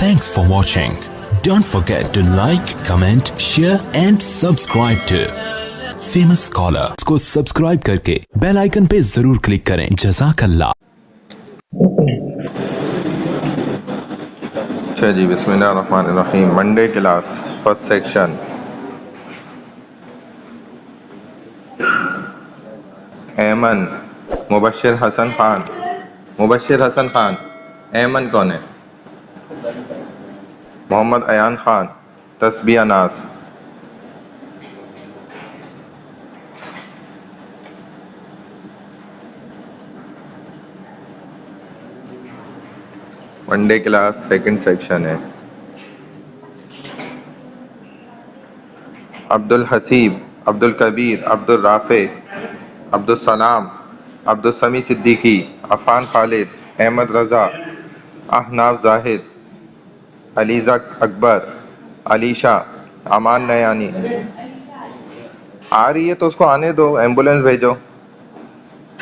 Thanks for watching. Don't forget to like, comment, share and subscribe to Famous Scholar को subscribe करके bell icon पे जरूर click करें। जज़ाकल्लाह। अच्छा जी, बिस्मिल्लाहिर्रहमानिर्रहीम। Monday class first section. Aiman Mubashir Hasan Khan. Mubashir Hasan Khan. Aiman कौन है? मोहम्मद अयान खान। तस्बीह नास। मंडे क्लास सेकंड सेक्शन है। अब्दुल हसीब, अब्दुल कबीर, अब्दुल राफे, अब्दुल सलाम, अब्दुल समी सिद्दीकी, अफान खालिद, अहमद रज़ा, अहनाफ जाहिद, अलीज़ा अकबर, अलीशा, अमान नयानी। आ रही है तो उसको आने दो, एम्बुलेंस भेजो।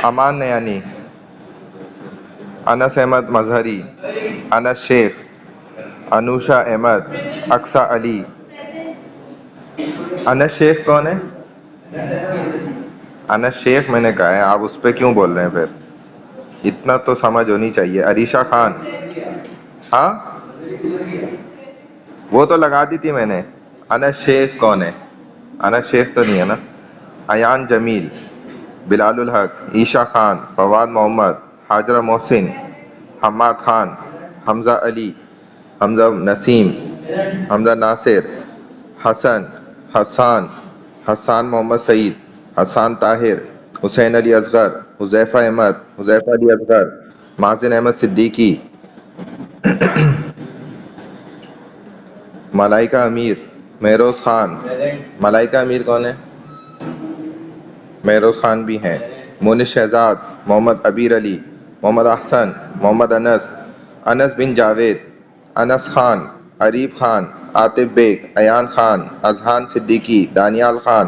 अमान नयानी, अनस अहमद मजहरी, अनस शेख, अनुषा अहमद, अक्सा अली। अनस शेख कौन है? अनस शेख मैंने कहा है, आप उस पर क्यों बोल रहे हैं? फिर इतना तो समझ होनी चाहिए। अरीशा खान, हाँ वो तो लगा दी थी मैंने। अनस शेख कौन है? अनस शेख तो नहीं है ना। अयान जमील, बिलालुल हक, ईशा खान, फवाद मोहम्मद, हाजरा मोहसिन, हम्माद खान, हमज़ा अली, हमज़ा नसीम, हमज़ा नासिर, हसन, हसान, हसान मोहम्मद सईद, हसान ताहिर, हुसैन अली असगर, हुज़ैफ़ा अहमद, हुज़ैफ़ा अली असगर, माजिन अहमद सिद्दीकी, मलाइका अमीर, महरोज़ खान। मलाइका अमीर कौन है? महरोज़ खान भी हैं। मुनिश शहजाद, मोहम्मद अबीर अली, मोहम्मद अहसन, मोहम्मद अनस, अनस बिन जावेद, अनस खान, अरीब खान, आतिफ बेग, अयान खान, अजहान सिद्दीकी, दानियाल खान,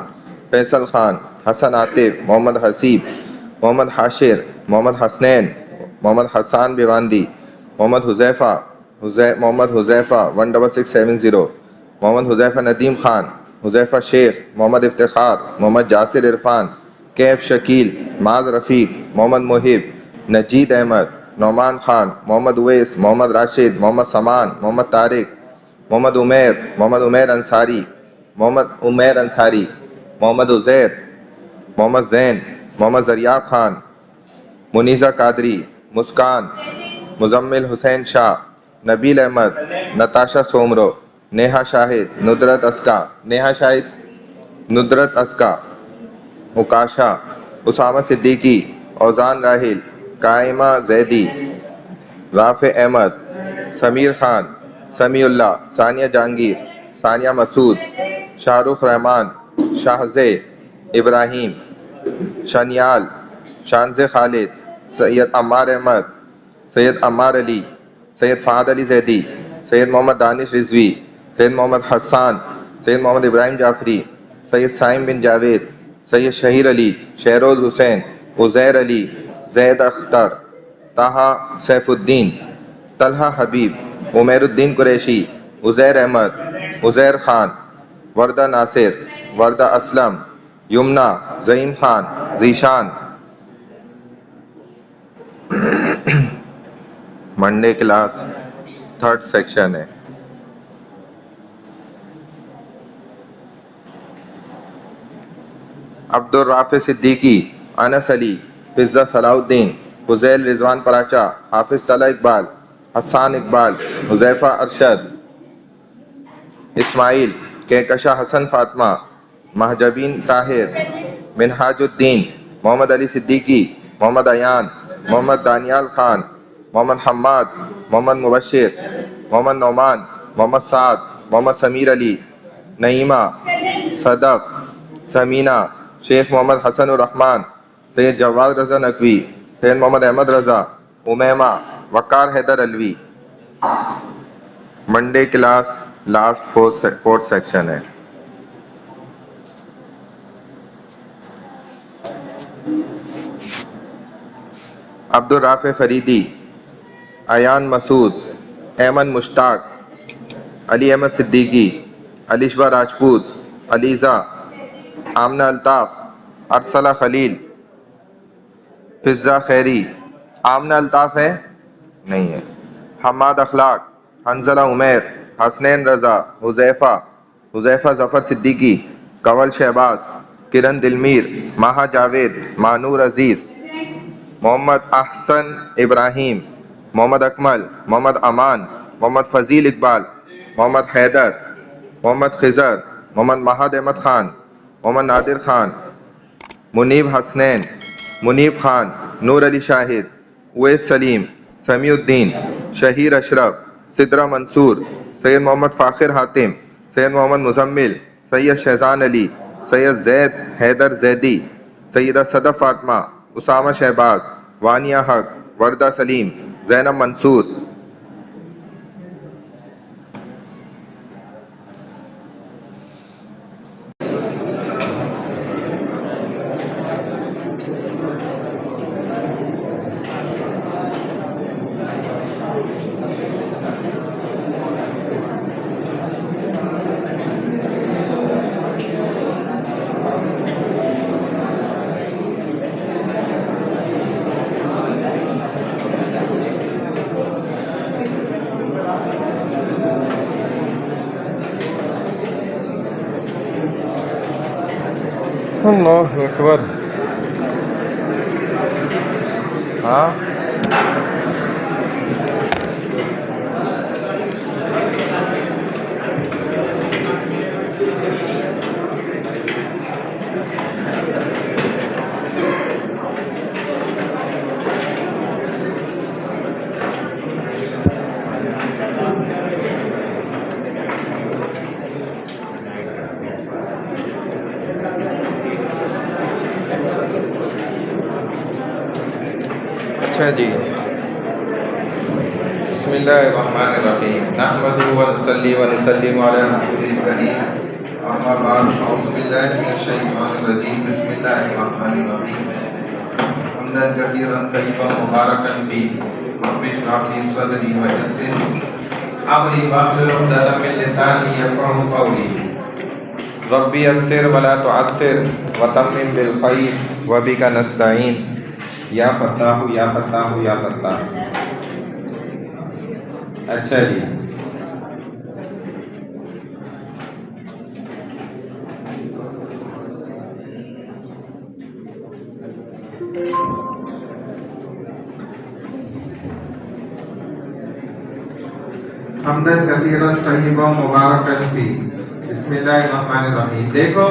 फैसल खान, हसन आतिफ, मोहम्मद हसीब, मोहम्मद हाशिर, मोहम्मद हसनैन, मोहम्मद हसान भिवांदी, मोहम्मद हुज़ैफ़ा, मोहम्मद हुज़ैफ़ा 16670, मोहम्मद हुज़ैफ़ा नदीम खान, हुज़ैफ़ा शेख, मोहम्मद इफ्तिखार, मोहम्मद जासिर इरफान, कैफ शकील, माज रफ़ीक, मोहम्मद मुहिब, नजीद अहमद, नौमान खान, मोहम्मद उवैस, मोहम्मद राशिद, मोहम्मद समान, मोहम्मद तारिक, मोहम्मद उमैर अंसारी, मोहम्मद उज़ैर, मोहम्मद ज़ैन, मोहम्मद ज़रियाब खान, मुनीज़ा कादरी, मुस्कान, मुज़म्मिल हुसैन शाह, नबील अहमद, नताशा सोमरो, नेहा शाहिद, नुदरत अस्का, उकाशा, उसामा सिद्दीकी, औज़ान राहिल, कायमा जैदी, राफ़े अहमद, समीर खान, समीउल्लाह, सानिया जहांगीर, सानिया मसूद, शाहरुख रहमान, शाहज़े इब्राहीम, शनियाल, शानज़े खालिद, सैयद अम्मार अहमद, सैयद अम्मार अली, सैयद फ़ाहद अली ज़ैदी, सैयद मोहम्मद दानिश रिजवी, सैयद मोहम्मद हसान, सैयद मोहम्मद इब्राहिम जाफरी, सैयद साइम बिन Javed, Syed Shaheer Ali, Shahroz Hussain, Uzair Ali, Zaid Akhtar, Taha Saifuddin, Talha Habib, Umairuddin Qureshi, Uzair Ahmed, Uzair Khan, Warda Nasir, Warda Aslam, Yumna, Zaeem Khan, Zeeshan. Monday class third section है। अब्दुल राफे सिद्दीकी, अनस अली, फिज़्ज़ा सलाउद्दीन, फुज़ैल रिजवान पराचा, हाफिज़ तला इकबाल, हसान इकबाल, हुज़ैफ़ा अरशद, इस्माइल, कहकशा हसन फातिमा, महजबीन ताहिर, मिनहाजुद्दीन, मोहम्मद अली सिद्दीकी, मोहम्मद अयान, मोहम्मद दानियाल खान, मोहम्मद हम्माद, मोहम्मद मुबश्शिर, मोहम्मद नौमान, मोहम्मद साद, मोहम्मद समीर अली, नईमा, Sadaf, Samina, Sheikh Mohammad Hasan ur Rehman, Syed Jawad Raza Naqvi, Syed Mohammad Ahmed Raza, Umaima, Waqar Haider Alvi. Monday class last fourth section है। अब्दुल राफ़े फरीदी, अयान मसूद, ऐमन मुश्ताक, अली अहमद सिद्दीकी, अलिशबा राजपूत, अलीज़ा, आमना अल्ताफ़, अरसला खलील, फिज़ा खैरी। आमना अल्ताफ़ है? नहीं है। हमाद अखलाक, हंजला उमैर, हसनैन रज़ा, हुज़ैफ़ा ज़फ़र सिद्दीकी, कंवल शहबाज, किरण दिलमीर, माहा जावेद, मानूर अज़ीज़, मोहम्मद अहसन इब्राहीम, मोहम्मद अकमल, मोहम्मद अमान, मोहम्मद फ़ज़ील इकबाल, मोहम्मद हैदर, मोहम्मद खिज़र, मोहम्मद महद अहमद ख़ान, मोहम्मद नादिर ख़ान, मुनीब हसनैन, मुनीब ख़ान, नूर अली शाहिद, उवैस सलीम, समीउद्दीन, शहीर अशरफ, सिद्रा मंसूर, सैयद मोहम्मद फ़ाखिर हातिम, सैयद मोहम्मद मुज़म्मिल, सैयद शहज़ान अली, सैयद ज़ैद हैदर ज़ैदी, सैयदा सदफ़ फ़ातिमा, उसामा शहबाज, वानिया हक, वर्दा सलीम, ज़ैनब मंसूर। अल्लाहु अकबर। हाँ, अच्छा जी। बिस्मिल्लाहिर्रहमानिर्रहीम। नहमदुहु व नुसल्ली व नुसल्लिमु अला रसूलिल करीम। अम्मा बाद, अऊज़ु बिल्लाहि मिनश शैतानिर रजीम। बिस्मिल्लाहिर्रहमानिर्रहीम। हम्दन कसीरन तय्यिबन मुबारकन फीह। रब्बि इश्रह ली सदरी व यस्सिर अमरी वाहलुल उक़दतम मिन लिसानी यफ़क़हू क़ौली। रब्बि यस्सिर व ला तुअस्सिर व तम्मिम बिल खैर व बिका नस्तईन। या फत्ताहु या फत्ताहु या फत्ताह। अच्छा जी, हम्दन कसीरन तय्यिबन मुबारकन फीह। बिस्मिल्लाहिर्रहमानिर्रहीम। देखो,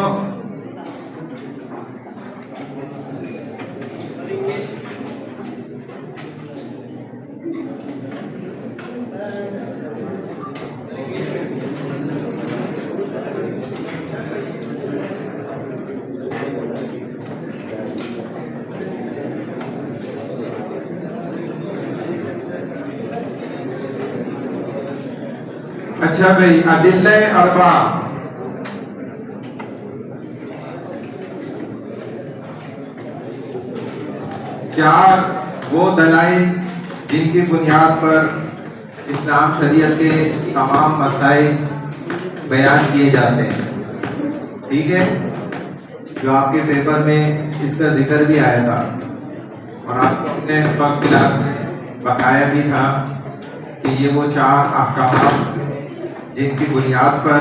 अच्छा भाई, अदिल्ले अरबा, चार वो दलाइल जिनकी बुनियाद पर इस्लाम शरीयत के तमाम मसाइल बयान किए जाते हैं। ठीक है, जो आपके पेपर में इसका जिक्र भी आया था और आपको अपने फर्स्ट क्लास में बताया भी था कि ये वो चार अहकाम जिनकी बुनियाद पर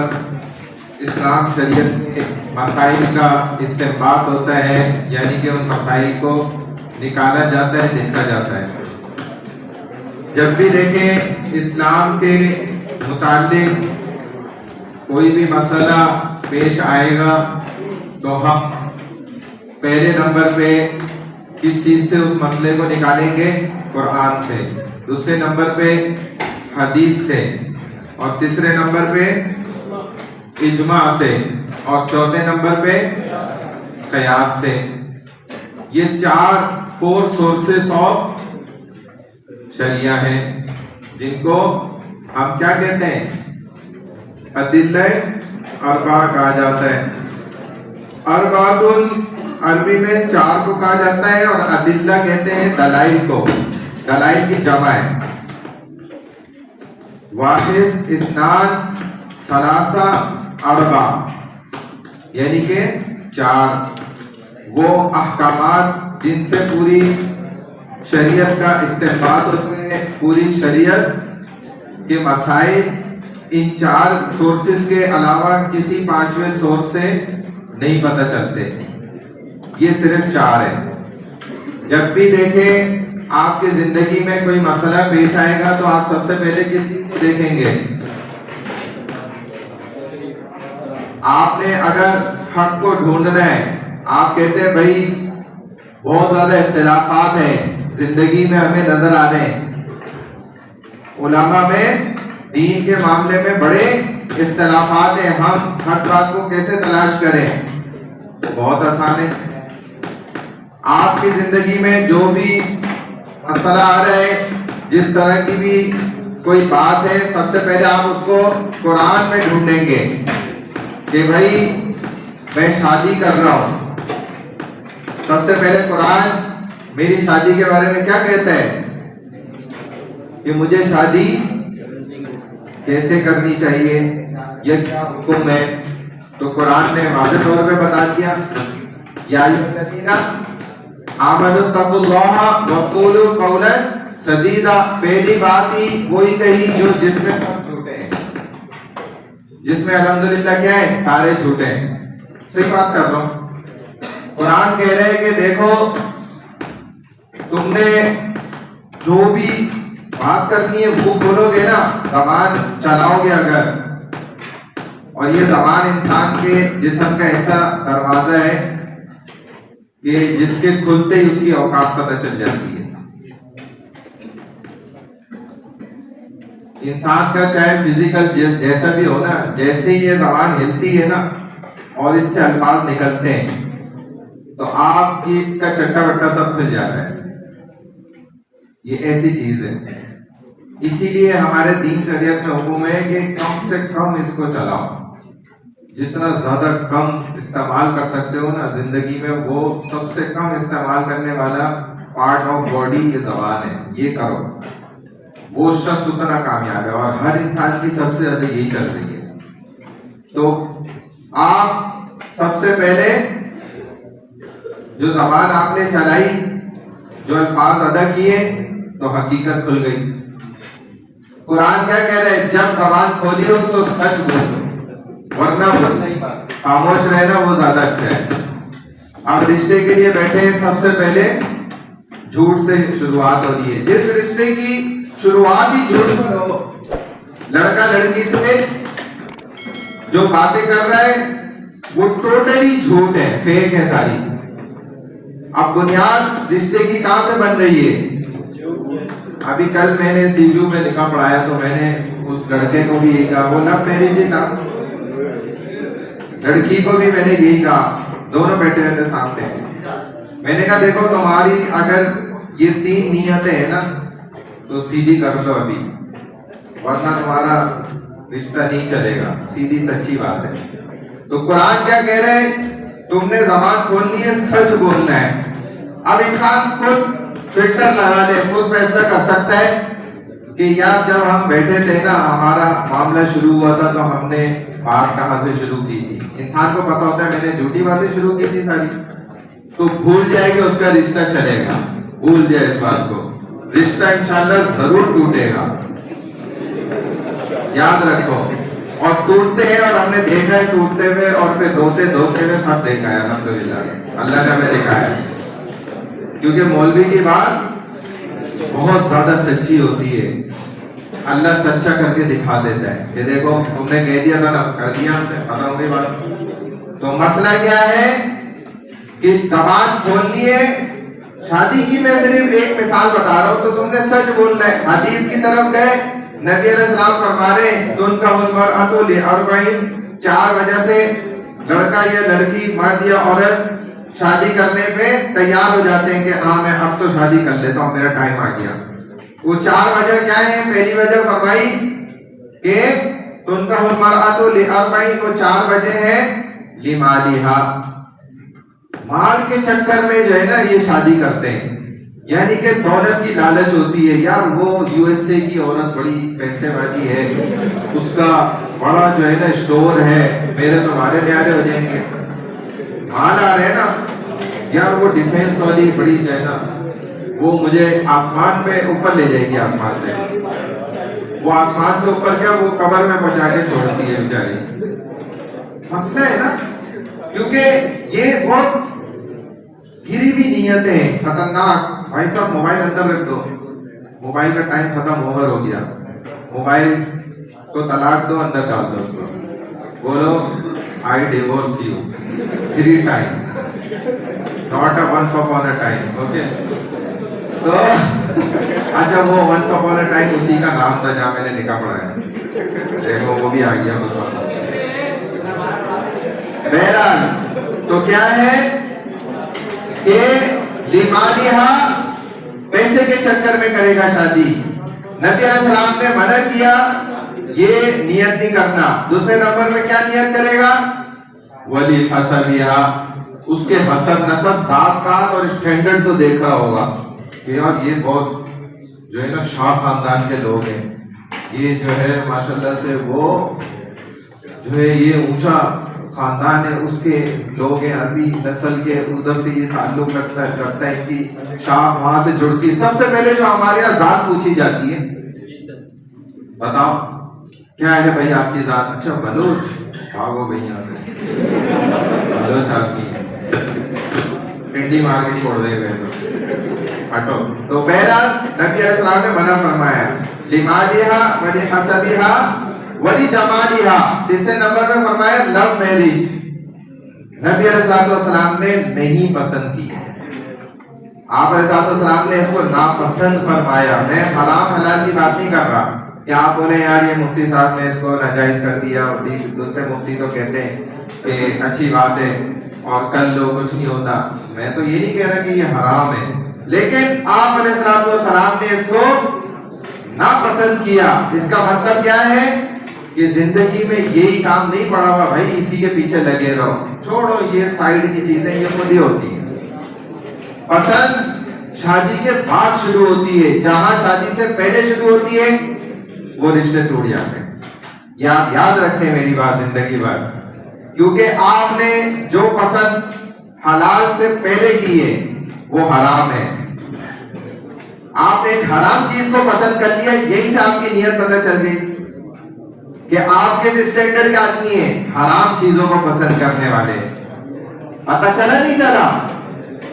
इस्लाम शरीयत के मसाइल का इस्तेमाल होता है, यानी कि उन मसाइल को निकाला जाता है, देखा जाता है। जब भी देखें इस्लाम के मुताल्लिक कोई भी मसला पेश आएगा तो हम पहले नंबर पे किस चीज़ से उस मसले को निकालेंगे? कुरान से। दूसरे नंबर पे हदीस से, और तीसरे नंबर पे इजमा से, और चौथे नंबर पे कयास से। ये फोर सोर्सेस ऑफ शरिया हैं जिनको हम क्या कहते हैं? अदिल्ले अरबा कहा जाता है। अरबातुन अरबी में चार को कहा जाता है और अदिल्ला कहते हैं दलाइल को। दलाइल की जमा है। वाहिद, इस्नान, सलासा अरबा, यानी के 4 वो अहकामात जिनसे पूरी शरीयत का इस्तेमाल होते हैं, पूरी शरीयत के मसाइल इन 4 सोर्सेस के अलावा किसी 5वें सोर्स से नहीं पता चलते। ये सिर्फ 4 है। जब भी देखें आपकी जिंदगी में कोई मसला पेश आएगा तो आप सबसे पहले किस चीज को देखेंगे? आपने अगर हक को ढूंढना है, आप कहते हैं भाई बहुत ज्यादा इख्तिलाफात है जिंदगी में हमें नजर आ रहे हैं, उलमा में दीन के मामले में बड़े इख्तिलाफात है, हम हक बात को कैसे तलाश करें? बहुत आसान है। आपकी जिंदगी में जो भी मसला आ रहा है, जिस तरह की भी कोई बात है, सबसे पहले आप उसको कुरान में ढूंढेंगे कि भाई मैं शादी कर रहा हूं, सबसे पहले कुरान मेरी शादी के बारे में क्या कहता है कि मुझे शादी कैसे करनी चाहिए, यह क्या हुक्म है? तो कुरान ने वाज़ेह तौर पे बता दिया, या अय्युहल्लज़ीना आमनू तक़ुल्लाह व क़ूलू क़ौलन सदीदा। पहली बात ही वही कही जो जिसमें सब झूठे हैं, जिसमें अल्हम्दुलिल्लाह क्या है, सारे झूठे हैं। सही बात कर रहा हूं। कुरान कह रहे हैं कि देखो तुमने जो भी बात करनी है वो बोलोगे ना, जबान चलाओगे अगर, और ये जबान इंसान के जिस्म का ऐसा दरवाजा है कि जिसके खुलते ही उसकी औकात पता चल जाती है। इंसान का चाहे फिजिकल जैसा भी हो ना, जैसे ही ये जबान हिलती है ना और इससे अल्फाज निकलते हैं तो आपकी का चट्टा बट्टा सब खुल जाता है। ये ऐसी चीज है। इसीलिए हमारे दीन शरीयत में हुक्म है कि कम से कम इसको चलाओ, जितना ज्यादा कम इस्तेमाल कर सकते हो ना जिंदगी में, वो सबसे कम इस्तेमाल करने वाला पार्ट ऑफ बॉडी ये जबान है, ये करो, वो शख्स उतना कामयाब है। और हर इंसान की सबसे ज्यादा यही चल रही है। तो आप सबसे पहले जो जबान आपने चलाई, जो अल्फाज अदा किए, तो हकीकत खुल गई। कुरान क्या कह रहे हैं? जब जबान खोली हो तो सच बोलो, वरना खामोश रहना वो ज्यादा अच्छा है। आप रिश्ते के लिए बैठे हैं, सबसे पहले झूठ से शुरुआत होती है। जिस रिश्ते की शुरुआत ही झूठ पर हो, लड़का लड़की से जो बातें कर रहा है वो टोटली झूठ है, फेक है सारी। अब बुनियाद रिश्ते की कहां से बन रही है? अभी कल मैंने सीव्यू में निकाह पढ़ाया तो मैंने उस लड़के को भी यही कहा, वो लव मैरिज ही था, लड़की को भी मैंने यही कहा, दोनों बैठे हुए थे सामने। मैंने कहा देखो तुम्हारी अगर ये 3 नियतें हैं ना तो सीधी कर लो अभी, वरना तुम्हारा रिश्ता नहीं चलेगा। सीधी सच्ची बात है। तो कुरान क्या कह रहे हैं? तुमने जबान खोलनी है, सच बोलना है। अब इंसान खुद फिल्टर लगा ले, खुद फैसला कर सकता है कि यार जब हम बैठे थे ना, हमारा मामला शुरू हुआ था तो हमने बात कहां से शुरू की थी। इंसान को पता होता है मैंने झूठी बातें शुरू की थी सारी, तो भूल जाए कि उसका रिश्ता चलेगा। भूल जाए इस बात को, रिश्ता इंशाल्लाह जरूर टूटेगा, याद रखो। और टूटते हैं, और हमने देखा है टूटते हुए, और फिर रोते धोते हुए सब देखा है अल्हम्दुलिल्लाह, अल्लाह ने हमें दिखाया है। क्योंकि मौलवी की बात बहुत ज्यादा सच्ची होती है, अल्लाह सच्चा करके दिखा देता है कि देखो तुमने कह दिया था ना, कर दिया हमने, पता होगी बात। तो मसला क्या है कि जबान खोलनी है। शादी की मैं सिर्फ एक मिसाल बता रहा हूं, तो तुमने सच बोलना है। हदीस की तरफ गए, नबी अलैहिस्सलाम फरमा रहे तुनकाहुल मरअतु लिअरबईन, 4 वजह से लड़का या लड़की, मर्द या औरत शादी करने पे तैयार हो जाते हैं कि हाँ मैं अब तो शादी कर लेता हूँ, मेरा टाइम आ गया। वो 4 वजह क्या है? पहली वजह फरमाई कि तुनकाहुल मरअतु लिअरबईन, वो 4 वजह है लिमालिहा, माल के चक्कर में जो है ना ये शादी करते हैं। यानी कि दौलत की लालच होती है यार, वो यूएसए की औरत बड़ी पैसे वाली है, उसका बड़ा जो है ना स्टोर है, मेरे तो मारे न्यारे हो जाएंगे, माल आ रहे हैं ना यार, वो डिफेंस वाली बड़ी जो है ना वो मुझे आसमान पे ऊपर ले जाएगी, आसमान से, वो आसमान से ऊपर क्या वो कब्र में पहुंचा के छोड़ती है बेचारी। मसला है ना, क्योंकि ये बहुत गिरी हुई नीयतें हैं, खतरनाक। भाई साहब मोबाइल अंदर रख दो, मोबाइल का टाइम खत्म ओवर हो गया, मोबाइल को तलाक दो, अंदर डाल दो उसको, बोलो I divorce you 3 time, not a once upon a time, okay. तो अच्छा वो वंस अपॉन अ टाइम उसी का नाम था जहां मैंने निकाह पढ़ाया, देखो वो भी आ गया बदला। बहरहाल तो क्या है कि लिमालिहा पैसे के चक्कर में करेगा शादी, नबी अलैहिस्सलाम ने मना किया, ये नियत नहीं करना। दूसरे नंबर में क्या नियत करेगा, वली हसबिहा, उसके हसब नसब जात पात और स्टैंडर्ड तो देख रहा होगा कि यार ये बहुत जो है ना शाह खानदान के लोग हैं, ये जो है माशाल्लाह से वो जो है ये ऊंचा खानदान है, उसके लोग हैं अरबी नस्ल के, उधर से ये ताल्लुक रखता है इनकी शाख वहां से जुड़ती है। सबसे पहले जो हमारे यहाँ जात पूछी जाती है, बताओ क्या है भाई आपकी जात, अच्छा बलोच, भागो भाई यहाँ से, बलोच आपकी पिंडी मार के छोड़ दे गए, हटो। तो बहरहाल नबी अलैहिस्सलाम ने मना फरमाया, लिमालिहा वली हसबिहा वली जमालिहा। तीसरे नंबर में फरमाया लव मैरिज, नबी अलैहिस्सलाम ने नहीं पसंद की, आप अलैहिस्सलाम ने इसको नापसंद फरमाया। मैं हराम हलाल की बात नहीं कर रहा कि आप बोले यार ये मुफ्ती साहब ने इसको नाजायज कर दिया, दूसरे मुफ्ती तो कहते हैं कि अच्छी बात है और कल लोग कुछ नहीं होता। मैं तो ये नहीं कह रहा कि ये हराम है, लेकिन आप अलैहिस्सलाम ने इसको नापसंद किया। इसका मतलब क्या है कि जिंदगी में यही काम नहीं पड़ा हुआ भाई, इसी के पीछे लगे रहो, छोड़ो ये साइड की चीजें, ये खुद ही होती है। पसंद शादी के बाद शुरू होती है, जहां शादी से पहले शुरू होती है वो रिश्ते टूट जाते हैं। ये आप याद रखें मेरी बात जिंदगी भर, क्योंकि आपने जो पसंद हलाल से पहले की है वो हराम है। आपने एक हराम चीज को पसंद कर लिया, यही से आपकी नियत पता चल गई कि आप किस स्टैंडर्ड के आदमी हैं, हराम चीजों को पसंद करने वाले। पता चला नहीं चला,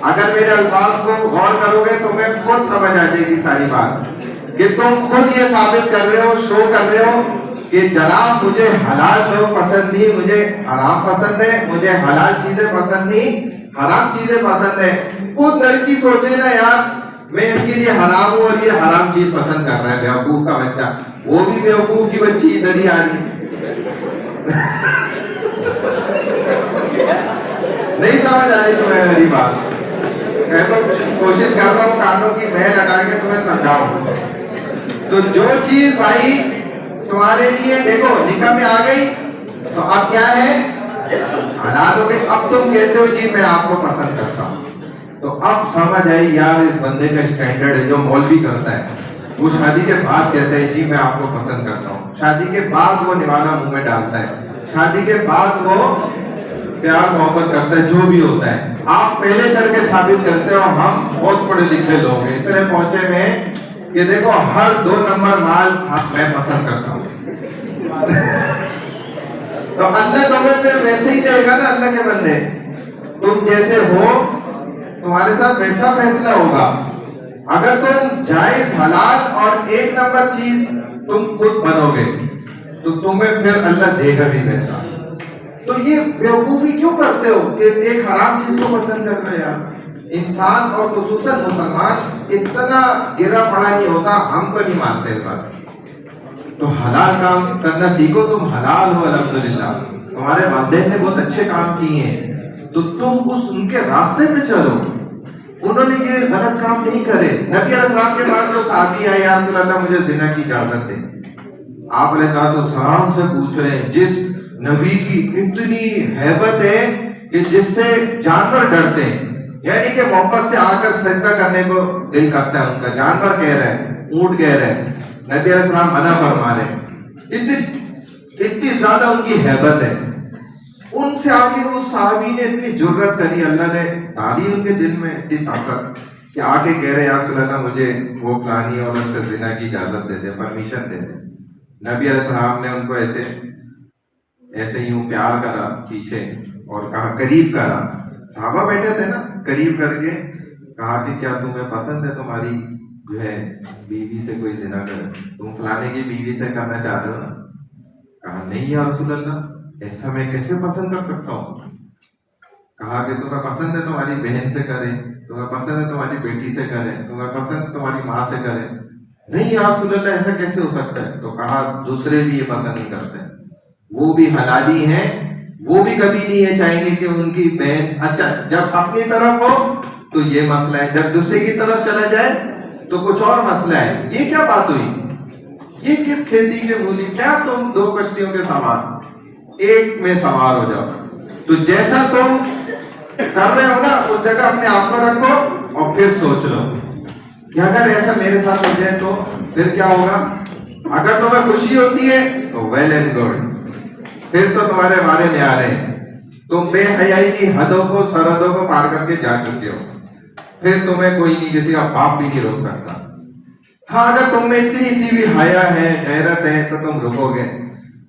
अगर मेरे अल्फाज को गौर करोगे तो मैं खुद समझ आ जाएगी सारी बात कि तुम खुद ये साबित कर रहे हो, शो कर रहे हो कि जनाब मुझे हलाल लोग पसंद नहीं, मुझे हराम पसंद है, मुझे हलाल चीजें पसंद नहीं, हराम चीजें पसंद है। खुद लड़की सोचे ना यार मैं इसके लिए हराम हूं और ये हराम चीज पसंद कर रहा है, बेवकूफ का बच्चा। वो भी बेवकूफ की बच्ची इधर ही आ रही है। नहीं समझ आ रही तुम्हें मेरी बात, मैं तो कोशिश कर रहा हूँ कानों की मैल हटा के तुम्हें समझाऊं। तो जो चीज भाई तुम्हारे लिए देखो निकाह में आ गई तो अब क्या है, हलाल हो गई। अब तुम कहते हो जी मैं आपको पसंद करता हूँ, तो अब समझ आई यार इस बंदे का स्टैंडर्ड है। जो मौलवी करता है वो शादी के बाद कहता है जी मैं आपको पसंद करता हूँ, शादी के बाद वो निवाला मुंह में डालता है, शादी के बाद वो प्यार मोहब्बत करता है, जो भी होता है। आप पहले करके साबित करते हो हम बहुत पढ़े लिखे लोग हैं, इतने पहुंचे में कि देखो हर 2 नंबर माल मैं पसंद करता हूँ। तो अल्लाह तुम्हें फिर वैसे ही देगा ना, अल्लाह के बंदे तुम जैसे हो तुम्हारे साथ वैसा फैसला होगा। अगर तुम जायज हलाल और 1 नंबर चीज तुम खुद बनोगे तो तुम्हें फिर अल्लाह देगा भी वैसा। तो ये बेवकूफी क्यों करते हो कि एक हराम चीज को पसंद कर रहे हो यार। इंसान और खुसूसन मुसलमान इतना गिरा पड़ा नहीं होता, हम तो नहीं मानते इस बात। तो हलाल काम करना सीखो, तुम हलाल हो अल्हम्दुलिल्लाह, तुम्हारे वालिदैन ने बहुत अच्छे काम किए हैं, तो तुम उनके रास्ते पे चलो। उन्होंने ये गलत काम नहीं करे। नबी अलैहिस्सलाम के पास जो सहाबी आए, या रसूल अल्लाह मुझे ज़िना की इजाजत दे, आप अलैहिस्सलाम से पूछ रहे हैं जिस नबी की इतनी हैबत है कि जिससे जानवर डरते हैं, यानी कि मोहब्बत से आकर सजदा करने को दिल करता है उनका। जानवर कह रहे हैं, ऊंट कह रहे हैं, नबी अलैहि सलाम मना फरमा रहे। इतनी ज्यादा उनकी हैबत है। उनसे आगे उस साहबी ने इतनी जुर्रत करी, अल्लाह ने डाली उनके दिल में इतनी ताकत कि आके कह रहे या रसूल अल्लाह मुझे वो फलानी औरत से जिना की इजाजत दे दे, परमिशन दे दे। नबी अलैहि सलाम ने उनको ऐसे यूं प्यार करा पीछे और कहा, करीब करा। साहबा बैठे थे ना, करीब करके कहा कि क्या तुम्हें पसंद है तुम्हारी जो है बीवी से कोई जिना करे? तुम फलाने की बीवी से करना चाह रहे हो ना? कहा नहीं या रसूल अल्लाह, ऐसा मैं कैसे पसंद कर सकता हूँ? कहा कि तुम्हें पसंद है तुम्हारी बहन से करे, तुम्हें पसंद है तुम्हारी बेटी से करे, तुम्हें पसंद है तुम्हारी माँ से करे। नहीं या रसूल अल्लाह, ऐसा कैसे हो सकता है? तो कहा दूसरे भी ये पसंद नहीं करते, वो भी हलाली हैं, वो भी कभी नहीं ये चाहेंगे कि उनकी बहन, अच्छा जब अपनी तरफ हो तो ये मसला है, जब दूसरे की तरफ चला जाए तो कुछ और मसला है। ये क्या बात हुई? ये किस खेती के मूली? क्या तुम दो कश्तियों के सवार एक में सवार हो जाओ? तो जैसा तुम कर रहे हो ना उस जगह अपने आप को रखो और फिर सोच लो कि अगर ऐसा मेरे साथ हो जाए तो फिर क्या होगा। अगर तुम्हें खुशी होती है तो वेल एंड गुड, फिर तो तुम्हारे मारे न्यारे हैं, तुम बेहयाई की हदों को सरहदों को पार करके जा चुके हो, फिर तुम्हें कोई नहीं, किसी का बाप भी नहीं रोक सकता। हाँ, अगर तुम में इतनी सी भी हया है, गैरत है तो तुम रुकोगे।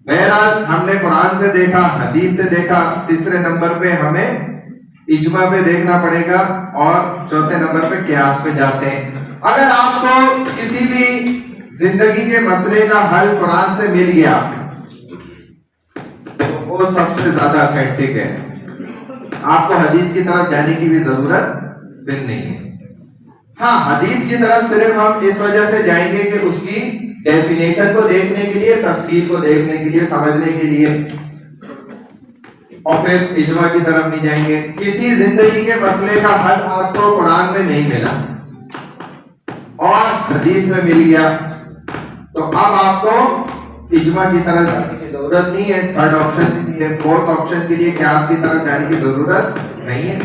बहरहाल हमने कुरान से देखा, हदीस से देखा, तीसरे नंबर पे हमें इज्मा पे देखना पड़ेगा और चौथे नंबर पे कियास पे जाते हैं। अगर आपको किसी भी जिंदगी के मसले का हल कुरान से मिल गया तो वो सबसे ज्यादा ऑथेंटिक है, आपको हदीस की तरफ जाने की भी जरूरत फिर नहीं है। हाँ, हदीस की तरफ सिर्फ हम इस वजह से जाएंगे कि उसकी डेफिनेशन को देखने के लिए, तफसील को देखने के लिए, समझने के लिए, और फिर इज्मा की तरफ नहीं जाएंगे। किसी जिंदगी के मसले का हल आपको कुरान में नहीं मिला और हदीस में मिल गया तो अब आपको इज्मा की तरफ जाने की जरूरत नहीं है, थर्ड ऑप्शन के लिए, फोर्थ ऑप्शन के लिए कियास की तरफ जाने की जरूरत नहीं है।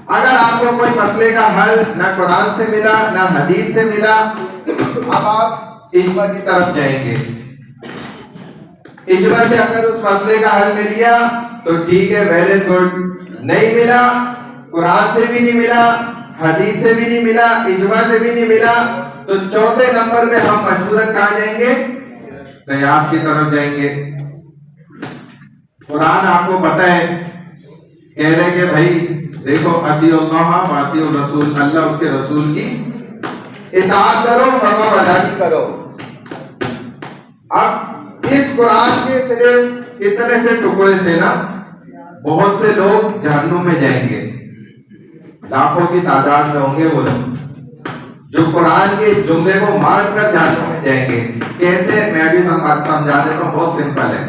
अगर आपको कोई मसले का हल ना कुरान से मिला ना हदीस से मिला, अब आप इज्मा की तरफ जाएंगे। इज्मा से अगर उस मसले का हल मिल गया तो ठीक है, वेल एंड गुड। नहीं मिला, कुरान से भी नहीं मिला, हदीस से भी नहीं मिला, इज्मा से भी नहीं मिला, तो चौथे नंबर पे हम मजबूरन कहां जाएंगे? कियास की तरफ जाएंगे। कुरान आपको पता है कह रहे कि भाई देखो, अतिउल्लाह व अतिउर रसूल, अल्लाह उसके रसूल की इताअत करो, फरमाबरदारी करो। अब इस कुरान के सिर्फ इतने से टुकड़े से ना बहुत से लोग जहन्नुम में जाएंगे, लाखों की तादाद में होंगे वो लोग जो कुरान के जुमले को मानकर जहन्नुम में जाएंगे। कैसे? मैं भी समझा देता हूँ, बहुत सिंपल है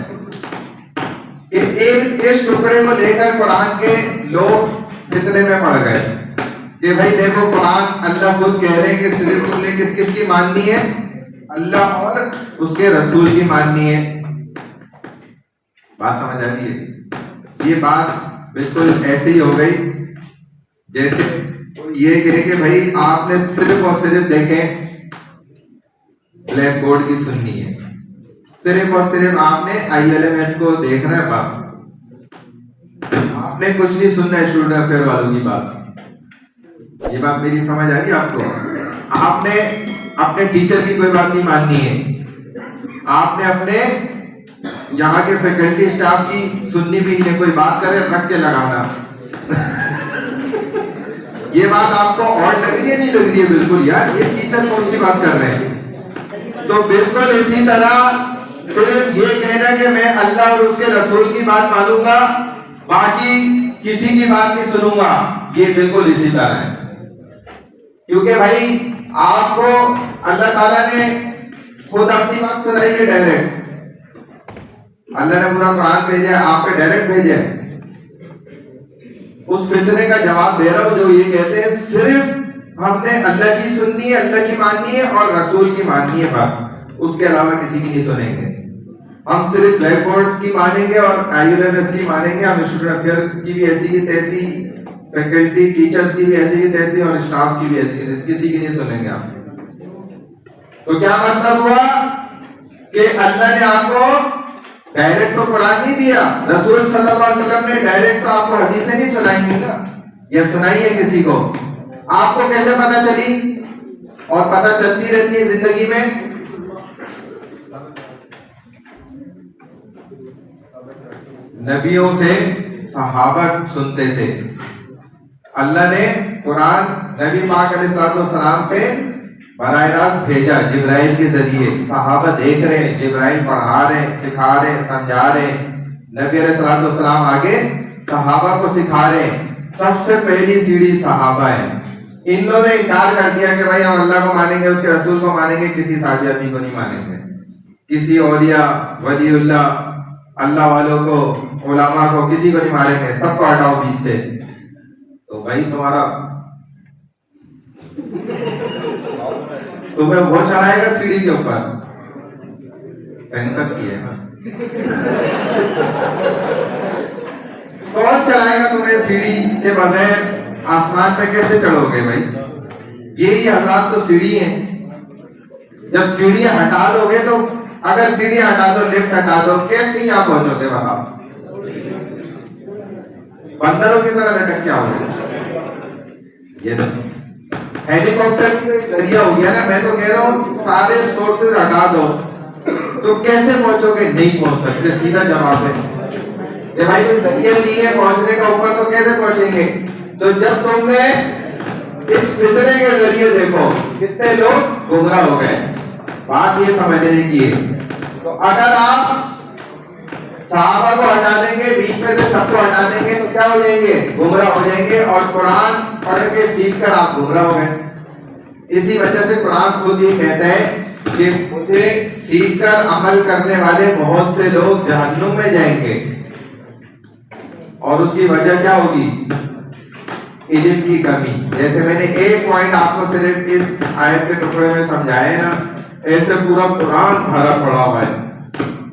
कि इस टुकड़े को लेकर कुरान के लोग फितने में पड़ गए कि भाई देखो, कुरान अल्लाह खुद कह रहे हैं कि सिर्फ तुमने किस किस की माननी है? अल्लाह और उसके रसूल की माननी है। बात समझ आ रही है? ये बात बिल्कुल ऐसे ही हो गई जैसे ये कहे कि भाई आपने सिर्फ और सिर्फ देखें ब्लैक बोर्ड की सुननी है, सिर्फ और सिर्फ आपने ILMS को देखना है, बस आपने कुछ नहीं सुनना है स्टूडेंट अफेयर वालों की बात। ये बात मेरी समझ आ रही है आपको? आपने अपने टीचर की कोई बात नहीं माननी है, आपने अपने यहाँ के फैकल्टी स्टाफ की सुननी भी नहीं है, कोई बात करे रख के लगाना। ये बात आपको और लग रही है? नहीं लग रही है? बिल्कुल यार, ये टीचर कौन सी बात कर रहे हैं? तो बिल्कुल इसी तरह सिर्फ ये कहना कि मैं अल्लाह और उसके रसूल की बात मानूंगा, बाकी किसी की बात नहीं सुनूंगा, ये बिल्कुल इसी तरह है। क्योंकि भाई आपको अल्लाह ताला ने खुद अपनी बात सुनाई है डायरेक्ट, अल्लाह ने पूरा कुरान भेजा है, आप पे डायरेक्ट भेजा है। उस फितने का जवाब दे रहा हूं जो ये कहते हैं सिर्फ हमने अल्लाह की सुननी है, अल्लाह की माननी है और रसूल की माननी है, बस उसके अलावा किसी की नहीं सुनेंगे। हम सिर्फ ब्लैक बोर्ड की मानेंगे और ILMS की मानेंगे, हम स्टूडेंट अफेयर की भी ऐसी की तैसी फैकल्टी टीचर्स की भी ऐसी की तैसी और स्टाफ की भी ऐसी की तैसी, किसी की नहीं सुनेंगे आप। तो क्या मतलब हुआ कि अल्लाह ने आपको डायरेक्ट तो कुरान नहीं दिया, रसूल सल्लल्लाहु अलैहि वसल्लम ने डायरेक्ट तो आपको हदीसें नहीं सुनाई ना, या सुनाई है किसी को? आपको कैसे पता चली? और पता चलती रहती है जिंदगी में। नबियों से सहाबा सुनते थे। अल्लाह ने कुरान नबी पाक अलैहिस्सलाम पे बराह रास्त भेजा जिब्राइल के जरिए। सहाबा देख रहे हैं, जिब्राइल पढ़ा रहे हैं, सिखा रहे हैं, समझा रहे हैं। नबी अलैहिस्सलाम आगे सहाबा को सिखा रहे हैं। सबसे पहली सीढ़ी सहाबा है। इन लोगों ने इनकार कर दिया कि भाई हम अल्लाह को मानेंगे, उसके रसूल को मानेंगे, किसी साहबी को नहीं मानेंगे, किसी औलिया वलीउल्लाह अल्लाह वालों को, उलमा को, किसी को नहीं मारेंगे, सबको हटाओ बीच से। तो भाई तुम्हें वो चढ़ाएगा सीढ़ी के ऊपर, सेंसर किए ना। कौन चढ़ाएगा तुम्हें सीढ़ी के बगैर? आसमान पे कैसे चढ़ोगे भाई? यही हजरात तो सीढ़ी है। जब सीढ़ियां हटा दोगे तो, अगर सीढ़ियां हटा दो, लिफ्ट हटा दो, कैसे यहाँ पहुंचोगे बताओ? बंदरों की तरह लटक क्या होगे? ये हेलीकॉप्टर भी जरिया हो गया ना। मैं तो कह रहा हूँ सारे सोर्सेज हटा दो तो कैसे पहुंचोगे? नहीं पहुंच सकते। सीधा जवाब है भाई, जरिया लिए पहुंचने का ऊपर, तो कैसे पहुंचेंगे? तो जब तुमने इस फितरे के जरिए देखो कितने लोग गुमराह हो गए, बात ये समझने की है। तो अगर आप सहाबा को हटा देंगे, बीच में से सबको हटा देंगे, तो क्या हो जाएंगे? गुमराह हो जाएंगे। और कुरान पढ़ के सीख कर आप गुमराह हो गए। इसी वजह से कुरान खुद ये कहता है कि मुझे सीख कर अमल करने वाले बहुत से लोग जहन्नुम में जाएंगे। और उसकी वजह क्या होगी? इल्म की कमी। जैसे मैंने एक पॉइंट आपको सिर्फ इस आयत के टुकड़े में समझाया है ना, ऐसे पूरा कुरान भरा पड़ा हुआ है।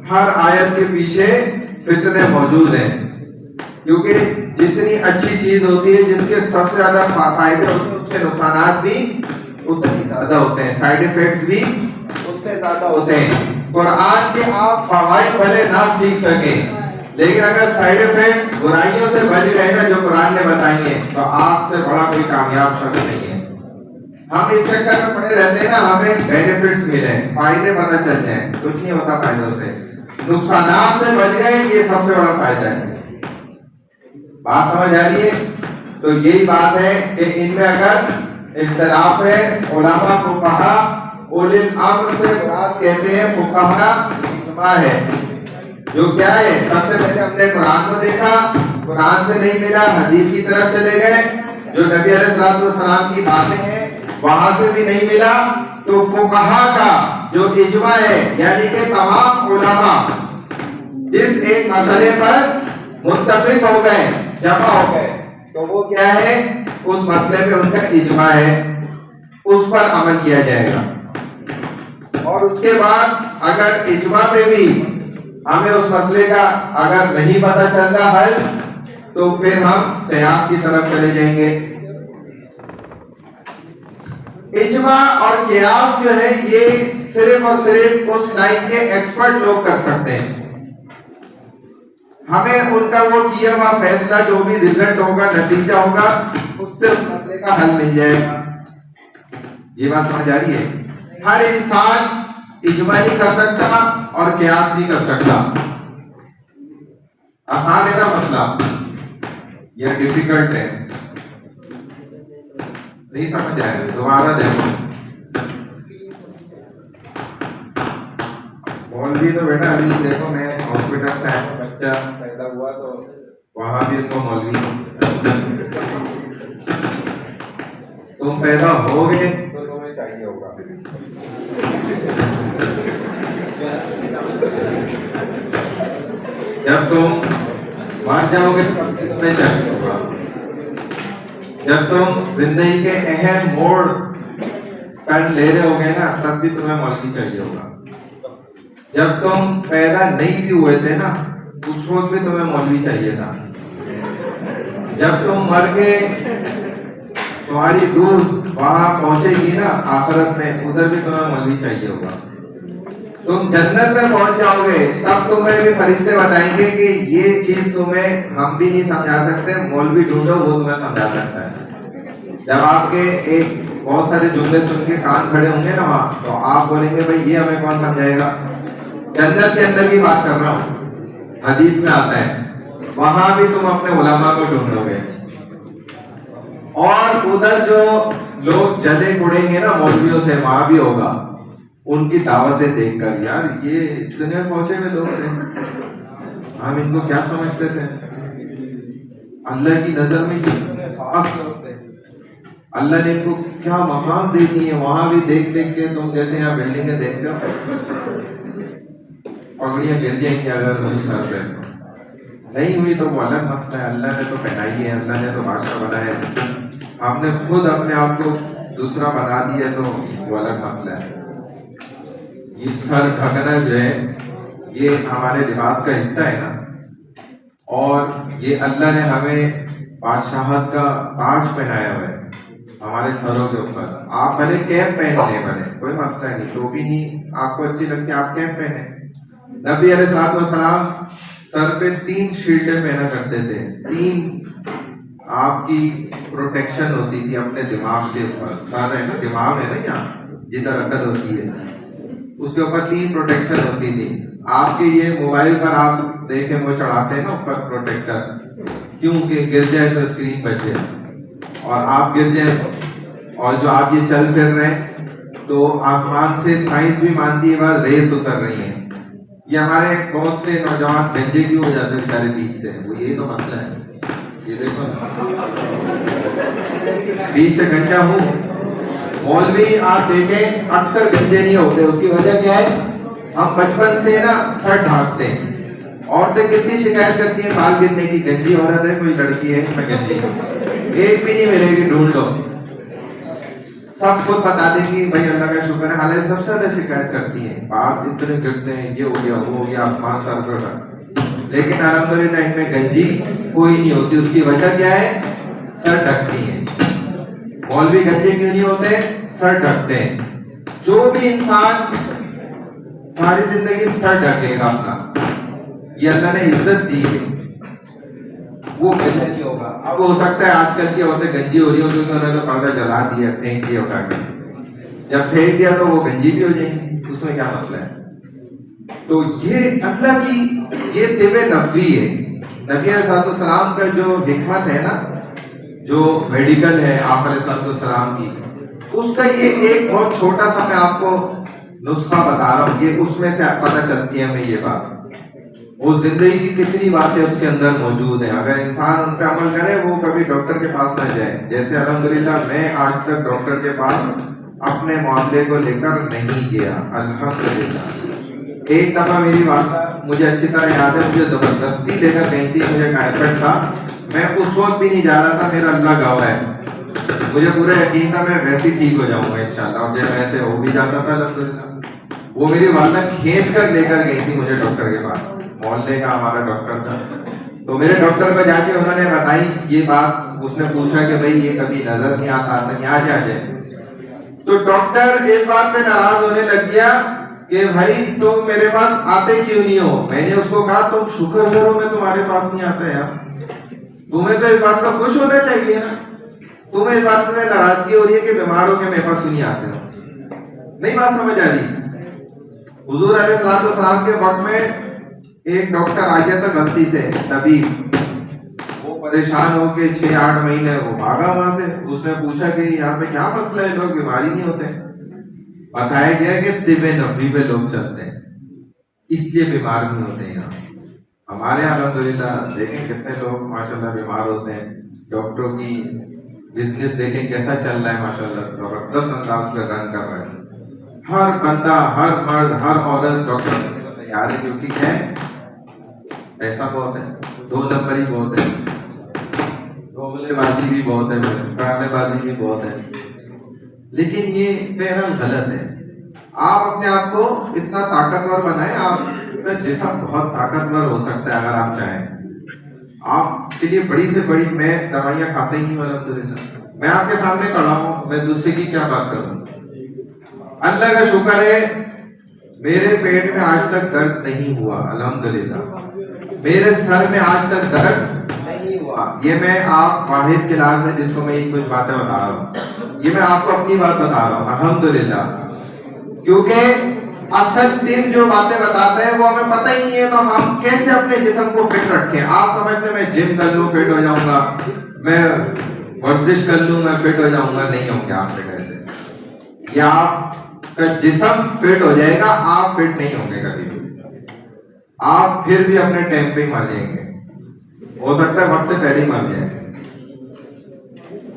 हर आयत के पीछे फितने मौजूद हैं। क्योंकि जितनी अच्छी चीज होती है, जिसके सबसे ज्यादा फायदे होते हैं, उसके नुकसानात भी उतने ज्यादा होते हैं, साइड इफेक्ट्स भी उतने ज्यादा होते हैं। कुरान के आप फवाइद भले ना सीख सके, लेकिन अगर साइड इफेक्ट्स, बुराइयों से बच गए ना जो कुरान ने बताई है, तो आपसे बड़ा कोई कामयाब शख्स नहीं है। हम इस चक्कर में पड़े रहते हैं ना, हमें बेनिफिट्स मिले, फायदे पता चल जाए, कुछ नहीं होता फायदों से। नुकसानात से बच गए, ये सबसे बड़ा फायदा है। बात समझ आ रही है? तो यही बात है कि इनमें अगर इख्तिलाफ है, उलमा फुक़हा उलिल अम्र से मुराद कहते हैं फुक़हा इज्मा है। जो क्या है? सबसे पहले हमने कुरान को देखा, कुरान से नहीं मिला, हदीस की तरफ चले गए, जो नबी अलैहिस्सलाम की बातें हैं वहां से भी नहीं मिला, तो फुक़हा का जो इज्मा है, यानी कि तमाम उलमा जिस एक मसले पर मुत्तफिक हो गए, जमा हो गए, तो वो क्या है? उस मसले पे उनका इज्मा है, उस पर अमल किया जाएगा। और उसके बाद अगर इज्मा पे भी हमें उस मसले का अगर नहीं पता चल रहा हल, तो फिर हम क़ियास की तरफ चले जाएंगे। इज्मा और क़ियास जो है, ये सिर्फ और सिर्फ उस लाइन के एक्सपर्ट लोग कर सकते हैं। हमें उनका वो किया हुआ फैसला, जो भी रिजल्ट होगा, नतीजा होगा, उससे उस मसले का हल मिल जाएगा। ये बात समझ आ रही है? हर इंसान इज्मा नहीं कर सकता और क़ियास नहीं कर सकता। आसान है ना मसला, या डिफिकल्ट है? नहीं समझ आया? दोबारा देखो। मौलवी तो बेटा अभी देखो, मैं हॉस्पिटल से आया, बच्चा पैदा हुआ तो वहां भी उनको मौलवी। तुम पैदा होगे तो तुम्हें चाहिए होगा। जब तुम मर जाओगे तब भी तुम्हें चाहिए होगा। जब तुम जिंदगी के अहम मोड़ टर्न ले रहे होगे ना, तब भी तुम्हें मौलवी चाहिए होगा। जब तुम पैदा नहीं भी हुए थे ना, उस वक्त भी तुम्हें मौलवी चाहिए था। जब तुम मर के तुम्हारी रूह वहां पहुंचेगी ना आखिरत में, उधर भी तुम्हें मौलवी चाहिए होगा। तुम जन्नत में पहुंच जाओगे तब तुम्हें भी फरिश्ते बताएंगे कि ये चीज तुम्हें हम भी नहीं समझा सकते, मौलवी ढूंढो वो तुम्हें समझा सकता है। जब आपके एक बहुत सारे जुमले सुन के कान खड़े होंगे ना वहां, तो आप बोलेंगे भाई ये हमें कौन समझाएगा। जन्नत के अंदर की बात कर रहा हूँ, हदीस में आता है वहां भी तुम अपने उलमा को ढूंढोगे, और उधर जो लोग जले कुड़ेंगे ना मौलवियों से, वहां भी होगा उनकी दावतें देखकर, यार ये इतने पहुंचे हुए लोग थे, हम इनको क्या समझते थे, अल्लाह की नजर में ये खास लोग थे, अल्लाह ने इनको क्या मकाम दे दिए। वहां भी देख देख के तुम जैसे यहाँ बिल्डिंगें देखते हो, पगड़ियां गिर जाएंगी अगर वही सर पे नहीं हुई तो वो अलग मसला है। अल्लाह ने तो पहनाई है, अल्लाह ने तो बादशाह बनाया है, आपने खुद अपने आप को दूसरा बना दिया तो वो अलग मसला है। ये सर ढकना जो है ये हमारे लिबास का हिस्सा है ना, और ये अल्लाह ने हमें बादशाहत का ताज पहनाया हुआ है हमारे सरों के ऊपर। आप भले कैप पहन लें, भले कोई मसला नहीं, टोपी नहीं आपको अच्छी लगती आप कैप पहने। नबी अलैहिस्सलाम सर पे 3 शील्डें पहना करते थे, 3 आपकी प्रोटेक्शन होती थी अपने दिमाग के ऊपर। सर है ना, दिमाग है ना यहाँ जिधर अकल होती है, उसके ऊपर 3 प्रोटेक्शन होती थी। आपके ये मोबाइल पर आप देखें वो चढ़ाते हैं ना ऊपर प्रोटेक्टर, क्योंकि गिर जाए तो स्क्रीन बच जाए, और आप गिर जाए और जो आप ये चल फिर रहे हैं तो आसमान से साइंस भी मानती है बात रेस उतर रही है। ये हमारे बहुत से नौजवान गंजे क्यों हो जाते हैं बेचारे बीच से, वो यही तो मसला है। ये देखो बीच से गंजा हूँ, मौलवी आप देखें अक्सर गंजे नहीं होते, उसकी वजह क्या है, हम बचपन से ना सर ढाकते हैं। औरतें कितनी शिकायत करती हैं बाल गिरने की, गंजी औरत है कोई लड़की है मैं गंजी, एक भी नहीं मिलेगी, ढूंढ लो, सब खुद बता देंगी भाई अल्लाह का शुक्र है। हालांकि सबसे ज्यादा शिकायत करती हैं बाल इतने गिरते हैं, ये हो गया वो हो गया, आसमान सर पर, लेकिन अल्हम्दुलिल्लाह इनमें गंजी कोई नहीं होती। उसकी वजह क्या है, सर ढकती है। मौलवी गंजे क्यों नहीं होते, सर ढकते हैं। जो भी इंसान सारी जिंदगी सर ढकेगा अपना, ये अल्लाह ने इज्जत दी है, वो गंजा नहीं होगा। अब हो सकता है आजकल की औरतें गंजी हो रही हो क्योंकि उन्होंने पर्दा जला दिया, फेंक दिया उठा के, जब फेंक दिया तो वो गंजी भी हो जाएंगी, उसमें क्या मसला है। तो ये अल्लाह की ये तिबे नबवी है। नबी अलैहिस्सलाम का जो हिकमत है ना, जो मेडिकल है आप अलैहिस्सलाम की, उसका ये एक बहुत छोटा सा मैं आपको नुस्खा बता रहा हूँ, ये उसमें से पता चलती है हमें ये बात। वो जिंदगी की कितनी बातें उसके अंदर मौजूद हैं, अगर इंसान उन पर अमल करे वो कभी डॉक्टर के पास ना जाए। जैसे अल्हम्दुलिल्लाह मैं आज तक डॉक्टर के पास अपने मामले को लेकर नहीं गया, अल्हम्दुलिल्लाह। एक दफा मेरी बात मुझे अच्छी तरह याद है, मुझे जबरदस्ती लेकर गई थी, मुझे टाइफाइड था, मैं उस वक्त भी नहीं जा रहा था, मेरा अल्लाह गवाह है, मुझे पूरा यकीन था मैं वैसे ही ठीक हो जाऊंगा इंशाल्लाह, और जब वैसे हो भी जाता था अल्हम्दुलिल्लाह। वो मेरी वालदा खींच कर लेकर गई थी मुझे डॉक्टर के पास, मोहल्ले का हमारा डॉक्टर था। तो मेरे डॉक्टर को जाके उन्होंने बताई ये बात, उसने पूछा कि भाई ये कभी नजर नहीं आता था, यहाँ आ जाए। तो डॉक्टर इस बात पे नाराज होने लग गया कि भाई तुम मेरे पास आते क्यों नहीं हो। मैंने उसको कहा तुम शुक्र करो मैं तुम्हारे पास नहीं आता यार, तुम्हें तो इस बात का खुश होना चाहिए ना, तुम्हें इस बात से नाराजगी हो रही है कि बीमार हो के मेरे पास क्यों नहीं आते हो। नहीं बात समझ आ रही। हुजूर अलैहिस्सलाम के वक्त में एक डॉक्टर आ गया था गलती से, तबीब, वो परेशान हो के 6-8 महीने वो भागा वहां से। उसने पूछा कि यहाँ पे क्या मसला है, लोग बीमारी नहीं होते। बताया गया कि तिबे नबवी पे लोग चलते हैं इसलिए बीमार नहीं होते। यहाँ हमारे अल्हम्दुलिल्लाह देखें कितने लोग माशाल्लाह बीमार होते हैं। डॉक्टरों की बिजनेस देखें कैसा चल रहा है माशाल्लाह, जबरदस्त अंदाज पे रन कर रहा है। हर बंदा, हर मर्द, हर औरत डॉक्टर बनने को तैयार है, क्योंकि क्या है पैसा बहुत है, 2 नंबर ही बहुत है, धोखेबाजी भी बहुत है, ड्रामेबाजी भी बहुत है। लेकिन ये बहरहाल गलत है। आप अपने आप को इतना ताकतवर बनाएं, आपका जिस्म बहुत ताकतवर हो सकता है अगर आप चाहें। आप उसके लिए बड़ी से बड़ी, मैं दवाइयाँ खाता ही नहीं हूँ अल्हम्दुलिल्लाह। मैं आपके सामने खड़ा हूँ, मैं दूसरे की क्या बात करूँ। अल्लाह का शुक्र है मेरे पेट में आज तक दर्द नहीं हुआ अल्हम्दुलिल्लाह। मेरे सर में आज तक दर्द नहीं हुआ। ये मैं आप वाहिद क्लास है जिसको मैं ये कुछ बातें बता रहा हूँ, ये मैं आपको अपनी बात बता रहा हूँ अल्हम्दुलिल्लाह। क्योंकि असल दिन जो बातें बताते हैं वो हमें पता ही नहीं है, तो हम कैसे अपने जिस्म को फिट रखें। आप समझते हैं मैं जिम कर लूं फिट हो जाऊंगा, मैं वर्जिश कर लूं मैं फिट हो जाऊंगा, नहीं होंगे आप फिट ऐसे। या आपका जिस्म फिट हो जाएगा, आप फिट नहीं होंगे कभी भी। आप फिर भी अपने टाइम पे ही मर जाएंगे, हो सकता है वक्त से पहले ही मर जाए।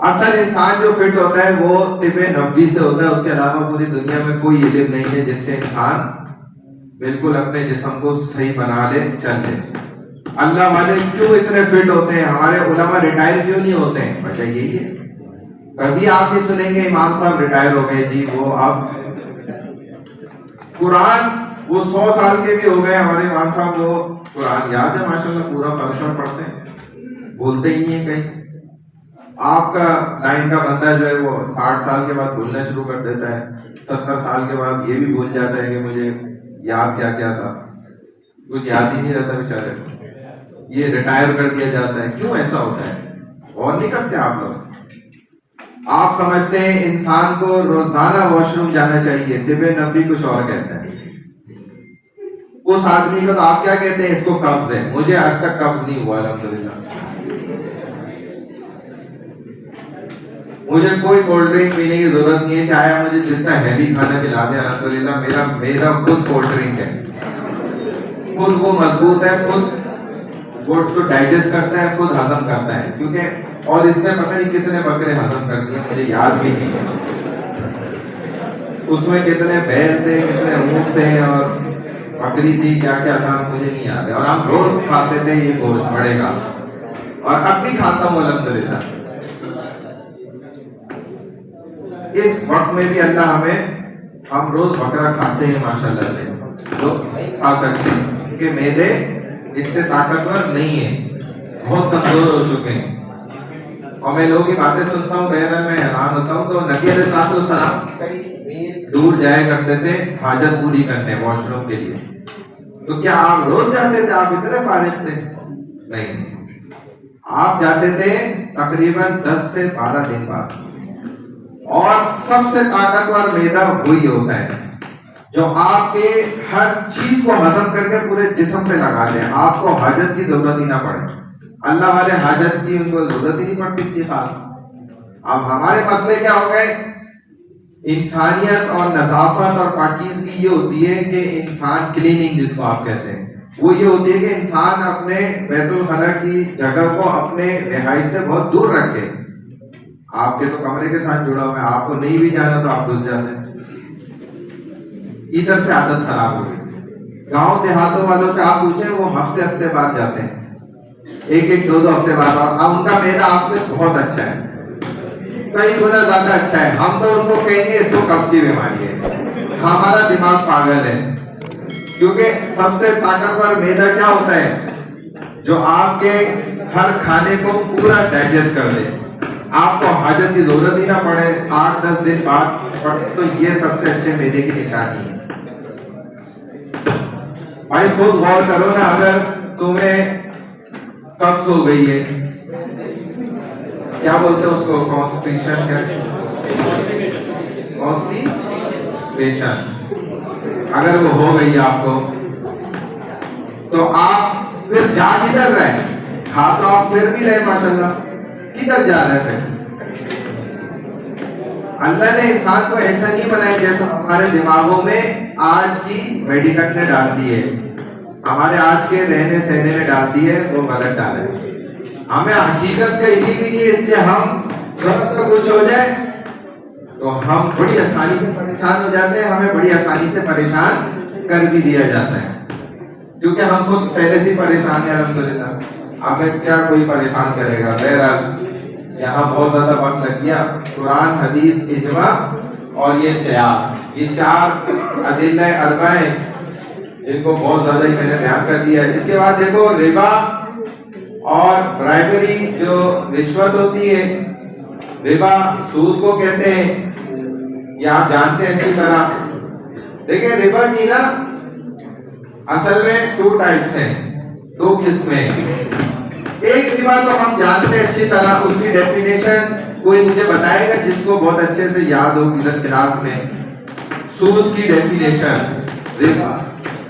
असल इंसान जो फिट होता है वो तिबे नबवी से होता है, उसके अलावा पूरी दुनिया में कोई इल्म नहीं है जिससे इंसान बिल्कुल अपने जिस्म को सही बना ले, चल ले। अल्लाह वाले क्यों इतने फिट होते हैं, हमारे उलमा रिटायर क्यों नहीं होते हैं, वजह यही है। कभी आप भी सुनेंगे इमाम साहब रिटायर हो गए जी, वो अब कुरान वो 100 साल के भी हो गए हमारे इमाम साहब, वो कुरान याद है माशाल्लाह, पूरा फर्श पढ़ते हैं, भूलते ही नहीं है कहीं। आपका लाइन का बंदा जो है वो 60 साल के बाद भूलना शुरू कर देता है, 70 साल के बाद ये भी भूल जाता है कि मुझे याद क्या क्या था, कुछ याद ही नहीं रहता बेचारे को, ये रिटायर कर दिया जाता है। क्यों ऐसा होता है, और नहीं करते आप लोग? आप समझते हैं इंसान को रोजाना वॉशरूम जाना चाहिए, तिबे नबी कुछ और कहता है। उस आदमी को तो आप क्या कहते हैं, इसको कब्ज है। मुझे आज तक कब्ज नहीं हुआ अल्हम्दुलिल्लाह। मुझे कोई कोल्ड ड्रिंक पीने की जरूरत नहीं है, चाहे मुझे जितना हैवी खाना खिला दे अल्हम्दुलिल्लाह, मेरा खुद कोल्ड ड्रिंक है, खुद वो मजबूत है, खुद वो उसको डाइजेस्ट करता है, खुद हजम करता है। क्योंकि और इसने पता नहीं कितने बकरे हजम कर दिए, मुझे याद भी नहीं है उसमें कितने बैल थे, कितने ऊंट थे और बकरी थी, क्या क्या था मुझे नहीं याद है। और हम रोज खाते थे ये गोश्त बढ़ेगा, और अब भी खाता हूँ अल्हम्दुलिल्लाह। इस वक्त में भी अल्लाह हमें, हम रोज बकरा खाते हैं माशाल्लाह से, लोग नहीं खा सकते क्योंकि मैदे इतने ताकतवर नहीं है, बहुत कमजोर हो चुके हैं। और मैं लोगों की बातें सुनता हूँ, बहरहाल मैं हैरान होता हूँ। तो नबी अलैहिस्सलाम कई मील दूर जाया करते थे हाजत पूरी करने, वॉशरूम के लिए। तो क्या आप रोज जाते थे, आप इतने फारिग थे? नहीं, आप जाते थे तकरीबन 10 से 12 दिन बाद। और सबसे ताकतवर मैदा वही होता है जो आपके हर चीज को हजम करके पूरे जिस्म पे लगा दे, आपको हाजत की जरूरत ही ना पड़े। अल्लाह वाले हाजत की उनको जरूरत ही नहीं पड़ती इतनी खास। अब हमारे मसले क्या हो गए, इंसानियत और नजाफत और पाकीज़गी ये होती है कि इंसान, क्लीनिंग जिसको आप कहते हैं, वो ये होती है कि इंसान अपने बैतुल खला की जगह को अपने रिहाइश से बहुत दूर रखे। आपके तो कमरे के साथ जुड़ा हुआ है, आपको नहीं भी जाना तो आप घुस जाते हैं। इधर से आदत खराब हो गई। गांव देहातों वालों से आप पूछें, वो हफ्ते हफ्ते बाद जाते हैं, एक एक दो हफ्ते बाद, और उनका मैदा आपसे बहुत अच्छा है, कई गुना ज्यादा अच्छा है। हम तो उनको कहेंगे इसको कब्ज की बीमारी है, हमारा दिमाग पागल है। क्योंकि सबसे ताकतवर मैदा क्या होता है, जो आपके हर खाने को पूरा डाइजेस्ट कर दे, आपको हाजत की जरूरत ही ना पड़े, 8-10 दिन बाद पड़े, तो ये सबसे अच्छे मैदे की निशानी है। भाई खुद गौर करो ना, अगर तुम्हें कब्ज हो गई है, क्या बोलते हैं उसको, कॉन्स्टिपेशन, क्या कॉन्स्टिपेशन, अगर वो हो गई आपको, तो आप फिर जा किधर रहे? खा तो आप फिर भी रहे माशाल्लाह, किधर जा रहे हैं? अल्लाह ने इंसान को ऐसा नहीं बनाया जैसा हमारे दिमागों में आज की मेडिकल ने डाल दी है, हमारे आज के रहने सहने ने डाल दी है, वो गलत डाला है। हमें हकीकत का इल्म भी नहीं है, इसलिए हम कुछ हो जाए तो हम बड़ी आसानी से परेशान हो जाते हैं, हमें बड़ी आसानी से परेशान कर भी दिया जाता है, क्योंकि हम खुद पहले से परेशान है अल्हम्दुलिल्लाह। हमें क्या कोई परेशान करेगा। बहरहाल यहाँ बहुत ज्यादा वक्त लग गया। कुरान, हदीस, इजमा और ये क़ियास, ये 4 अदिल्ला अरबा हैं, इनको बहुत ज्यादा ही मैंने बयान कर दिया है। इसके बाद देखो रिबा और ब्राइबरी जो रिश्वत होती है, रिबा सूद को कहते हैं, ये आप जानते हैं अच्छी तरह। देखिए रिबा की ना असल में 2 टाइप्स हैं, 2 किस्में। एक रिबा तो हम जानते हैं अच्छी तरह, उसकी डेफिनेशन कोई मुझे बताएगा जिसको बहुत अच्छे से याद हो किधर क्लास में? सूद की डेफिनेशन,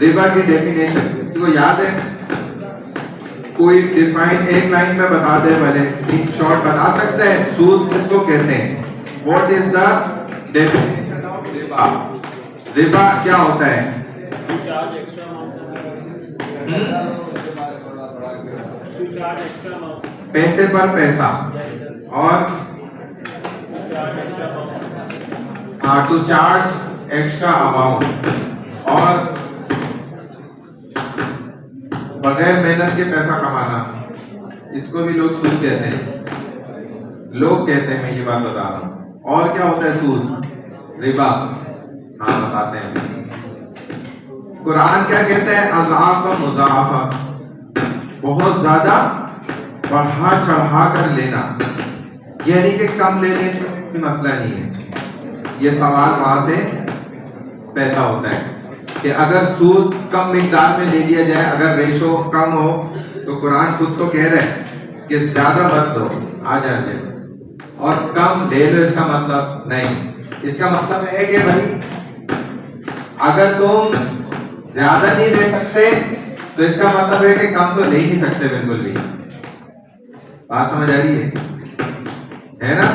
रिबा की डेफिनेशन को याद है? कोई डिफाइन एक लाइन में बता दे, भले इन शॉर्ट बता सकते हैं सूद किसको कहते हैं? What is the definition of Riba? Riba क्या होता है? पैसे पर पैसा और टू चार्ज एक्स्ट्रा अमाउंट, और बगैर मेहनत के पैसा कमाना, इसको भी लोग सूद कहते हैं। लोग कहते हैं, मैं ये बात बता रहा हूं। और क्या होता है सूद? रिबा। हाँ बताते हैं। कुरान क्या कहता है? अज़ाफ़ा मुज़ाफ़ा, बहुत ज्यादा बढ़ा चढ़ा कर लेना, यानी कि कम ले लेने का कोई मसला नहीं है। ये सवाल वहां से पैदा होता है कि अगर सूद कम मिकदार में ले लिया जाए, अगर रेशो कम हो, तो कुरान खुद तो कह रहा है कि ज्यादा मत लो, आ जाने, और कम ले लो, इसका मतलब नहीं। इसका मतलब है कि भाई अगर तुम ज्यादा नहीं ले सकते तो इसका मतलब है कि कम तो ले ही नहीं सकते बिल्कुल भी। बात समझ आ रही है ना?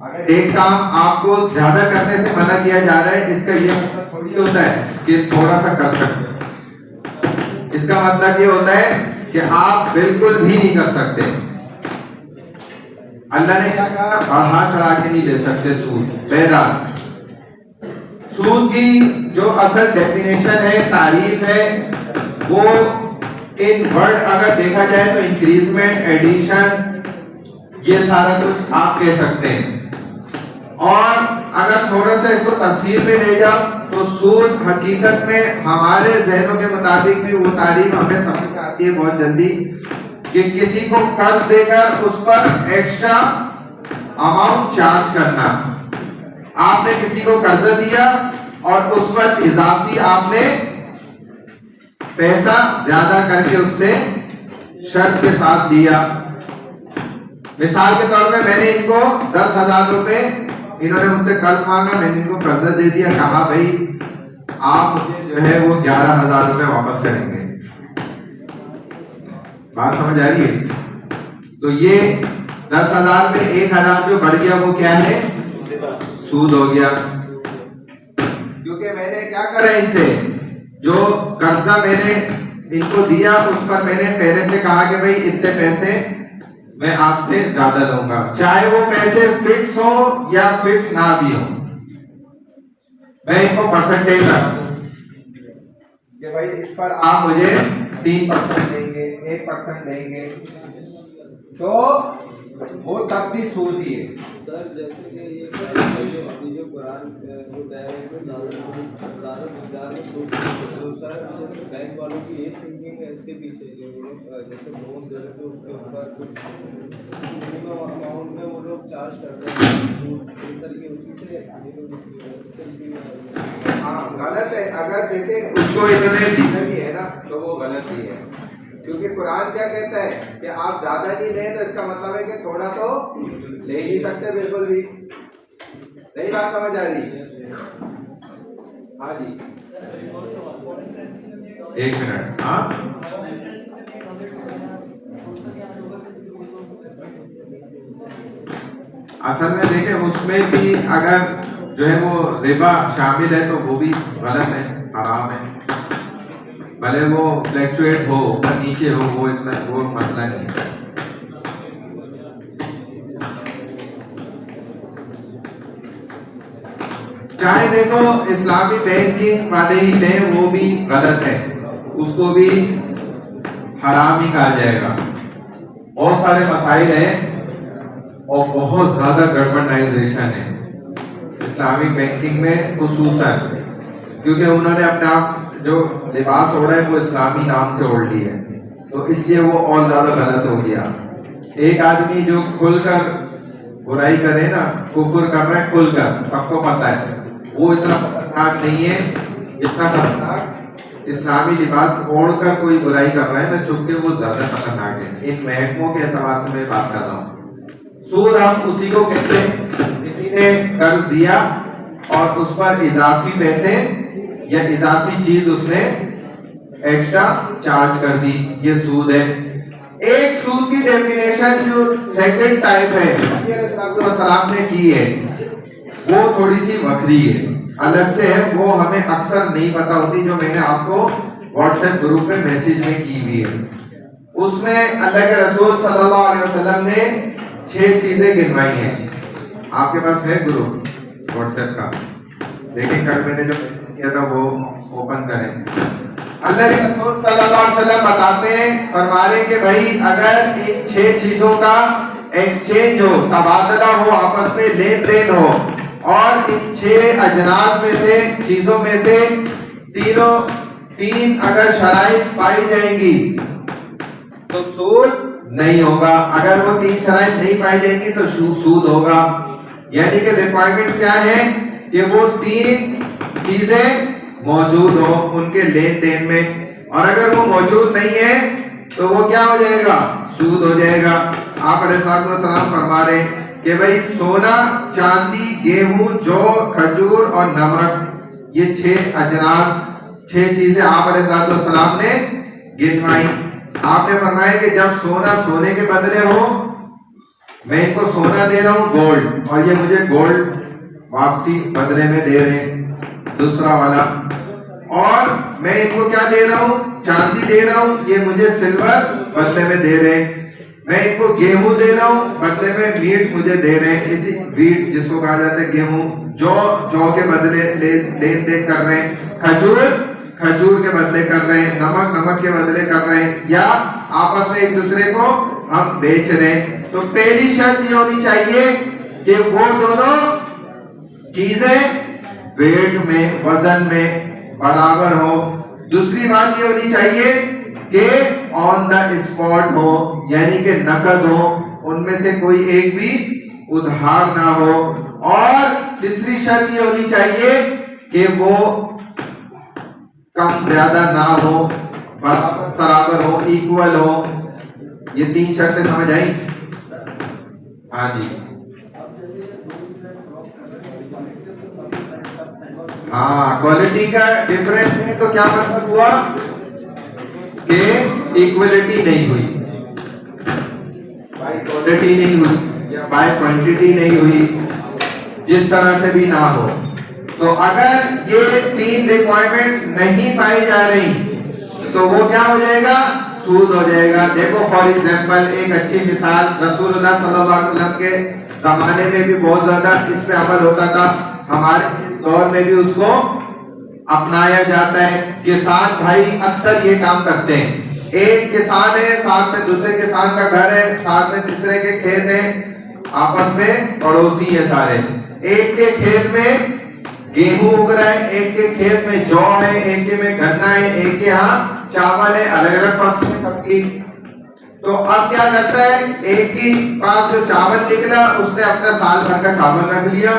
अगर एक काम आपको ज्यादा करने से मना किया जा रहा है, इसका ये मतलब थोड़ी होता है कि थोड़ा सा कर सकते। इसका मतलब ये होता है कि आप बिल्कुल भी नहीं कर सकते। अल्लाह ने क्या कहा? बढ़ा चढ़ा के नहीं ले सकते सूद। बहरहाल सूद की जो असल डेफिनेशन है, तारीफ है, वो इन वर्ड अगर देखा जाए तो इंक्रीजमेंट, एडिशन, ये सारा कुछ आप कह सकते हैं। और अगर थोड़ा सा इसको तफसील में ले जाओ तो सूद हकीकत में हमारे जहनों के मुताबिक भी वो तारीफ हमें समझ में आती है बहुत जल्दी कि किसी को कर्ज देकर उस पर एक्स्ट्रा अमाउंट चार्ज करना। आपने किसी को कर्ज दिया और उस पर इजाफी आपने पैसा ज्यादा करके उससे शर्त के साथ दिया। मिसाल के तौर पे मैंने इनको 10,000 रुपए, इन्होंने मुझसे कर्ज मांगा, मैंने इनको कर्ज दे दिया, कहा भाई आप मुझे जो है वो 11,000 रुपए वापस करेंगे। बात समझ आ रही है? तो ये 10,000 में 1,000 जो बढ़ गया वो क्या है? सूद हो गया। क्योंकि मैंने क्या करा, इनसे जो कर्जा मैंने इनको दिया उस पर मैंने पहले से कहा कि भाई इतने पैसे मैं आपसे ज्यादा लूंगा, चाहे वो पैसे फिक्स हो या फिक्स ना भी हो। मैं इनको परसेंटेज रखूं कि भाई इस पर आप मुझे 3% देंगे, 1% देंगे, तो वो तब भी सूद ही है। सर जैसे कि ये अभी जो कुरान जो कह रहे हैं ज़्यादा मिक़दार में सूद, तो सर जैसे बैंक वालों की ये थिंकिंग है इसके पीछे, जो वो लोग जैसे लोन दे रहे थे उसके ऊपर कुछ मिनिमम अमाउंट में वो लोग चार्ज करते हैं सूद, सर ये उसी से हाँ गलत है। अगर देखें उसको इन्होंने लिखा भी है ना तो वो गलत ही है, क्योंकि कुरान क्या कहता है कि आप ज्यादा नहीं लें, तो इसका मतलब है कि थोड़ा तो ले नहीं सकते बिल्कुल भी। नहीं बात समझ आ रही? हाँ जी, एक मिनट। हाँ असल में देखें उसमें भी अगर जो है वो रिबा शामिल है तो वो भी गलत है, हराम है। भले वो फ्लैक्चुएट हो ऊपर नीचे हो, वो इतना वो मसला नहीं है। चाहे देखो इस्लामी बैंकिंग वाले ही लें वो भी गलत है, उसको भी हराम ही कहा जाएगा। बहुत सारे मसाइल हैं और बहुत ज्यादा गड़बड़ाइजेशन है इस्लामिक बैंकिंग में, खुसूसन क्योंकि उन्होंने अपना जो लिबास ओढ़ा है वो इस्लामी नाम से ओढ़ ली है। तो इसलिए वो और ज्यादा गलत हो गया। एक आदमी जो खुलकर बुराई करे ना, कुफर कर रहा है खुलकर, सबको पता है, वो इतना खतरनाक नहीं है जितना खतरनाक इस्लामी लिबास ओढ़कर कोई बुराई कर रहा है ना छुप के, वो ज्यादा खतरनाक है। इन महकमों के एतबार से मैं बात कर रहा हूँ। सूद हम उसी को कहते हैं किसी ने कर्ज दिया और उस पर इजाफी पैसे या इजाफी चीज उसने एक्स्ट्रा चार्ज कर दी, ये सूद है। एक सूद की डेफिनेशन जो सेकंड टाइप है सलाम ने की है, वो थोड़ी सी वक्री है, अलग से है, वो हमें अक्सर नहीं पता होती, जो मैंने आपको व्हाट्सएप ग्रुप पे मैसेज में की हुई है। उसमें अल्लाह के रसूल सल्लल्लाहु अलैहि वसल्लम ने 6 चीजें गिनवाई हैं। आपके पास है ग्रुप व्हाट्सएप का, लेकिन कल मैंने जो किया था वो ओपन करें। अल्लाह के रसूल सल्लल्लाहु अलैहि वसल्लम बताते हैं, फरमा रहे कि भाई अगर इन 6 चीजों का एक्सचेंज हो, तबादला हो, आपस में लेन देन हो, और इन 6 अजनास में से चीजों में से तीन अगर शराइत पाई जाएंगी तो सूद नहीं होगा। अगर वो 3 शराइत नहीं पाई जाएंगी तो सूद होगा। यानी कि रिक्वायरमेंट्स क्या है कि वो 3 चीजें मौजूद हो उनके लेन देन में, और अगर वो मौजूद नहीं है तो वो क्या हो जाएगा, सूद हो जाएगा। आप अलैहिस्सलाम फरमा रहे कि भाई सोना, चांदी, गेहूं, जौ, खजूर और नमक, ये 6 अजनास, 6 चीजें आप अलैहिस्सलाम ने गिनवाई। आपने फरमाया कि जब सोना सोने के बदले हो, मैं इनको सोना दे रहा हूं गोल्ड, और ये मुझे गोल्ड वापसी बदले में दे रहे हैं दूसरा वाला, और मैं इनको क्या दे रहा हूं, चांदी दे रहा हूं, ये मुझे सिल्वर बदले में दे रहे हैं, मैं इनको गेहूं दे रहा हूं, बदले में मीट मुझे दे रहे हैं, इसी वीट जिसको कहा जाता है गेहूं, जौ के बदले लेन देन कर रहे हैं, खजूर के बदले कर रहे हैं, नमक के बदले कर रहे हैं, या आपस में एक दूसरे को हम बेच रहे हैं। तो पहली शर्त ये होनी चाहिए कि वो दोनों चीजें वेट में, वजन में बराबर हो। दूसरी बात ये होनी चाहिए कि ऑन द स्पॉट हो, यानी कि नकद हो, उनमें से कोई एक भी उधार ना हो। और तीसरी शर्त ये होनी चाहिए कि वो कम ज्यादा ना हो, बराबर हो, इक्वल हो। ये 3 शर्तें समझ आई? हाँ जी, हाँ, क्वालिटी का डिफरेंस है तो क्या मतलब हुआ कि इक्वलिटी नहीं हुई, बाय क्वालिटी नहीं हुई या बाय क्वांटिटी नहीं हुई, जिस तरह से भी ना हो। तो अगर ये 3 रिक्वायरमेंट्स नहीं पाई जा रही तो वो क्या हो जाएगा, सूद हो जाएगा। देखो फॉर एग्जांपल एक अच्छी मिसाल, रसूलुल्लाह सल्लल्लाहु अलैहि वसल्लम के जमाने में भी बहुत ज्यादा इस पे अमल होता था, हमारे दौर में भी उसको अपनाया जाता है। किसान भाई अक्सर ये काम करते हैं, एक किसान है, साथ में दूसरे किसान का घर है, साथ में तीसरे के खेत है, आपस में पड़ोसी है सारे। एक के खेत में गेहूं उग रहा है, एक के खेत में जौ है, एक के में गन्ना है, एक के यहाँ चावल है, अलग अलग फसल है सबकी। तो अब क्या करता है, एक की पास जो चावल निकला उसने अपना साल भर का चावल रख लिया,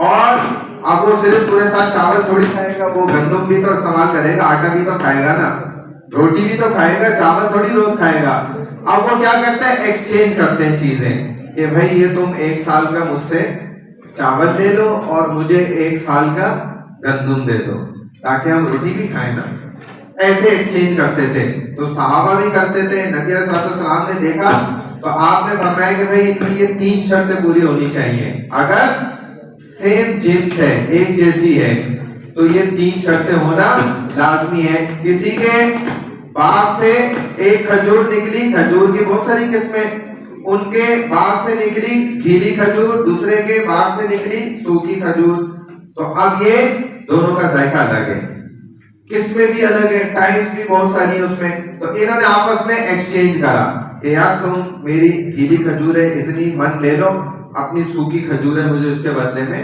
और अब वो सिर्फ पूरे साल चावल थोड़ी खाएगा, वो गंदम भी तो इस्तेमाल करेगा, आटा भी तो खाएगा ना, रोटी भी तो खाएगा, चावल थोड़ी रोज खाएगा। अब वो क्या करता है, एक्सचेंज करते हैं चीजें कि भाई ये तुम 1 साल का मुझसे चावल ले लो और मुझे 1 साल का गंदम दे दो, ताकि हम रोटी भी खाएं ना। ऐसे एक्सचेंज करते थे, तो सहाबा भी करते थे। नबी सल्लल्लाहु ने देखा तो आपने फरमाया कि भाई इनकी ये 3 शर्तें पूरी होनी चाहिए। अगर सेम जिन्स है, एक जैसी है, तो ये 3 शर्तें होना लाजमी है। किसी के बाग से एक खजूर निकली, खजूर की बहुत सारी किस्में, उनके बाग से निकली गीली खजूर, दूसरे के बाग से निकली सूखी खजूर, तो अब ये दोनों का जायका अलग है, किस्में भी अलग है, टाइप्स भी बहुत सारी है उसमें। तो इन्होंने आपस में एक्सचेंज करा कि यार तुम मेरी गीली खजूर है इतनी मन ले लो, अपनी सूखी खजूर है मुझे उसके बदले में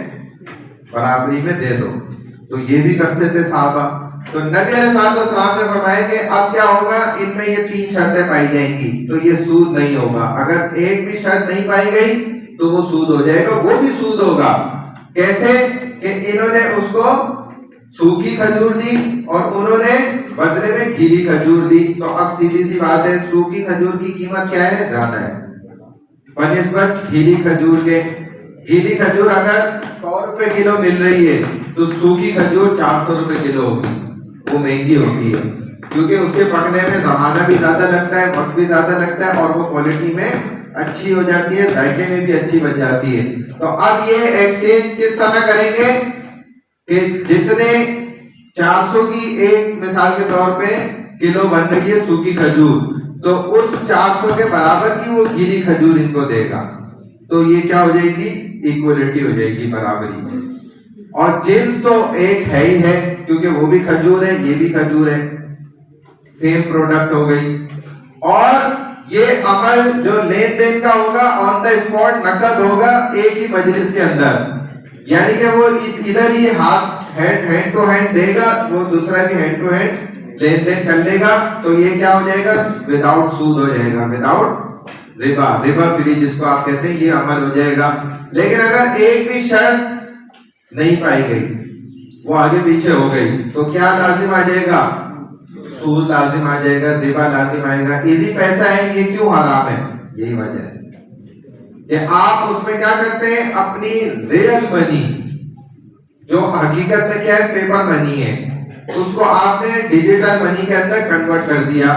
बराबरी में दे दो। तो ये भी करते थे साहबा। तो नबी अलैहिस्सलाम ने फरमाया कि अब क्या होगा, इनमें में ये 3 शर्तें पाई जाएंगी तो ये सूद नहीं होगा। अगर एक भी शर्त नहीं पाई गई तो वो सूद हो जाएगा, वो भी सूद होगा। कैसे कि इन्होंने उसको सूखी खजूर दी और उन्होंने बदले में गीली खजूर दी, तो अब सीधी सी बात है सूखी खजूर की कीमत क्या है, ज्यादा है बनिस्बत गीली खजूर के। गीली खजूर अगर 100 रुपए किलो मिल रही है तो सूखी खजूर 400 रुपए किलो होगी, वो महंगी होती है क्योंकि उसके पकने में जमाना भी ज्यादा लगता है, वक्त भी ज्यादा लगता है और वो क्वालिटी में अच्छी हो जाती है, जायके में भी अच्छी बन जाती है। तो अब ये एक्सचेंज किस तरह करेंगे कि जितने 400 की एक मिसाल के तौर पे किलो बन रही है सूखी खजूर, तो उस 400 के बराबर की वो गीली खजूर इनको देगा, तो ये क्या हो जाएगी, इक्वलिटी हो जाएगी, बराबरी। और जिन्स तो एक है ही है क्योंकि वो भी खजूर है ये भी खजूर है, सेम प्रोडक्ट हो गई। और ये अमल जो लेन देन का होगा ऑन द स्पॉट नकद होगा एक ही मजलिस के अंदर, यानी कि वो इधर ही हाथ हैंड टू हैंड देगा, वो दूसरा भी हैंड टू हैंड लेन देन कर लेगा, तो ये क्या हो जाएगा, विदाउट सूद हो जाएगा, विदाउट रिबा, रिबा फ्री जिसको आप कहते हैं, ये अमल हो जाएगा। लेकिन अगर एक भी शर्त नहीं पाई गई, वो आगे पीछे हो गई, तो क्या लाजिम आ जाएगा, सूद लाजिम आ जाएगा, रिबा लाजिम आएगा। इजी पैसा है ये क्यों हराम है, यही वजह है कि आप उसमें क्या करते हैं, अपनी रियल मनी जो हकीकत में क्या है पेपर मनी है, उसको आपने डिजिटल मनी के अंदर कन्वर्ट कर दिया।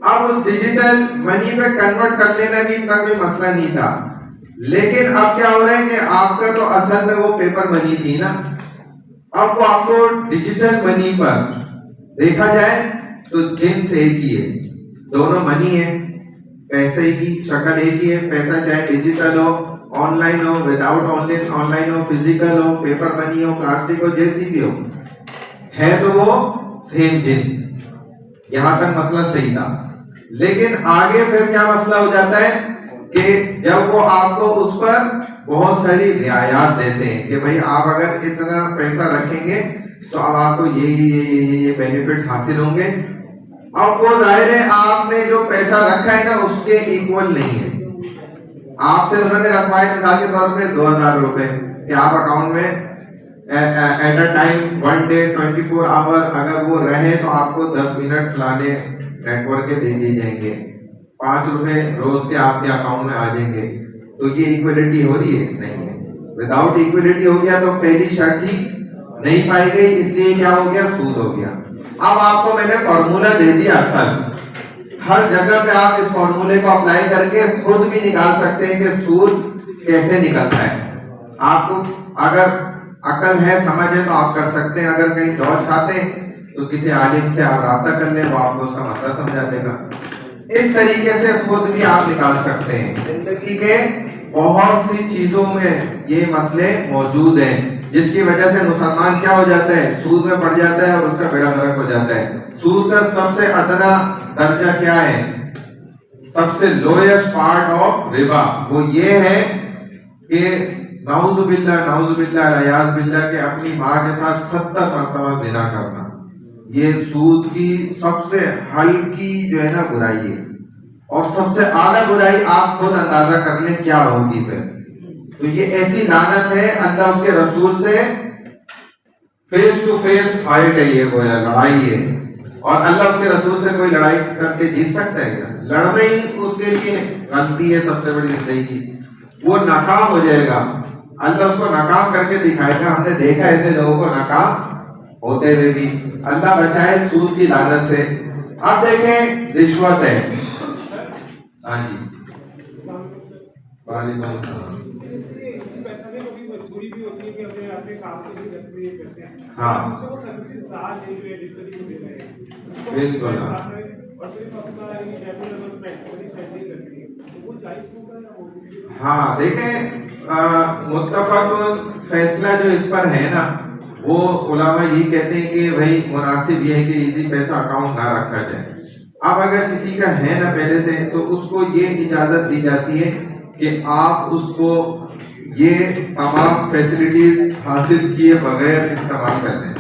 अब उस डिजिटल मनी पे कन्वर्ट कर लेना भी इतना कोई मसला नहीं था, लेकिन अब क्या हो रहा है कि आपका तो असल में वो पेपर मनी थी ना, अब वो आपको डिजिटल मनी पर देखा जाए तो जिन्स एक ही है, दोनों मनी है, पैसे की शक्ल एक ही है, पैसा चाहे डिजिटल हो, ऑनलाइन हो, विदाउट ऑनलाइन हो, फिजिकल हो, पेपर मनी हो, प्लास्टिक हो, जैसी भी हो, है तो वो सेम जिन्स। यहां तक मसला सही था, लेकिन आगे फिर क्या मसला हो जाता है कि जब वो आपको उस पर बहुत सारी रियायत देते हैं कि भाई आप अगर इतना पैसा रखेंगे तो अब आपको ये बेनिफिट्स हासिल होंगे। अब वो जाहिर है आपने जो पैसा रखा है ना उसके इक्वल नहीं है, आपसे उन्होंने रखवाए मिसाल के तौर पे 2000 रुपए कि आप अकाउंट में at a time 1 day 24 hour अगर वो रहे तो आपको 10 मिनट फलाने नेटवर्क के दे दिए जाएंगे, 5 रुपए रोज के आपके अकाउंट में आ जाएंगे, तो ये इक्वलिटी हो रही है, नहीं है। विदाउट इक्वलिटी हो गया तो पहली शर्त ही नहीं पाई गई, इसलिए क्या हो गया, सूद हो गया। अब आपको मैंने फॉर्मूला दे दिया असल, हर जगह पे आप इस फॉर्मूले को अप्लाई करके खुद भी निकाल सकते हैं कि सूद कैसे निकलता है। आपको अगर अकल है, समझ है तो आप कर सकते हैं, अगर कहीं डॉज खाते हैं तो किसी आलिम से आप राब्ता कर लें, वो आपको उसका मसला समझा देगा। इस तरीके से खुद भी आप निकाल सकते हैं। जिंदगी के बहुत सी चीजों में ये मसले मौजूद हैं जिसकी वजह से मुसलमान क्या हो जाता है, सूद में पड़ जाता है और उसका बेड़ा गर्क हो जाता है। सूद का सबसे अदना दर्जा क्या है, सबसे लोएस्ट पार्ट ऑफ रिबा वो ये है कि नाउजुबिल्लाह अयाज़ बिल्लाह के अपनी माँ के साथ 70 मरतबा जिना करना, ये सूद की सबसे हल्की जो है ना बुराई है, और सबसे आला बुराई आप खुद अंदाजा कर लें क्या होगी फिर। तो ये ऐसी लानत है, अल्लाह उसके रसूल से फेस टू फेस फाइट है, ये कोई लड़ाई है, और अल्लाह उसके रसूल से कोई लड़ाई करके जीत सकता है क्या, लड़ना ही उसके लिए गलती है सबसे बड़ी जिंदगी की, वो नाकाम हो जाएगा, अल्लाह उसको नाकाम करके दिखाएगा। हमने देखा ऐसे लोगों को नाकाम होते हुए भी, अल्लाह बचाए सूद की लानत से। अब देखें रिश्वत है, हाँ जी, वालेकुम अस्सलाम। हाँ बिल्कुल, हाँ देखें मुत्तफक फैसला जो इस पर है ना, वो उलामा ये कहते हैं कि भाई मुनासिब ये है कि इजी पैसा अकाउंट ना रखा जाए। अब अगर किसी का है ना पहले से, तो उसको ये इजाजत दी जाती है कि आप उसको ये तमाम फैसिलिटीज हासिल किए बगैर इस्तेमाल कर लें,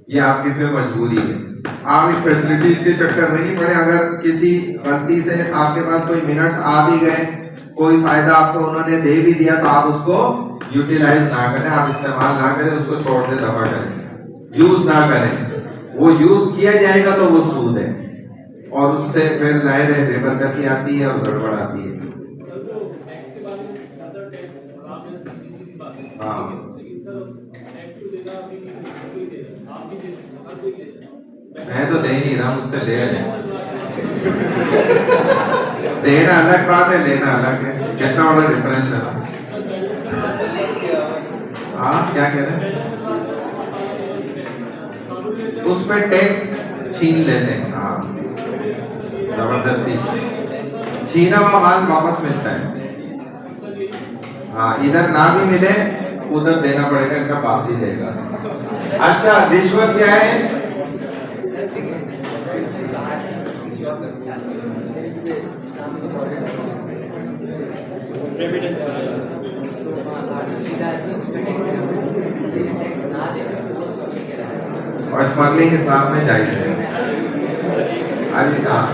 ये आपकी फिर मजबूरी है। आप एक फैसिलिटीज के चक्कर में नहीं पड़े। अगर किसी गलती से आपके पास कोई मिनट्स आ भी गए, कोई फायदा आपको उन्होंने दे भी दिया, तो आप उसको यूटिलाइज ना करें, आप इस्तेमाल ना करें, उसको छोड़ दे, दफा करें, यूज ना करें। वो यूज किया जाएगा तो वो सूद है, और उससे फिर जाहिर है बेबरकती आती है और गड़बड़ आती है। हाँ, मैं तो दे नहीं रहा, मुझसे ले रहे हैं। देना अलग बात है, लेना अलग है, कितना बड़ा डिफरेंस है। हाँ, क्या कह रहे हैं? उस पे टैक्स छीन लेते हैं। हाँ, जबरदस्ती छीना हुआ माल वापस मिलता है। हाँ, इधर ना भी मिले उधर देना पड़ेगा, इनका बाप ही देगा। अच्छा, रिश्वत क्या है? और स्मगलिंग इस्लाम में जायज है। अभी हाँ,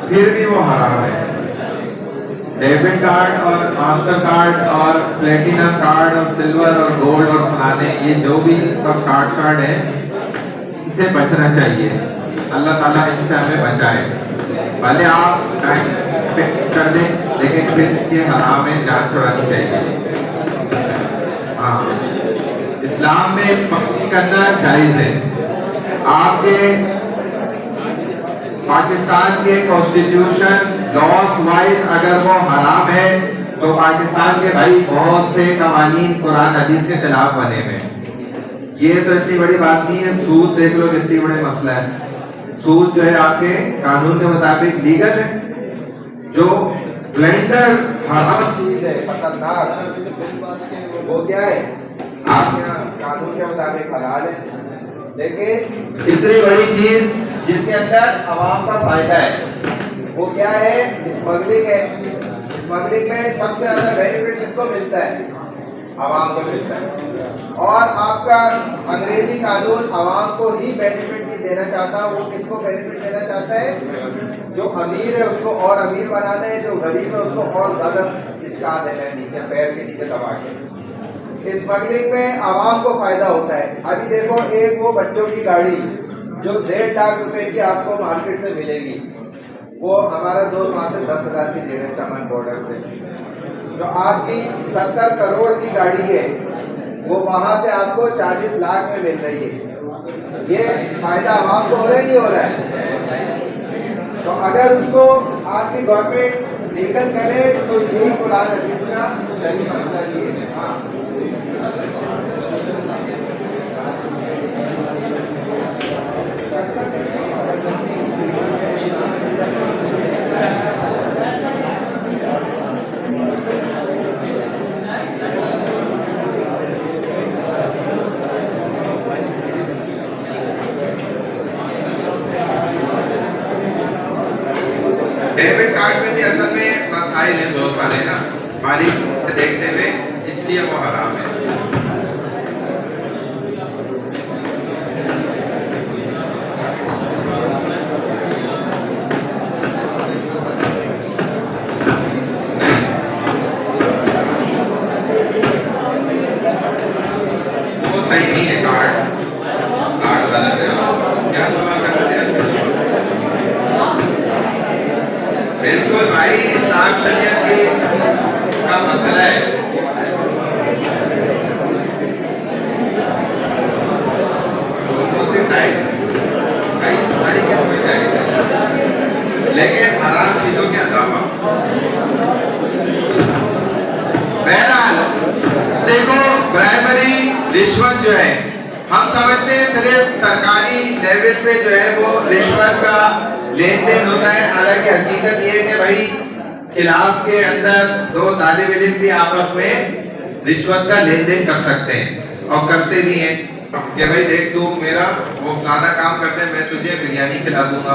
फिर भी वो हराम है। डेबिट कार्ड और मास्टर कार्ड और प्लेटिनम कार्ड और सिल्वर और गोल्ड और फलाने, ये जो भी सब कार्ड है, इनसे बचना चाहिए। अल्लाह ताला इनसे हमें बचाए। भले आप टाइम पे कर दें, लेकिन फिर ये हराम है, जान छुड़ानी चाहिए। हाँ, इस्लाम में स्मगलिंग करना जायज है। आपके पाकिस्तान के कॉन्स्टिट्यूशन लॉस वाइज अगर वो हराम है, तो पाकिस्तान के भाई बहुत से कवानीन कुरान हदीस के खिलाफ बने हुए। ये तो इतनी बड़ी बात नहीं है। सूद देख लो कितनी बड़ी मसला है। सूद जो है आपके कानून के मुताबिक लीगल है। जो ब्लेंडर हराम चीज है, खतरनाक, वो क्या है? आपके यहाँ कानून के मुताबिक हलाल है। लेकिन इतनी बड़ी चीज जिसके अंदर आवाम का फायदा है, वो क्या है? स्मगलिंग है। स्मगलिंग में सबसे ज्यादा बेनिफिट किसको मिलता है? आवाम को मिलता है। और आपका अंग्रेजी कानून आवाम को ही बेनिफिट नहीं देना चाहता, वो किसको बेनिफिट देना चाहता है? जो अमीर है उसको और अमीर बनाना है, जो गरीब है उसको और ज्यादा खिंचका देना है, नीचे पैर के नीचे दबा के। स्मगलिंग में आवाम को फायदा होता है। अभी देखो, एक वो बच्चों की गाड़ी जो 1.5 लाख रुपए की आपको मार्केट से मिलेगी, वो हमारा दोस्त वहां से 10,000 की दे रहे हैं चमन बॉर्डर से। जो आपकी 70 करोड़ की गाड़ी है, वो वहां से आपको 40 लाख में मिल रही है। ये फायदा आवाम को हो रहा है, नहीं हो रहा है? तो अगर उसको आपकी गवर्नमेंट लीगल करे, तो यही कुरान हदीस का सही मसला ये है। हाँ, डेबिट कार्ड में भी असल में मसाइल हैं बहुत सारे ना, बारीक देखते हुए, इसलिए वो हराम है। वो सही नहीं है। कार्ड गलत है। क्या सवाल कर रहे थे? बिल्कुल भाई, इस्लाम शरीयत की का मसला है। कौन से टाइप कई सारी किस्में जायज है, लेकिन हराम चीजों के अलावा। बहरहाल देखो, प्राइमरी रिश्वत जो है, हम समझते हैं सिर्फ सरकारी लेवल पे जो है वो रिश्वत का लेन देन होता है। हालांकि हकीकत ये है कि भाई क्लास के अंदर दो तालिब इल्म भी आपस में रिश्वत का लेन देन कर सकते हैं, और करते भी हैं कि भाई देख, तू मेरा वो फलाना काम करते हैं, मैं तुझे बिरयानी खिला दूंगा,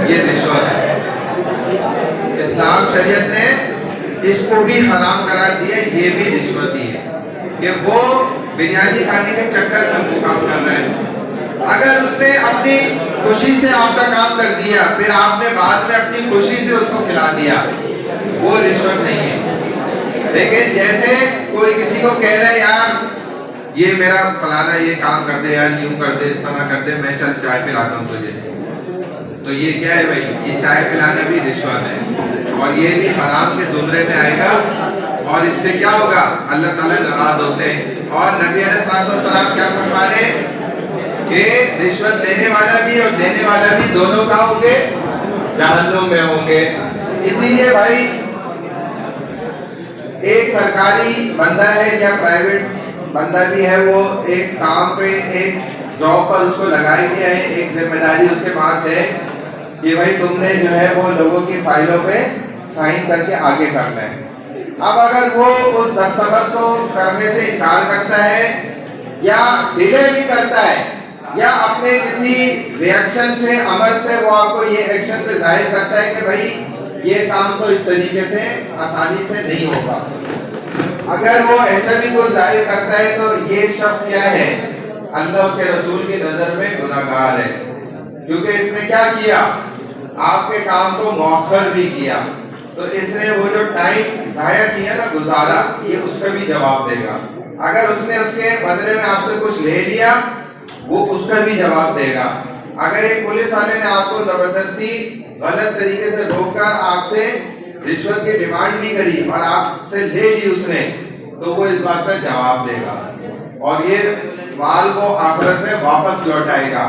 ये रिश्वत है। इस्लाम शरीयत ने इसको भी हराम करार दिया, ये भी रिश्वत ही है कि वो बिरयानी खाने के चक्कर में वो काम कर रहे हैं। अगर उसने अपनी खुशी से आपका काम कर दिया, फिर आपने बाद में अपनी खुशी से उसको खिला दिया, वो रिश्वत नहीं है। लेकिन जैसे कोई किसी को कह रहा है यार ये मेरा फलाना ये काम कर दे यार, यूं कर दे, इस तरह कर दे, मैं चल चाय पिलाता हूँ तुझे, तो ये क्या है भाई, ये चाय पिलाना भी रिश्वत है और ये भी हराम के जुमरे में आएगा। और इससे क्या होगा, अल्लाह ताला नाराज होते हैं। और नबी अलैहिस्सलाम क्या फरमा रहे हैं कि रिश्वत देने वाला भी और देने वाला भी दोनों का होंगे, जहन्नुम में होंगे। इसीलिए भाई एक सरकारी बंदा है या प्राइवेट बंदा भी है, वो एक काम पे एक जॉब पर उसको लगाई गया है, एक जिम्मेदारी उसके पास है कि भाई तुमने जो है वो लोगों की फाइलों पे साइन करके आगे करना है। अब अगर वो उस दस्तखत को करने से इनकार करता है या डिले भी करता है या अपने किसी रिएक्शन से, अमल से वो आपको ये एक्शन से जाहिर करता है कि भाई ये काम तो इस तरीके से आसानी से नहीं होगा, अगर वो ऐसा भी कोई जाहिर करता है तो ये शख्स क्या है, अल्लाह उसके रसूल की नजर में गुनाहगार है। क्योंकि इसने क्या किया, आपके काम को मौखर भी किया, तो इसने वो जो टाइम जाया किया ना, गुजारा, ये उसका भी जवाब देगा। अगर उसने उसके बदले में आपसे कुछ ले लिया, वो उसका भी जवाब देगा। अगर एक पुलिस वाले ने आपको जबरदस्ती गलत तरीके से रोककर आपसे रिश्वत की डिमांड भी करी और आपसे ले ली उसने, तो वो इस बात का जवाब देगा और ये माल को आखिरत में वापस लौटाएगा।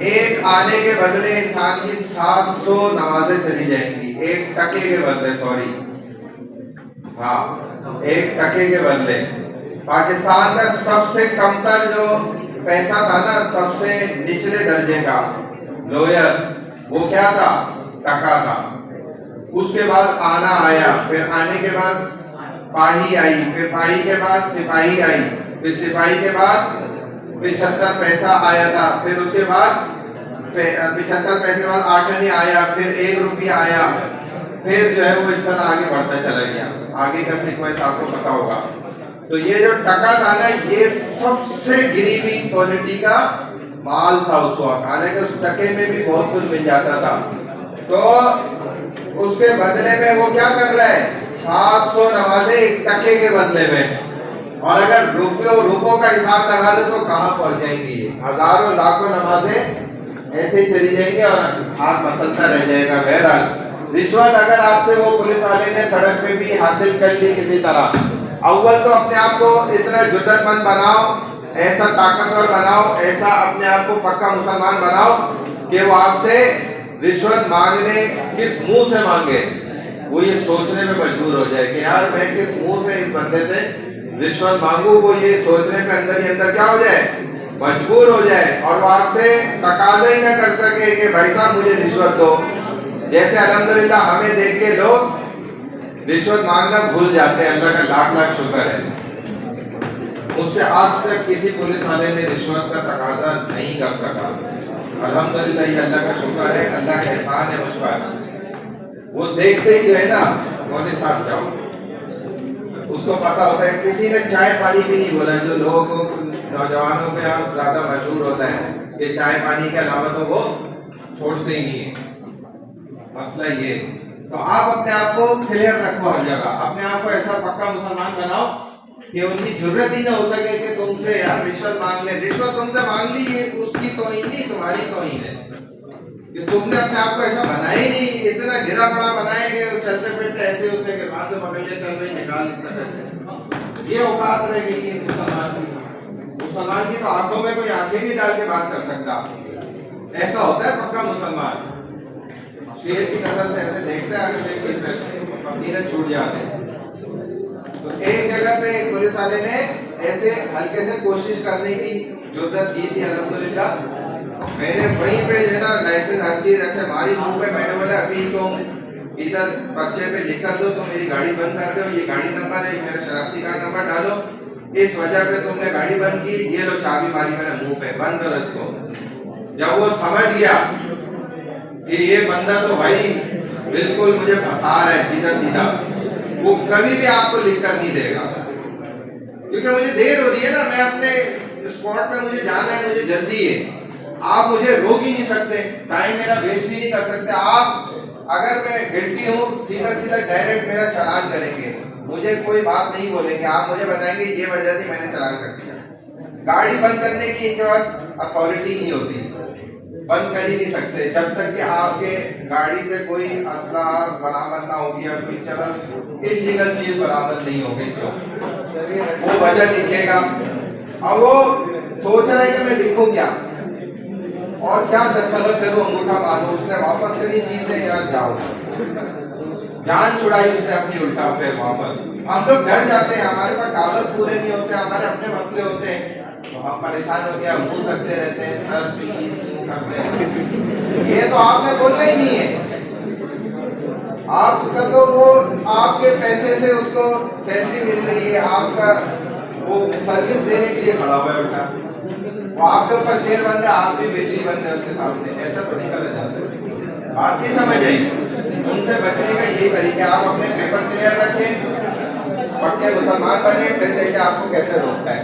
एक आने के बदले इंसान की 700 नमाजें चली जाएंगी, एक टके के बदले, सॉरी, हाँ, एक टके के बदले। पाकिस्तान का सबसे कमतर जो पैसा था ना, सबसे निचले दर्जे का लोयर, वो क्या था, टका था। उसके बाद आना आया, फिर आने के बाद पाही आई, फिर पाही के बाद सिपाही आई, फिर सिपाही के बाद 75 पैसा आया था, फिर उसके बाद 75 पैसे के बाद 8 आने आया, फिर 1 रुपया आया, फिर जो है वो इस तरह आगे बढ़ता चला गया। आगे का सीक्वेंस आपको पता होगा। तो ये जो टका था ना, ये सबसे गिरी हुई क्वालिटी का माल था उस वक्त, हालांकि उस टके में भी बहुत कुछ मिल जाता था। तो उसके बदले में वो क्या कर रहा है, 700 नमाजें एक टके के बदले में। और अगर रुपयों का हिसाब लगा लो तो कहाँ पहुंच जाएंगी, हजारों लाखों नमाजें ऐसे ही चली जाएंगी और हाथ मसलता रह जाएगा। बहरहाल रिश्वत अगर आपसे वो पुलिस वाले ने सड़क पे भी हासिल कर ली किसी तरह, अव्वल तो अपने आप को इतना जुर्रतमंद बनाओ, ऐसा ताकतवर बनाओ, ऐसा अपने आप को पक्का मुसलमान बनाओ कि वो आपसे रिश्वत मांगने किस मुंह से मांगे, वो ये सोचने में मजबूर हो जाए कि यार मैं किस मुंह से इस बंदे से रिश्वत मांगू, वो ये सोचने पे अंदर ही अंदर क्या हो जाए, मजबूर हो जाए और वो आपसे तकाजा ही ना कर सके कि भाई साहब मुझे रिश्वत दो। जैसे अल्हम्दुलिल्लाह हमें देख के लोग रिश्वत मांगना भूल जाते हैं, अल्लाह का लाख लाख शुक्र है। मुझसे आज तक किसी पुलिस वाले ने रिश्वत का तकाजा नहीं कर सका, अल्हम्दुलिल्लाह ये अल्लाह का शुक्र है, अल्लाह का एहसान है मुझ पर। वो देखते ही जो है ना, मौलवी साहब जाओ, उसको पता होता है, किसी ने चाय पानी भी नहीं बोला। जो लोग नौजवानों पे अब ज्यादा मशहूर होता है कि चाय पानी के अलावा तो वो छोड़ते ही नहीं है, मसला ये। तो आप अपने आप को क्लियर रखो हर जगह, अपने आप को ऐसा पक्का मुसलमान बनाओ कि उनकी जरूरत ही ना हो सके कि तुमसे यार रिश्वत मांग ले। रिश्वत तुमसे मांग ली, ये उसकी तौहीन नहीं, तुम्हारी तौहीन है कि तुमने अपने आप को ऐसा बनाया ही नहीं, इतना गिरा पड़ा बनाया कि चलते फिरते ऐसे उसने गिरबान से पकड़ लिया, चल भाई निकाल इतना पैसे। ये औकात रह गई है मुसलमान की। मुसलमान की तो आंखों में कोई आंखें नहीं डाल के बात कर सकता, ऐसा होता है पक्का मुसलमान। शेर की नजर से ऐसे देखता है, लेकिन पसीने छूट जाते हैं। तो एक जगह पे एक पुलिस वाले ने ऐसे हल्के से कोशिश करने की जुर्रत की थी, अल्हम्दुलिल्लाह मैंने वहीं पे जो है ना लाइसेंस हर चीज ऐसे मारी मुंह पे। मैंने बोला अभी तुम इधर पर्चे पे लिख कर दो, तो मेरी गाड़ी बंद कर रहे हो, ये गाड़ी नंबर है, मेरा शराबती कार्ड नंबर डालो, इस वजह पे तुमने गाड़ी बंद की, ये लो चाबी मारी मैंने मुंह पे, बंद करो इसको। जब वो समझ गया कि ये बंदा तो भाई बिल्कुल मुझे फंसा रहा है सीधा सीधा, वो कभी भी आपको लिख कर नहीं देगा, क्योंकि मुझे देर हो रही है ना, मैं अपने स्पॉट पे मुझे जाना है, मुझे जल्दी है। आप मुझे रोक ही नहीं सकते, टाइम मेरा वेस्ट ही नहीं कर सकते। आप अगर मैं गिल्टी हूँ, सीधा सीधा डायरेक्ट मेरा चालान करेंगे, मुझे कोई बात नहीं बोलेंगे। आप मुझे बताएंगे ये वजह थी, मैंने चालान कर दिया। गाड़ी बंद करने की इनके पास अथॉरिटी नहीं होती, बंद कर ही नहीं सकते जब तक कि आपके गाड़ी से कोई असला बरामद ना होगी या कोई चरस इलीगल चीज बरामद नहीं हो गई तो वो वजह लिखेगा। अब वो सोच रहा है कि मैं लिखूं क्या और क्या दस्तखत करूं, अंगूठा मारूं। उसने वापस करी चीजें, यार जाओ, जान छुड़ाई उसने अपनी उल्टा फिर वापस। हम लोग डर जाते हैं, हमारे पास कागज पूरे नहीं होते, हमारे अपने मसले होते हैं, तो हम परेशान हो गया, मुंह करते रहते हैं, सर प्लीज करते हैं। ये तो आपने बोलना ही नहीं है। आपका तो वो आपके पैसे से उसको सैलरी मिल रही है, आपका वो सर्विस देने के लिए खड़ा हुआ है उल्टा, वो आपके ऊपर शेर बन रहा है, आप भी बिल्ली बन रहे हैं उसके सामने। ऐसा तो नहीं करा जाता। बात नहीं समझ आई। उनसे बचने का यही तरीका, आप अपने पेपर क्लियर रखें, पक्के मुसलमान बने, फिर देखें आपको कैसे रोकता है।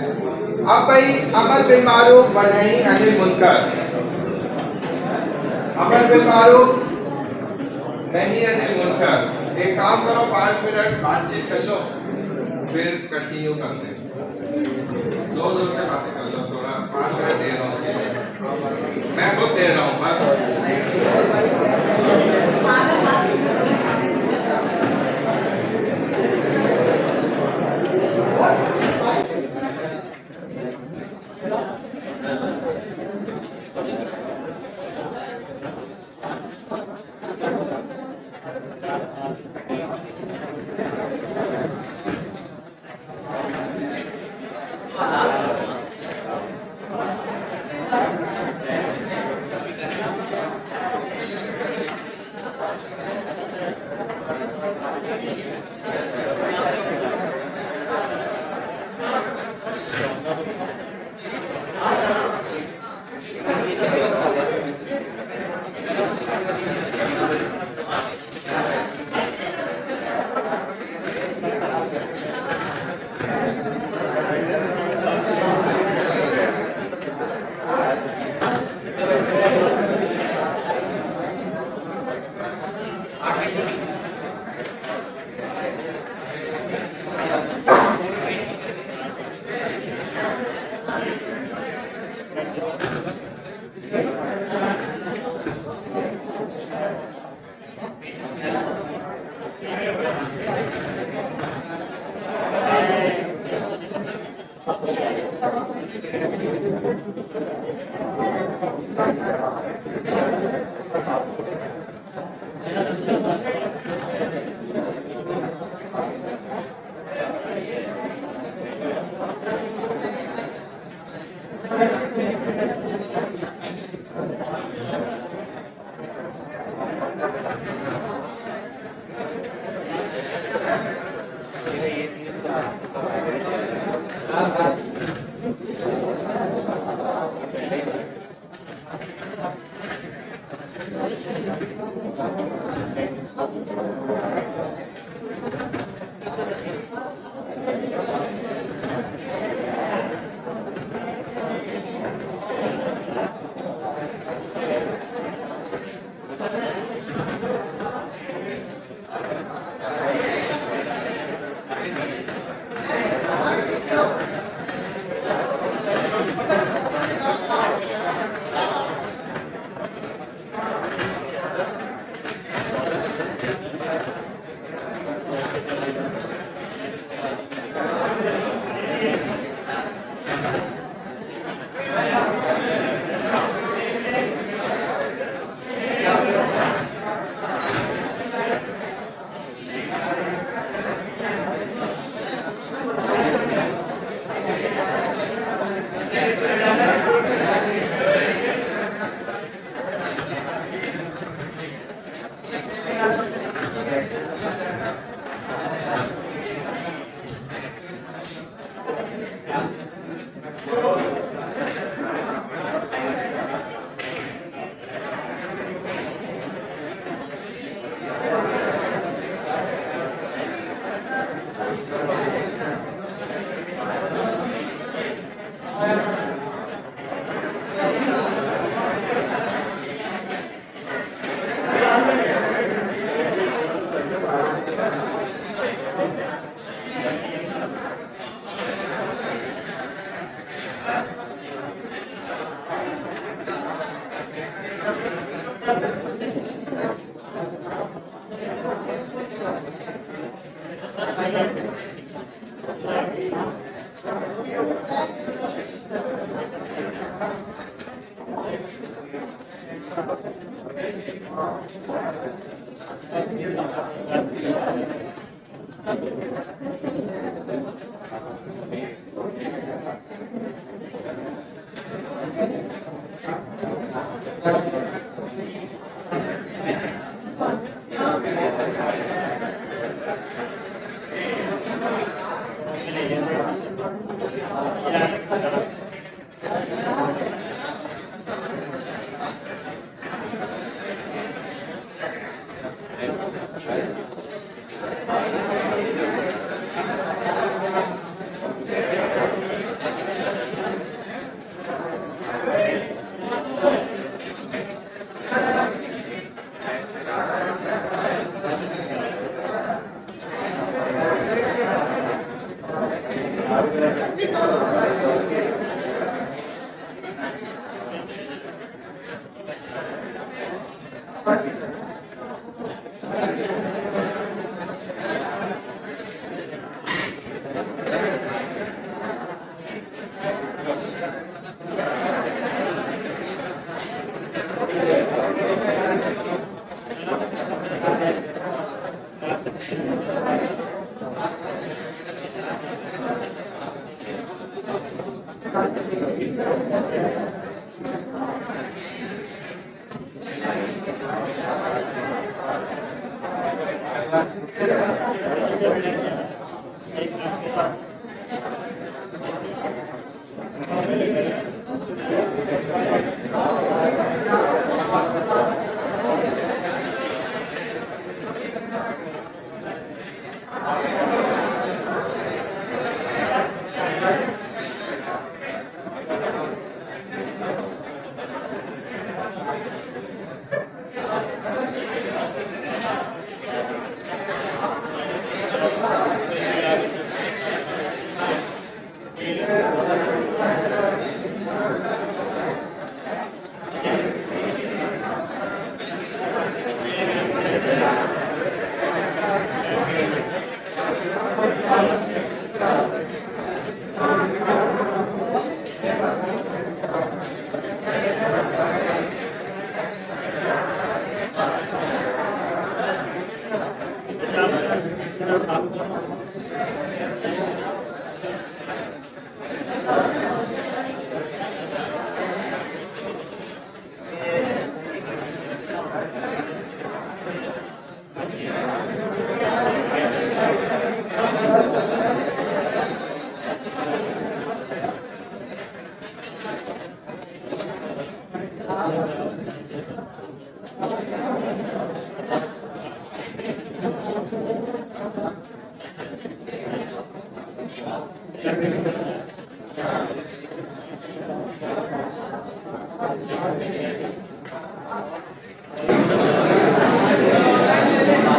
अब भाई अमर बिल मारूफ व नही अनिल मुनकर, अमर बिल मारूफ नहीं अनिल मुनकर। एक काम करो, 5 मिनट बातचीत कर लो, फिर कंटिन्यू करते हैं। जोर जोर से बातें कर लो, थोड़ा 5 मिनट दे रहा हूँ उसके लिए, मैं खुद दे रहा हूँ बस।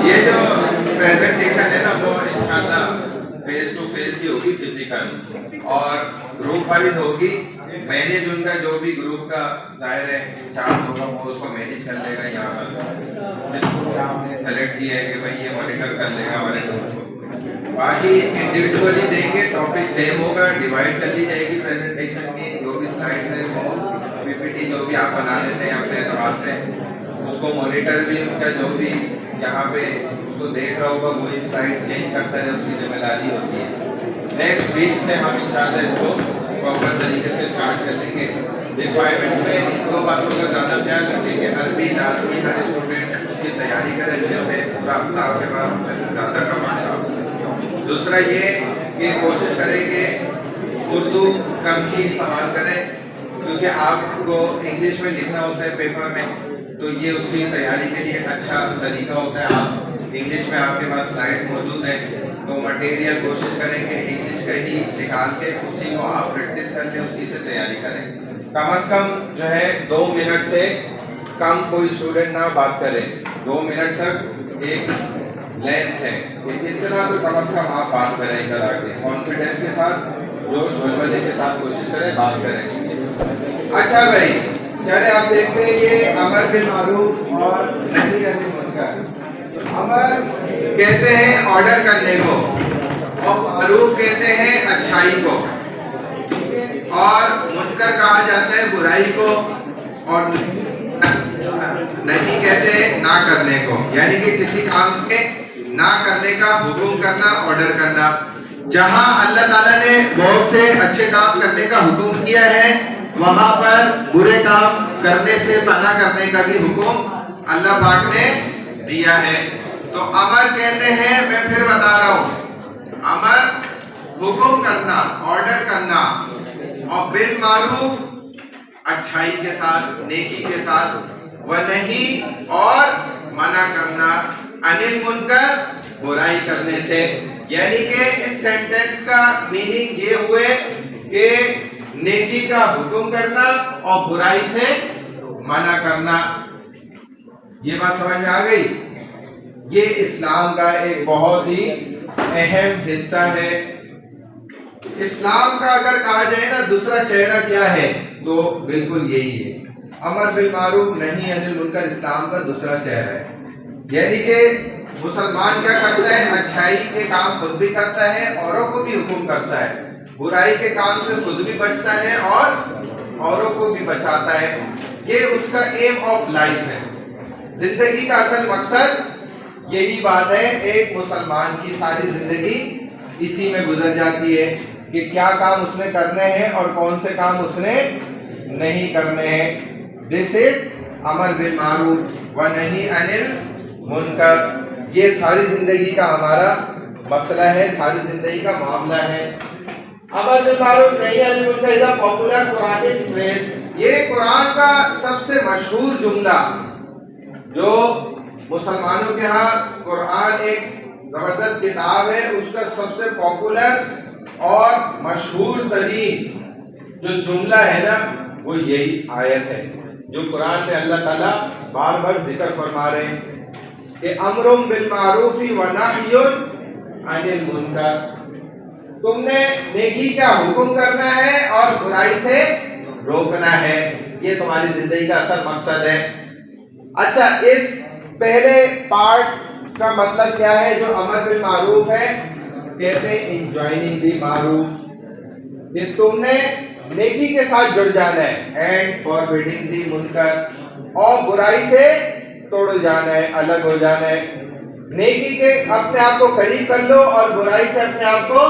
ये जो प्रेजेंटेशन है ना वो इंशाल्लाह फेस टू फेस ही होगी, फिजिकल और ग्रुप वाइज होगी। मैनेज उनका जो भी ग्रुप का जाहिर है इंचार्ज होगा वो उसको मैनेज कर लेगा। यहाँ पर जिसको आपने सेलेक्ट किया है कि भाई ये मॉनिटर कर लेगा हमारे ग्रुप को। बाकी इंडिविजुअली देंगे, टॉपिक सेम होगा, डिवाइड कर ली जाएगी प्रेजेंटेशन की। जो भी स्लाइड्स है वो पीपीटी जो भी आप बना लेते हैं अपने एतबार से, उसको मॉनिटर भी उनका जो भी यहाँ पे उसको देख रहा होगा वही स्लाइड्स चेंज करता है, उसकी जिम्मेदारी होती है। नेक्स्ट वीक से हम इंशाल्लाह इसको प्रॉपर तरीके से स्टार्ट कर लेंगे। रिक्वायरमेंट्स में इन दो बातों का ज़्यादा ख्याल रखें कि अरबी लाजमी हर स्टूडेंट उसकी तैयारी करे अच्छे से, पूरा हफ्ता आपके पास हफ्ते से ज़्यादा का मांगता। दूसरा ये कि कोशिश करें कि उर्दू कम ही इस्तेमाल करें, क्योंकि आपको इंग्लिश में लिखना होता है पेपर में, तो ये उसकी तैयारी के लिए अच्छा तरीका होता है। आप इंग्लिश में आपके पास स्लाइड्स मौजूद हैं, तो मटेरियल कोशिश करेंगे इंग्लिश का ही निकाल के उसी को आप प्रैक्टिस कर लें, उसी से तैयारी करें। कम से कम जो है 2 मिनट से कम कोई स्टूडेंट ना बात करे, 2 मिनट तक एक लेंथ है, इतना तो कम से कम आप बात करें इधर आके, कॉन्फिडेंस के साथ, जोश वलवले के साथ कोशिश करें, बात करें। अच्छा भाई चले आप देखते हैं ये अमर बिल मारूफ और नही अनिल मुनकर। अमर कहते हैं ऑर्डर करने को और मारूफ कहते हैं अच्छाई को, और मुनकर कहा जाता है बुराई को, और नहीं कहते हैं ना करने को, यानी कि किसी काम के ना करने का हुक्म करना, ऑर्डर करना। जहां अल्लाह ताला ने बहुत से अच्छे काम करने का हुक्म किया है, वहां पर बुरे काम करने से मना करने का भी हुक्म अल्लाह पाक ने दिया है। तो अमर कहते हैं, मैं फिर बता रहा हूं, अमर हुक्म करना, ऑर्डर करना, और बिल मारूफ अच्छाई के साथ, नेकी के साथ, व नहीं और मना करना, अनिल मुनकर बुराई करने से। यानी कि इस सेंटेंस का मीनिंग ये हुए कि नेकी का हुक्म करना और बुराई से मना करना। ये बात समझ में आ गई? ये इस्लाम का एक बहुत ही अहम हिस्सा है। इस्लाम का अगर कहा जाए ना दूसरा चेहरा क्या है, तो बिल्कुल यही है, अमर बिल मारूफ नहीं अनिल मुनकर इस्लाम का दूसरा चेहरा है। यानी कि मुसलमान क्या करता है, अच्छाई के काम खुद भी करता है, औरों को भी हुक्म करता है, बुराई के काम से खुद भी बचता है और औरों को भी बचाता है। ये उसका एम ऑफ लाइफ है, जिंदगी का असल मकसद यही बात है। एक मुसलमान की सारी जिंदगी इसी में गुजर जाती है कि क्या काम उसने करने हैं और कौन से काम उसने नहीं करने हैं। दिस इज अमर बिल मारूफ व नही अनिल मुनकर। ये सारी जिंदगी का हमारा मसला है, सारी जिंदगी का मामला है। अमर बिल मारूफ नही अनिल मुनकर is a popular Quranic phrase. ये कुरान का सबसे मशहूर जुमला, जो मुसलमानों के यहाँ कुरान एक जबरदस्त किताब है, उसका सबसे पॉपुलर और मशहूर तरीन जो जुमला है ना, वो यही आयत है जो कुरान में अल्लाह ताला बार बार जिक्र फरमा रहे हैं कि अमरुम बिल मारूफी व नह्युन अनिल मुनकर। तुमने नेकी का हुक्म करना है और बुराई से रोकना है, ये तुम्हारी जिंदगी का असल मकसद है। अच्छा, इस पहले पार्ट का मतलब क्या है जो अमर बिल मारूफ है? कहते हैं इंजॉइनिंग दी मारूफ, ये तुमने नेकी के साथ जुड़ जाना है, एंड फॉरबिडिंग दी मुनकर, और बुराई से तोड़ जाना है, अलग हो जाना है। नेकी के अपने आप को करीब कर लो और बुराई से अपने आप को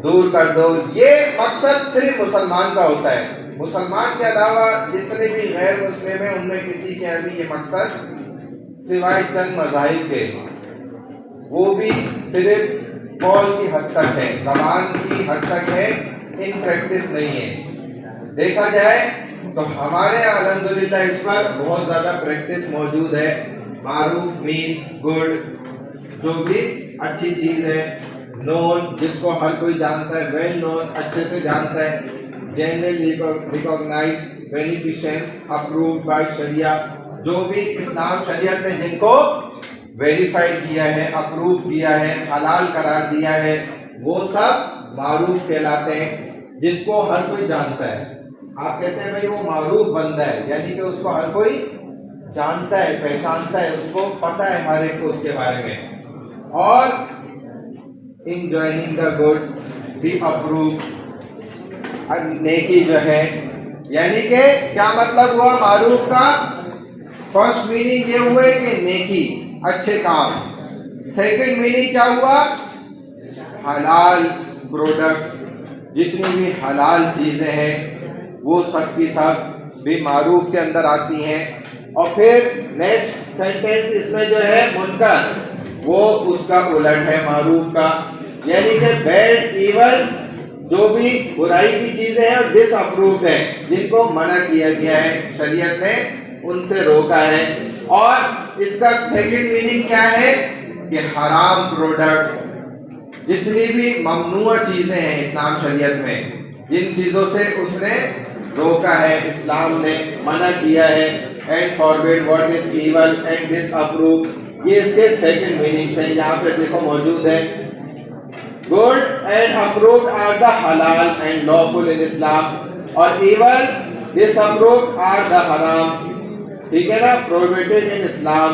दूर कर दो। ये मकसद सिर्फ मुसलमान का होता है। मुसलमान के अलावा जितने भी गैर मुस्लिम हैं, उनमें किसी के अभी ये मकसद सिवाय चंद मज़ाहिब के, वो भी सिर्फ कौल की हद तक है, जबान की हद तक है, इन प्रैक्टिस नहीं है। देखा जाए तो हमारे यहाँ अल्हम्दुलिल्लाह इस पर बहुत ज़्यादा प्रैक्टिस मौजूद है। मारूफ मीन्स गुड, जो भी अच्छी चीज़ है, नोन जिसको हर कोई जानता है, वेल नोन अच्छे से जानता है, जनरली रिकॉग्नाइज्ड, बेनिफिशियंस, अप्रूव्ड बाय शरिया, जो भी इस्लाम शरीयत ने जिनको वेरीफाई किया है, अप्रूव किया है, हलाल करार दिया है, वो सब मारूफ कहलाते हैं, जिसको हर कोई जानता है। आप कहते हैं भाई वो मारूफ बंदा है, यानी कि उसको हर कोई जानता है, पहचानता है, उसको पता है हर एक को उसके बारे में। और enjoining the good be approve, नेकी जो है, यानी कि क्या मतलब हुआ मारूफ का? फर्स्ट मीनिंग ये हुए कि नेकी, अच्छे काम। सेकंड मीनिंग क्या हुआ? हलाल प्रोडक्ट्स, जितनी भी हलाल चीज़ें हैं वो सब की सब भी मारूफ के अंदर आती हैं। और फिर नेक्स्ट सेंटेंस इसमें जो है मुनकर, वो उसका उलट है मारूफ का, यानी कि बैड, इवल, जो भी बुराई की चीज़ें हैं और डिसअप्रूव्ड है, जिनको मना किया गया है, शरीयत ने उनसे रोका है। और इसका सेकंड मीनिंग क्या है कि हराम प्रोडक्ट्स, जितनी भी ममनुआ चीजें हैं इस्लाम शरीयत में, जिन चीजों से उसने रोका है, इस्लाम ने मना किया है, and forbid what is evil and disapprove, ये इसके सेकंड मीनिंग्स हैं, यहाँ पे देखो मौजूद है। Good and approved are the हलाल एंड लॉफुल इन इस्लाम, और इवल डिसअप्रूव्ड आर द हराम, ठीक है ना, प्रोहिबिटेड इन इस्लाम।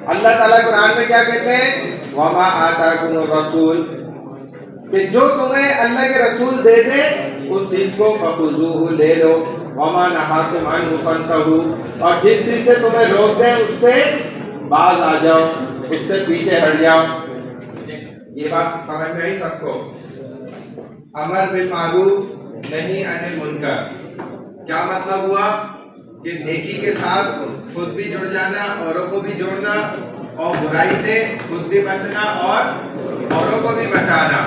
अल्लाह ताला कुरान में क्या कहते हैं? वमा आताकुमुर रसूल, कि जो तुम्हें अल्लाह के रसूल दे दे उस चीज को फखुजूहु ले लो, वमा नहाकुम अन्हु फंतहू, और जिस चीज से तुम्हें रोक दे उससे बाज आ जाओ, उससे पीछे हट जाओ। ये बात समझ में आई सबको? अमर बिल मारूफ नही अनिल मुनकर, क्या मतलब हुआ कि नेकी के साथ खुद भी जुड़ जाना, औरों को भी जोड़ना, और बुराई से खुद भी बचना और औरों को भी बचाना।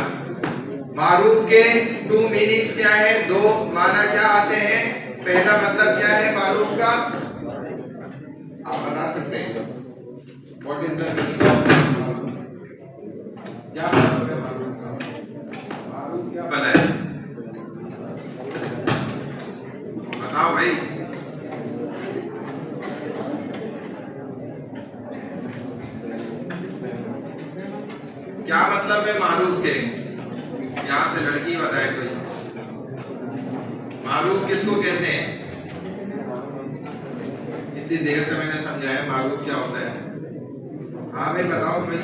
मारूफ के 2 मीनिंग्स क्या है, 2 माना क्या आते हैं? पहला मतलब क्या है मारूफ का, आप बता सकते हैं? What is the meaning of क्या मारूफ, क्या भला है? बताओ भाई। क्या मतलब है मारूफ के? यहाँ से लड़की बताए कोई, मारूफ किसको कहते हैं? इतनी देर से मैंने समझाया मारूफ क्या होता है। हाँ भाई बताओ भाई।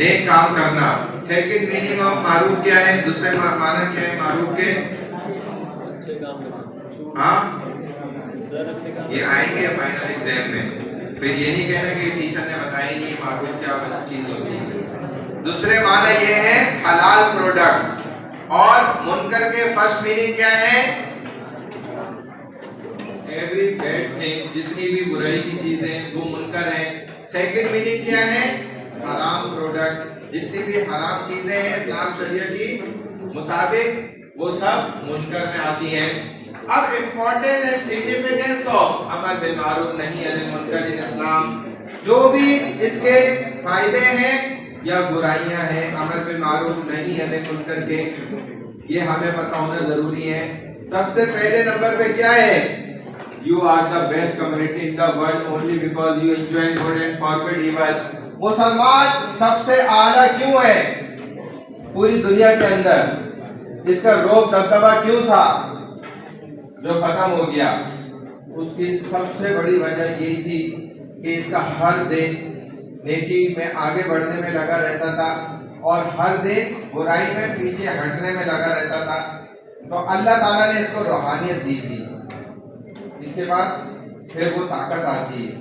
नेक काम करना, सेकंड मीनिंग ऑफ मारूफ क्या है? दूसरे माना क्या है मारूफ के? हाँ, ये आएंगे फाइनल एग्जाम में, फिर ये नहीं कहना कि टीचर ने बताया ही नहीं मारूफ क्या चीज होती है। दूसरे माना ये है हलाल प्रोडक्ट्स, और मुनकर के फर्स्ट मीनिंग क्या है? एवरी बैड थिंग्स, जितनी भी बुराई की चीजें वो मुनकर है। सेकंड मीनिंग क्या है? हराम प्रोडक्ट्स, जितनी भी हराम चीजें हैं इस्लाम शरीयत की मुताबिक वो सब मुनकर में आती हैं। अब इम्पोर्टेंस एंड सिग्निफिकेंस ऑफ अमर बिल मारूफ नही अनिल मुनकर इन इस्लाम, जो भी इसके फायदे हैं या बुराइयां हैं अमर बिल मारूफ नही अनिल मुनकर के, ये हमें पता होना जरूरी है। सबसे पहले नंबर पे क्या है? You are the best community in the world only because you enjoy good and forbid evil. मुसलमान सबसे आला क्यों है पूरी दुनिया के अंदर? इसका रोब दबदबा क्यों था जो खत्म हो गया? उसकी सबसे बड़ी वजह यही थी कि इसका हर दिन नेकी में आगे बढ़ने में लगा रहता था और हर दिन बुराई में पीछे हटने में लगा रहता था। तो अल्लाह ताला ने इसको रूहानियत दी थी, इसके पास फिर वो ताकत आती है।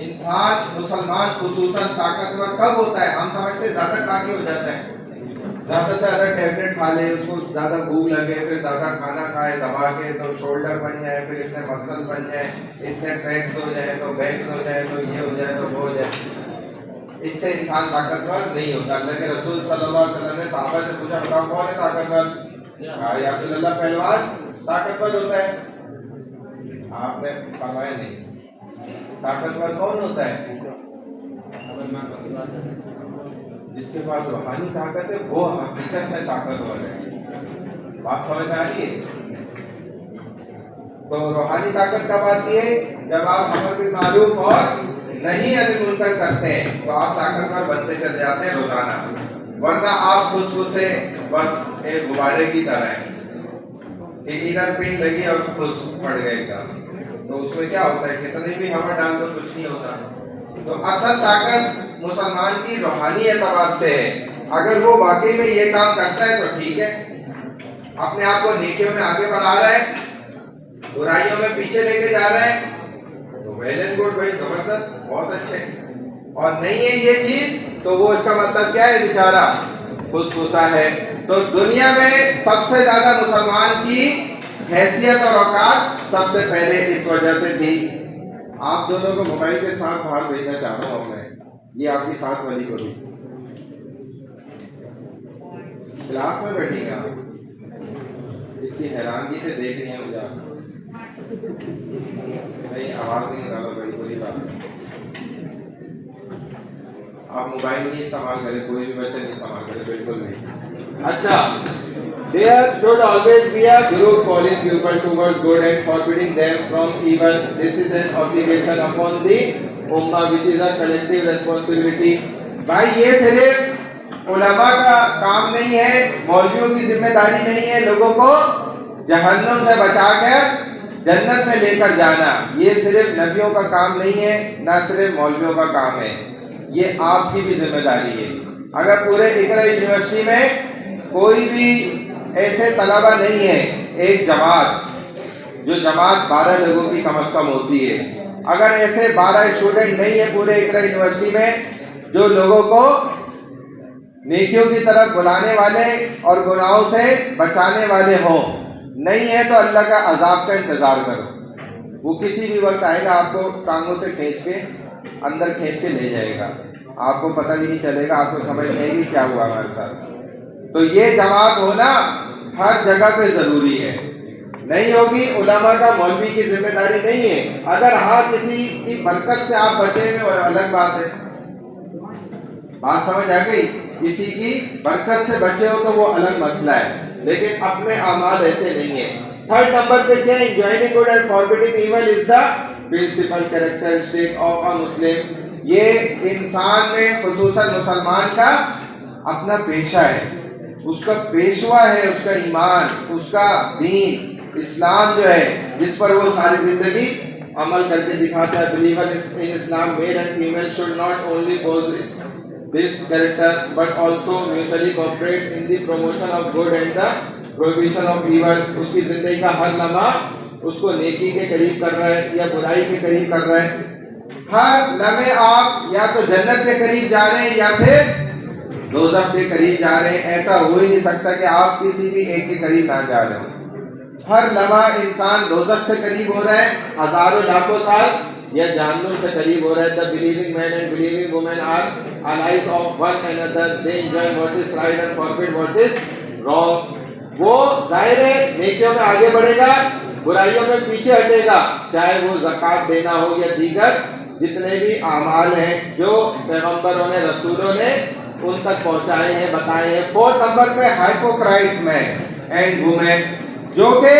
इंसान मुसलमान खुसूसन ताकतवर कब होता है? हम समझते ज्यादा खा के हो जाता है, ज्यादा से ज्यादा टैबलेट खा ले, उसको ज्यादा भूख लगे, फिर ज्यादा खाना खाए दबा के तो शोल्डर बन जाए, फिर इतने मसल बन जाए, इतने पैक्स हो जाए, तो बैक्स हो जाए, तो ये हो जाए, तो वो हो जाए। इससे इंसान ताकतवर नहीं होता। अल्लाह के रसूल सल्लल्लाहु अलैहि वसल्लम ने सहाबा से पूछा, बताओ कौन है ताकतवर? या रसूल अल्लाह, पहलवान ताकतवर होता है। आपने फरमाया नहीं। ताकतवर कौन होता है? जिसके पास रूहानी ताकत है वो हकीकत में ताकतवर है। बात समझ में आ रही है? तो रूहानी ताकत कब आती है? जब आप अमर बिल मारूफ और नहीं अनिल मुनकर करते हैं तो आप ताकतवर बनते चले जाते हैं रोजाना, वरना आप खुशबुसे बस एक गुब्बारे की तरह हैं कि इधर पिन लगी और खुश पड़ गए एकदम। तो उसमें क्या होता है, कितनी भी हवा डाल दो कुछ नहीं होता। तो असल ताकत मुसलमान की रूहानी एतबार से है। अगर वो वाकई में ये काम करता है तो ठीक है, अपने आप को नेकियों में आगे बढ़ा रहा है, बुराइयों में पीछे लेके जा रहा है, तो वेल एंड गुड भाई, जबरदस्त, बहुत अच्छे। और नहीं है ये चीज तो वो इसका मतलब क्या है, बेचारा खुशखुशा है। तो दुनिया में सबसे ज्यादा मुसलमान की हैसियत और औकात सबसे पहले इस वजह से थी। आप दोनों को मोबाइल के साथ बाहर भेजना चाह रहा हूँ मैं, ये आपकी साथ वाली को भी क्लास में बैठी आप इतनी हैरानगी से देख रही है मुझे। नहीं, आवाज नहीं निकालो, बड़ी बुरी बात है। आप मोबाइल नहीं इस्तेमाल करें, कोई भी बच्चा नहीं इस्तेमाल करे, बिल्कुल नहीं। अच्छा, there should always be a group calling people towards good and forbidding them from evil. This is an obligation upon the ummah which is a collective responsibility. भाई ये सिर्फ उलमा का काम नहीं है, मौलवियों की जिम्मेदारी नहीं है लोगों को जहन्नुम से बचाकर जन्नत में लेकर जाना। ये सिर्फ नबियों का काम नहीं है, ना सिर्फ मौलवियों का काम है, ये आपकी भी जिम्मेदारी है। अगर पूरे इकरा यूनिवर्सिटी में कोई भी ऐसे तलबा नहीं है, एक जमात जो जमात 12 लोगों की कम से कम होती है, अगर ऐसे 12 स्टूडेंट नहीं है पूरे इकरा यूनिवर्सिटी में जो लोगों को नेकियों की तरफ बुलाने वाले और गुनाहों से बचाने वाले हों, नहीं है तो अल्लाह का अजाब का इंतज़ार करो। वो किसी भी वक्त आएगा, आपको टांगों से खींच के अंदर खींच के ले जाएगा, आपको पता भी नहीं चलेगा, आपको समझ नहीं आएगी क्या हुआ हमारे साथ। तो ये जमात होना हर जगह पे ज़रूरी है, नहीं होगी उलमा का मौलवी की जिम्मेदारी नहीं है। अगर हाँ किसी की बरकत से आप बचे में अलग बात है, बात समझ आ गई, किसी की बरकत से बचे हो तो वो अलग मसला है, लेकिन अपने अमाल ऐसे नहीं है। थर्ड नंबर पे क्या है, enjoining good and forbidding evil is the principal characteristic of a Muslim। ये इंसान में खुसूसन मुसलमान का अपना पेशा है, उसका पेशवा है, उसका ईमान, उसका दीन इस्लाम जो है जिस पर वो सारी जिंदगी अमल करके दिखाता है। Believer in Islam male and female should not only possess this character but also mutually cooperate in the promotion of good and the prohibition of evil। उसकी जिंदगी का हर लम्हा उसको नेकी के करीब कर रहा है या बुराई के करीब कर रहा है। हर लम्हे आप या तो जन्नत के करीब जा रहे हैं या फिर दोज़ख के करीब जा रहे हैं। ऐसा हो ही नहीं सकता कि आप किसी भी एक के करीब ना जा रहे हो। हर लम्हा इंसान दोज़ख से करीब हो रहा है, हजारों लाखों साल या जहन्नुम से करीब हो रहा है। The believing man and believing women are allies of one another, they enjoy what is right and forbid what is wrong। वो जाहिर है नेकियों में आगे बढ़ेगा, बुराइयों में पीछे हटेगा, चाहे वो ज़कात देना हो या दीगर जितने भी आमाल हैं जो पैगंबरों ने रसूलों ने उन तक पहुंचाए हैं, बताए हैं। फोर्थ नंबर पे हाइपोक्राइट्स मैन एंड वुमेन, जो कि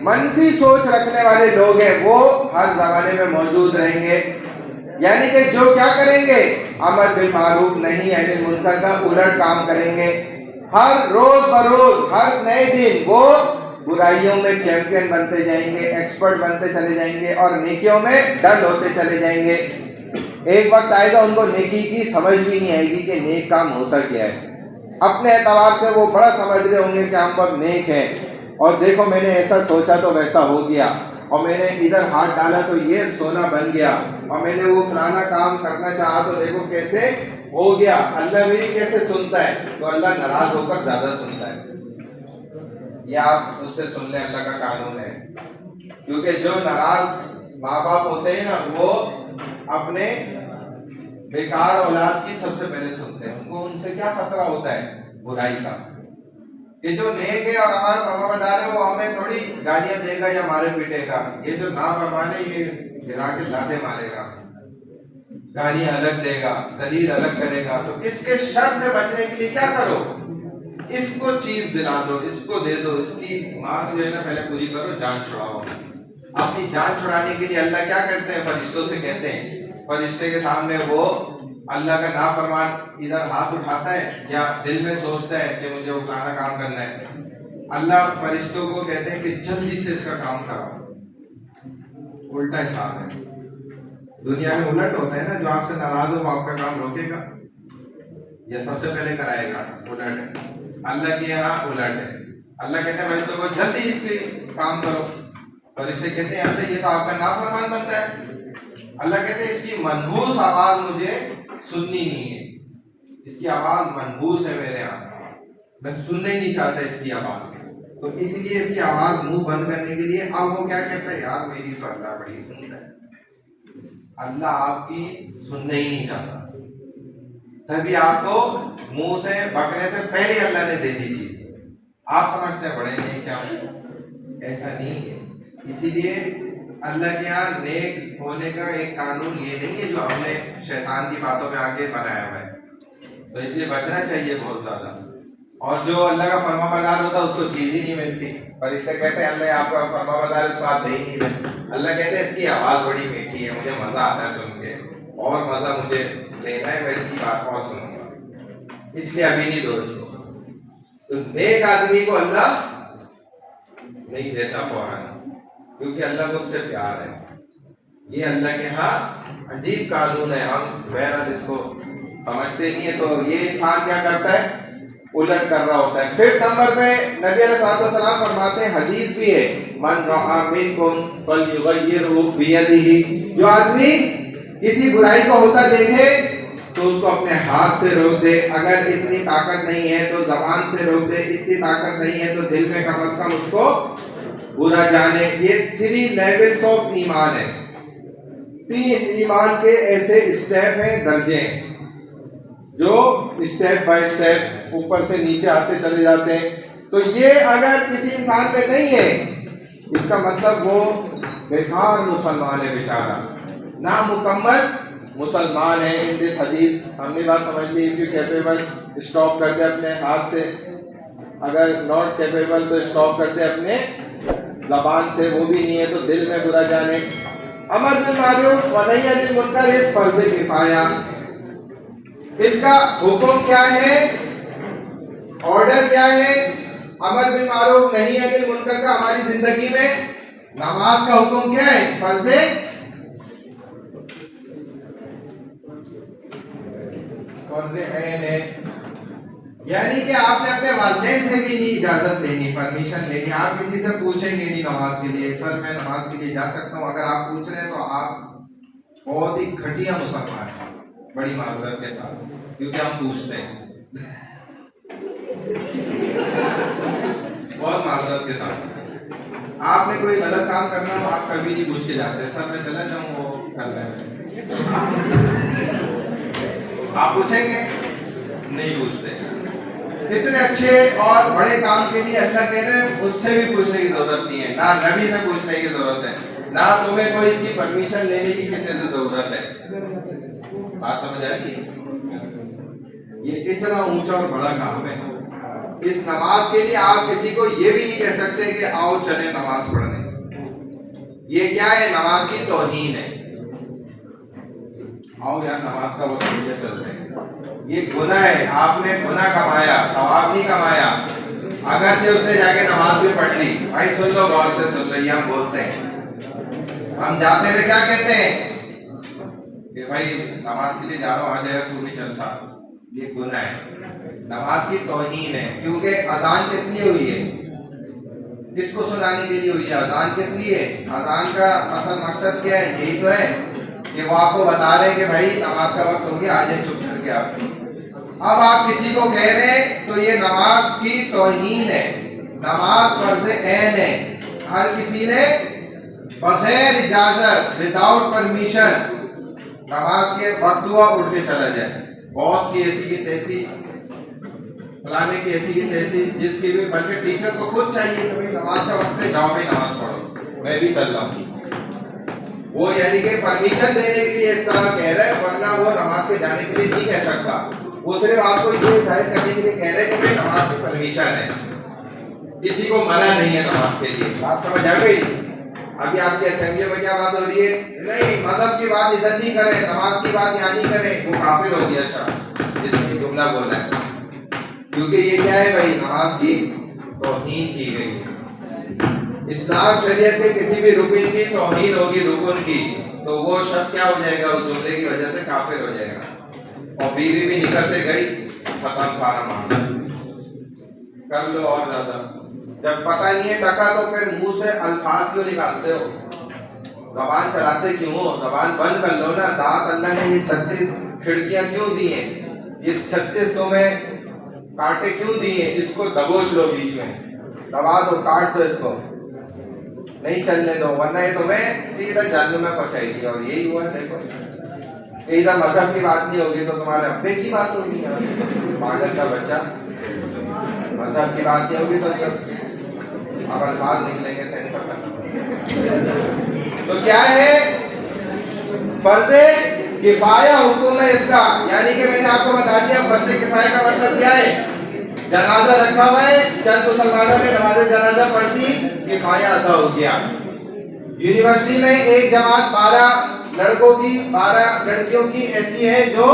मनफी सोच रखने वाले लोग हैं, वो हर जमाने में मौजूद रहेंगे। यानी कि जो क्या करेंगे, अमर बिल मारूफ नहीं अनिल मुनकर का उलट काम करेंगे। हर रोज बरोज हर नए दिन वो बुराइयों में चैंपियन बनते जाएंगे, एक्सपर्ट बनते चले जाएंगे और नेकियों में डल होते चले जाएंगे। एक वक्त आएगा उनको नेकी की समझ भी नहीं आएगी कि नेक काम होता क्या है। अपने एतबार से वो बड़ा समझ रहे होंगे कि हम पर नेक है, और देखो मैंने ऐसा सोचा तो वैसा हो गया, और मैंने इधर हाथ डाला तो ये सोना बन गया, और मैंने वो फलाना काम करना चाहा तो देखो कैसे हो गया। अल्लाह मेरी कैसे सुनता है, तो अल्लाह नाराज होकर ज्यादा सुनता है। ये आप मुझसे सुन लें, अल्लाह का कानून है। क्योंकि जो नाराज माँ बाप होते हैं ना, वो अपने बेकार औलाद की सबसे पहले सुनते हैं। उनको उनसे क्या खतरा होता है, बुराई का, कि जो नेक है और हमारा फरमाबरदार है वो हमें थोड़ी गालियां देगा या मारे पीटेगा। ये जो नाफरमान है ये गिरा के लाते मारेगा, गालियां अलग देगा, जलील अलग करेगा। तो इसके शर से बचने के लिए क्या करो, इसको चीज दिला दो, इसको दे दो, इसकी मांग जो है ना पहले पूरी करो, जान छुड़ाओ। अपनी जान छुड़ाने के लिए अल्लाह क्या करते हैं, फरिश्तों से कहते हैं, फरिश्ते के सामने वो अल्लाह का नाफरमान इधर हाथ उठाता है या दिल में सोचता है कि मुझे वो फलाना काम करना है, अल्लाह फरिश्तों को कहते हैं कि जल्दी से इसका काम कराओ। उल्टा हिसाब है। दुनिया में उलट होता है ना, जो आपसे नाराज हो वो आपका काम रोकेगा या सबसे पहले कराएगा, उलट है। अल्लाह के यहाँ उलट है। अल्लाह कहते हैं फरिश्तों को जल्दी इसके काम करो, फरिश्ते कहते हैं अल्लाह ये तो आपका नाफरमान बनता है। अल्लाह कहते हैं इसकी मनहूस आवाज मुझे सुननी नहीं है, इसकी आवाज मनहूस है मेरे यहाँ, मैं सुनना ही नहीं चाहता इसकी आवाज। तो इसलिए इसकी आवाज मुंह बंद करने के लिए अब वो क्या कहता है, यार मेरी तो अल्लाह बड़ी सुनता है। अल्लाह आपकी सुनना ही नहीं चाहता, तभी आपको मुंह से बकने से पहले अल्लाह ने दे दी चीज। आप समझते हैं बड़े नहीं क्या, ऐसा नहीं है। इसीलिए अल्लाह के यहाँ नेक होने का एक कानून ये नहीं है जो हमने शैतान की बातों में आके बनाया हुआ है, तो इसलिए बचना चाहिए बहुत ज्यादा। और जो अल्लाह का फरमाबरदार होता है उसको चीज ही नहीं मिलती। फरिश्ते कहते हैं अल्लाह आपका फरमाबरदार, इसको आप दे ही नहीं रहे। अल्लाह कहते हैं इसकी आवाज बड़ी मीठी है, मुझे मजा आता है सुन के, और मजा मुझे लेना है, मैं इसकी बात और सुनूंगा, इसलिए अभी नहीं दो इसको। तो नेक आदमी को अल्लाह नहीं देता फौरन, क्योंकि अल्लाह को उससे प्यार है। ये अल्लाह के यहाँ अजीब कानून है, हम बहरहाल इसको समझते नहीं है। तो ये इंसान क्या करता है, उलट कर रहा होता है। 5th नंबर पे नबी अलैहिस्सलाम फरमाते हैं, हदीस भी है, मन रआ मिनकुम फलयुगय्यिरहु बियदिही, जो आदमी किसी बुराई को होता देखे तो उसको अपने हाथ से रोक दे, अगर इतनी ताकत नहीं है तो जबान से रोक दे, इतनी ताकत नहीं है तो दिल में कम से कम उसको बुरा जाने। ये 3 लेवल्स ऑफ ईमान है, 3 ईमान के ऐसे स्टेप हैं, दर्जे हैं, जो स्टेप बाय स्टेप ऊपर से नीचे आते चले जाते हैं। तो ये अगर किसी इंसान पे नहीं है, इसका मतलब वो बेकार मुसलमान है, बेचारा ना मुकम्मल मुसलमान है। इन दिस हदीस हमने बात समझ ली, इफ यू कैपेबल स्टॉप कर दे अपने हाथ से, अगर नॉट कैपेबल तो स्टॉप कर दे अपने जबान से, वो भी नहीं है तो दिल में बुरा जाने। अमर बिल मारूफ व नही अनिल मुनकर इस फर्ज किफाया, इसका हुक्म क्या है, ऑर्डर क्या है, अमर बिल मारूफ नहीं अनिल मुनकर का हमारी जिंदगी में। नमाज का हुक्म क्या है, फर्ज है, यानी कि आपने अपने वालिदैन से भी नहीं इजाजत लेनी, परमिशन लेनी, आप किसी से पूछेंगे नहीं नमाज के लिए, सर मैं नमाज के लिए जा सकता हूँ, अगर आप पूछ रहे हैं तो आप बहुत ही घटिया मुसलमान हैं, बड़ी माजरत के साथ, क्योंकि हम पूछते हैं बहुत माजरत के साथ। आपने कोई गलत काम करना हो, आप कभी नहीं पूछ के जाते, सर मैं चला जाऊँ वो करने में, आप पूछेंगे नहीं पूछते। इतने अच्छे और बड़े काम के लिए अल्लाह कह रहे हैं उससे भी पूछने की जरूरत नहीं है, ना नबी से पूछने की जरूरत है, ना तुम्हें कोई इसकी परमिशन लेने की किसी से जरूरत है। बात समझ आ रही है? ये इतना ऊंचा और बड़ा काम है। इस नमाज के लिए आप किसी को ये भी नहीं कह सकते कि आओ चले नमाज पढ़ने। ये क्या है, नमाज की तौहीन है। आओ यार नमाज का वक्त हो गया, चलते हैं, ये गुनाह है। आपने गुनाह कमाया, सवाब नहीं कमाया। अगरचे उसने जाके नमाज भी पढ़ ली, भाई सुन लो, गौर से सुन लो, ये हम बोलते हैं, हम जाते हुए क्या कहते हैं कि भाई नमाज के लिए जा रहा हूँ, आ जाएगा तू भी चल साथ, ये गुनाह है, नमाज की तौहीन है। क्योंकि अजान किस लिए हुई है, किसको सुनाने के लिए हुई है, अजान किस लिए? अजान का असल मकसद क्या है, यही तो है कि वो आपको बता रहे हैं कि भाई नमाज का वक्त हो गया, आ जाए चुप करके आप। अब आप किसी को कह रहे हैं तो ये नमाज की तौहीन है, नमाज फर्ज ऐन है। हर किसी ने बगैर इजाजत, विदाउट परमिशन नमाज के वक्त हुआ उठ के चला जाए, बॉस की ऐसी की तैसी, फलाने की ऐसी की तैसी, जिसकी भी, बल्कि टीचर को खुद चाहिए कि भाई नमाज का वक्त है, जाओ भाई नमाज पढ़ो, मैं भी चल रहा हूँ। वो यानी कि परमिशन देने के लिए इस तरह कह रहा है, वरना वो नमाज के जाने के लिए नहीं कह सकता। वो सिर्फ आपको ये हिदायत करने के लिए कह रहे हैं कि भाई नमाज की परमिशन है, किसी को मना नहीं है नमाज के लिए। बात समझ आ गई? अभी आपकी असेंबली में क्या बात हो रही है, नहीं मजहब की बात इधर नहीं करें, नमाज की बात यहाँ नहीं करें, वो काफिर हो गया शख्स जिसने जुमला बोला है। क्योंकि ये क्या है भाई, नमाज की तौहीन की गई है। इस्लाम शरीयत के किसी भी रुकन की तौहीन होगी, रुकन की, तो वो शख्स क्या हो जाएगा, उस जुमले की वजह से काफिर हो जाएगा। और बीवी भी निकल से गई, खत्म सारा मामला, कर लो और ज्यादा। जब पता नहीं है टका तो फिर मुंह से अल्फाज क्यों निकालते हो, जबान चलाते क्यों हो, जबान बंद कर लो ना। दांत अल्लाह ने ये 36 खिड़कियां क्यों दी हैं, ये 36 तुम्हें कांटे क्यों दिए, इसको दबोच लो, बीच में दबा दो, काट दो इसको, नहीं चलने दो, वरना ये तुम्हें सीधा जहन्नुम में पहुंचाएगी। और यही हुआ है, देखो इधर मजहब की बात नहीं होगी तो तुम्हारे अब्बे की बात होगी, पागल का बच्चा। मजहब की बात नहीं होगी तो अब अल्फाज निकलेंगे, सेंसर करना। तो क्या है? फर्ज़े किफाया हुक्म है इसका, यानी कि मैंने आपको बता दिया फर्ज़े किफाया का मतलब क्या है। जनाजा रखा हुआ है, चंद मुसलमानों ने नमाज़े जनाजा पढ़ दी, किफाया अदा हो गया। यूनिवर्सिटी में एक जमात 12 लड़कों की 12 लड़कियों की ऐसी है जो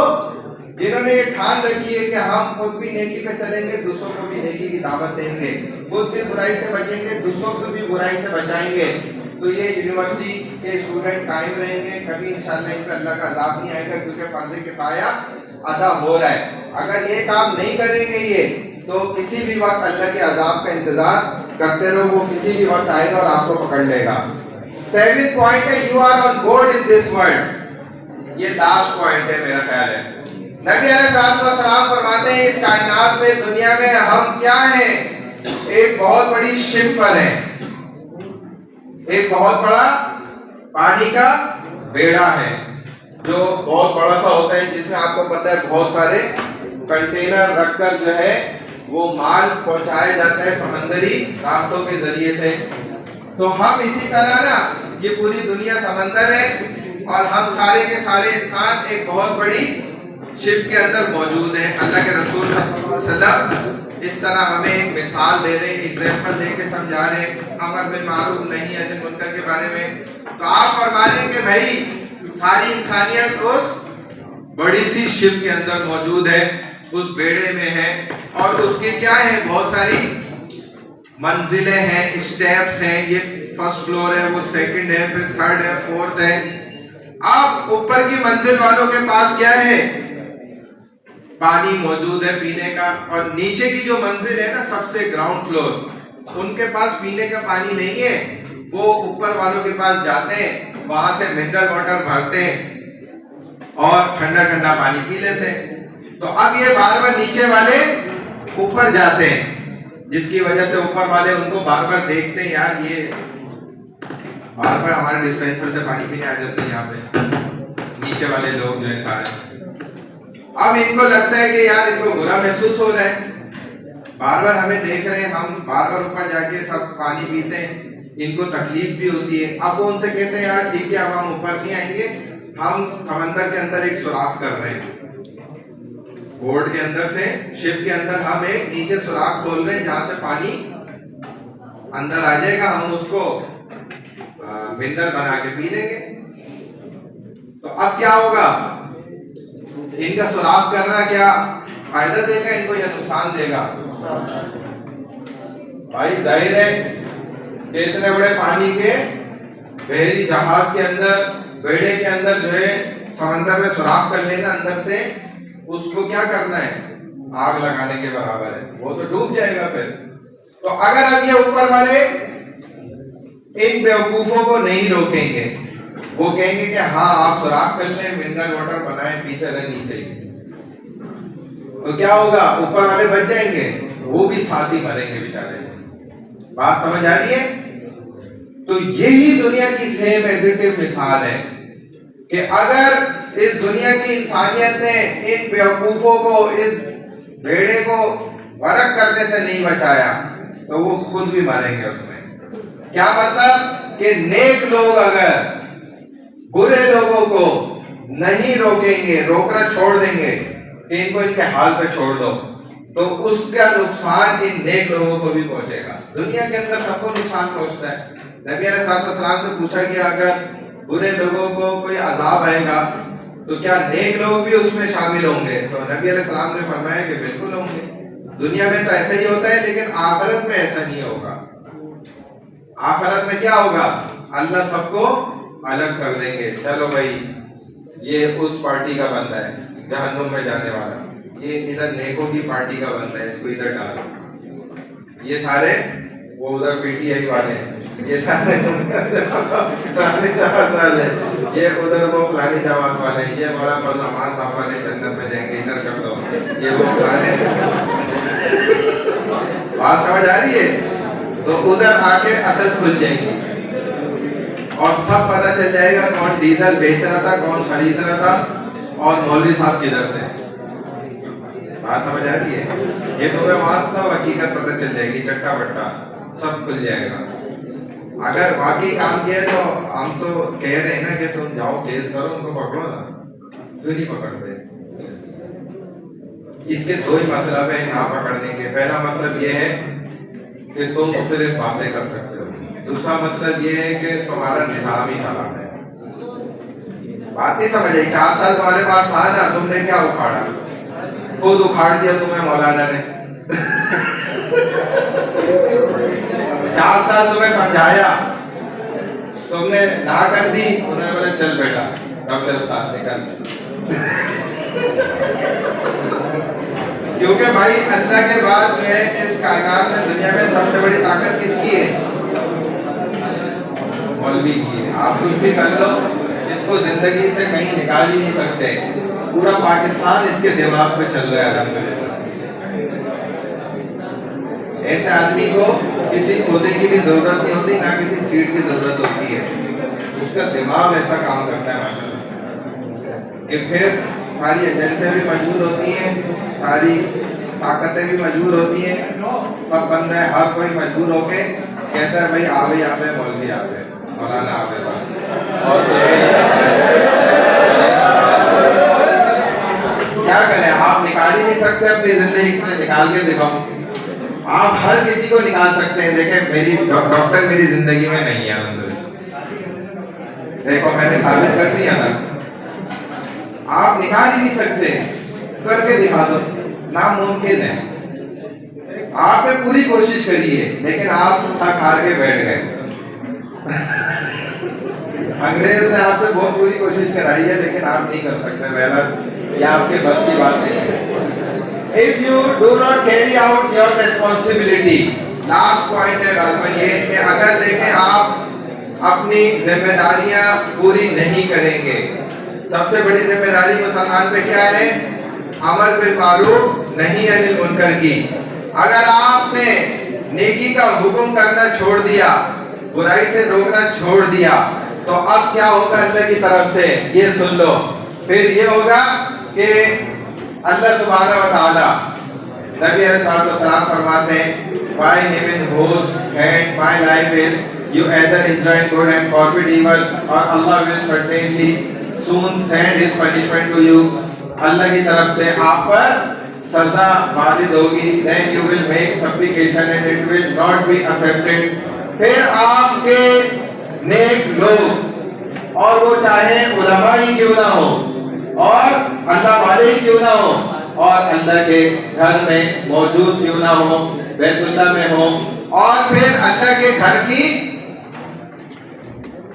जिन्होंने ये ठान रखी है कि हम खुद भी नेकी पे चलेंगे, दूसरों को भी नेकी की दावत देंगे, खुद भी बुराई से बचेंगे, दूसरों को भी बुराई से बचाएंगे। तो ये यूनिवर्सिटी के स्टूडेंट कायम रहेंगे, कभी इंशाल्लाह इन पर अल्लाह का अज़ाब नहीं आएगा, क्योंकि फर्ज़ किफ़ाया अदा हो रहा है। अगर ये काम नहीं करेंगे ये, तो किसी भी वक्त अल्लाह के अज़ाब का इंतजार करते रहो, वो किसी भी वक्त आएगा और आपको पकड़ लेगा। 7th पॉइंट है, you are on board in this world. ये लास्ट पॉइंट है मेरा ख्याल है। नबी अलैहिस्सलाम फरमाते हैं इस कायनात में, दुनिया में हम क्या हैं? एक बहुत बड़ी शिप पर हैं, एक बहुत बड़ा पानी का बेड़ा है जो बहुत बड़ा सा होता है, जिसमें आपको पता है बहुत सारे कंटेनर रखकर जो है वो माल पहुंचाया जाता है समंदरी रास्तों के जरिए से। तो हम इसी तरह ना, ये पूरी दुनिया समंदर है और हम सारे के सारे इंसान एक बहुत बड़ी शिप के अंदर मौजूद हैं। अल्लाह के रसूल सल्लल्लाहु अलैहि वसल्लम इस तरह हमें एक मिसाल दे रहे हैं, एग्जाम्पल दे के समझा रहे हैं अमर बिल मारूफ नही अनिल मुनकर के बारे में। तो आप फरमा रहे हैं कि भाई सारी इंसानियत उस बड़ी सी शिप के अंदर मौजूद है, उस बेड़े में है, और उसके क्या है? बहुत सारी मंजिलें हैं, स्टेप्स हैं। ये फर्स्ट फ्लोर है, वो सेकंड है, फिर थर्ड है, फोर्थ है। अब ऊपर की मंजिल वालों के पास क्या है? पानी मौजूद है पीने का, और नीचे की जो मंजिल है ना, सबसे ग्राउंड फ्लोर, उनके पास पीने का पानी नहीं है। वो ऊपर वालों के पास जाते हैं, वहां से मिनरल वाटर भरते हैं और ठंडा ठंडा पानी पी लेते हैं। तो अब ये बार बार नीचे वाले ऊपर जाते हैं, जिसकी वजह से ऊपर वाले उनको बार बार देखते हैं, यार ये बार बार हमारे डिस्पेंसर से पानी पीने आ जाते हैं यहाँ पे नीचे वाले लोग जो है सारे। अब इनको लगता है कि यार इनको बुरा महसूस हो रहा है, बार बार हमें देख रहे हैं, हम बार बार ऊपर जाके सब पानी पीते हैं, इनको तकलीफ भी होती है। अब वो उनसे कहते हैं यार ठीक है, अब हम ऊपर नहीं आएंगे, हम समंदर के अंदर एक सुराख कर रहे हैं, बोर्ड के अंदर से शिप के अंदर हम एक नीचे सुराख खोल रहे हैं जहां से पानी अंदर आ जाएगा, हम उसको मिनरल बना के पी लेंगे। तो अब क्या होगा? इनका सुराख करना क्या फायदा देगा इनको या नुकसान देगा? भाई जाहिर है कि इतने बड़े पानी के बहरी जहाज के अंदर, बेड़े के अंदर जो है समंदर में सुराख कर लेना अंदर से, उसको क्या करना है? आग लगाने के बराबर है, वो तो डूब जाएगा फिर। तो अगर अब ये ऊपर वाले इन बेवकूफों को नहीं रोकेंगे, वो कहेंगे कि हाँ आप सुराख कर लें, मिनरल वाटर बनाए, पीते रहे नीचे ही, तो क्या होगा? ऊपर वाले बच जाएंगे, वो भी साथ ही मरेंगे बेचारे। बात समझ आ रही है? तो यही दुनिया की सेम एग्जिटिव मिसाल है कि अगर इस दुनिया की इंसानियत ने इन बेवकूफों को, इस भेड़े को गरक करने से नहीं बचाया, तो वो खुद भी मरेंगे उसमें। क्या मतलब कि नेक लोग अगर बुरे लोगों को नहीं रोकेंगे, रोकना छोड़ देंगे कि इनको इनके हाल पे छोड़ दो, तो उसका नुकसान इन नेक लोगों को भी पहुंचेगा। दुनिया के अंदर सबको नुकसान पहुंचता है। नबी अलैहिस्सलाम से पूछा गया अगर बुरे लोगों को कोई अजाब आएगा तो क्या नेक लोग भी उसमें शामिल होंगे? तो नबी अलैहिस्सलाम ने फरमाया कि बिल्कुल होंगे। दुनिया में तो ऐसा ही होता है, लेकिन आखिरत में ऐसा नहीं होगा। आखिरत में क्या होगा? अल्लाह सबको अलग कर देंगे। चलो भाई ये उस पार्टी का बंदा है जहन्नुम में जाने वाला, ये इधर नेकों की पार्टी का बंदा है, इसको इधर डालो। ये सारे वो उधर पीटीआई वाले हैं, ये सारे फलानी जमात वाले, ये उधर वो फलानी जमात वाले, ये मौलाना फजल रहमान साहब वाले जन्नत में जाएंगे, इधर कर दो, ये वो फलाने। बात समझ आ रही है? तो उधर आके असल खुल जाएगी और सब पता चल जाएगा कौन डीजल बेच रहा था, कौन खरीद रहा था, और मौलवी साहब किधर थे। बात समझ आ रही है? ये तो वहां सब हकीकत पता चल जाएगी, चट्टा बट्टा सब खुल जाएगा। अगर वाकई काम किया तो हम तो कह रहे हैं ना कि तुम जाओ केस करो, उनको पकड़ो ना, क्यों नहीं पकड़ते? इसके दो ही मतलब है ना पकड़ने के। पहला मतलब ये है कि तुम सिर्फ बातें कर सकते हो, दूसरा मतलब ये है कि तुम्हारा निजाम ही खराब है। बात नहीं समझ आई? 4 साल तुम्हारे पास था ना, तुमने क्या उखाड़ा? खुद उखाड़ दिया तुम्हें मौलाना ने। 4 साल तुम्हें समझाया, तुमने ना कर दी, उन्होंने बोला चल बेटा डबले उस्ताद निकल। क्योंकि भाई अल्लाह के बाद जो है इस कायनात में, दुनिया में सबसे बड़ी ताकत किसकी है? मौलवी की है। आप कुछ भी कर लो, इसको जिंदगी से कहीं निकाल ही नहीं सकते। पूरा पाकिस्तान इसके दिमाग पे चल रहा है अल्हम्दुलिल्लाह। ऐसे आदमी को किसी पौधे की भी जरूरत नहीं होती, ना किसी सीड की जरूरत होती है, उसका दिमाग ऐसा काम करता है माशाल्लाह कि फिर सारी एजेंसियां भी मजबूर होती हैं, सारी ताकतें भी मजबूर होती हैं, सब बंदे हर कोई मजबूर होके कहता है भाई आवे आवे मौलवी आवे मौलाना आवे बस। और क्या करें, आप निकाल ही नहीं सकते अपनी जिंदगी से, निकाल के दिखाओ। आप हर किसी को निकाल सकते हैं। देखें मेरी डॉक्टर मेरी जिंदगी में नहीं है अल्हम्दुलिल्लाह, देखो मैंने साबित कर दिया ना। आप निकाल ही नहीं सकते, करके दिखा दो, नामुमकिन है। आपने पूरी कोशिश करी है लेकिन आप थक हार के बैठ गए। अंग्रेज ने आपसे बहुत पूरी कोशिश कराई है लेकिन आप नहीं कर सकते, मेहनत या आपके बस की बात नहीं है। If you do not carry out your responsibility, last point है गालमन ये कि अगर देखें आप अपनी जिम्मेदारियां पूरी नहीं करेंगे, सबसे बड़ी जिम्मेदारी मुसलमान पे क्या है? अमर बिल मारूफ नहीं अनिल मुनकर की। अगर आपने नेकी का हुक्म करना छोड़ दिया, बुराई से रोकना छोड़ दिया, तो अब क्या होगा अल्लाह की तरफ से? ये सुन लो, फिर ये होगा कि अल्लाह सुब्हानहू व तआला, नबी अलैहि सलाम फरमाते हैं, by him in whose hand my life is, you either enjoy good and forbid evil, or Allah will certainly soon send his punishment to you। अल्लाह की तरफ से आप पर सजा वारिद होगी, then you will make supplication and it will not be accepted। फिर आपके नेक लोग, और वो चाहे उलमा ही क्यों ना हो और अल्लाह वाले ही क्यों ना हो और अल्लाह के घर में मौजूद क्यों ना हो, बैतुल्लाह में हो, और फिर अल्लाह के घर की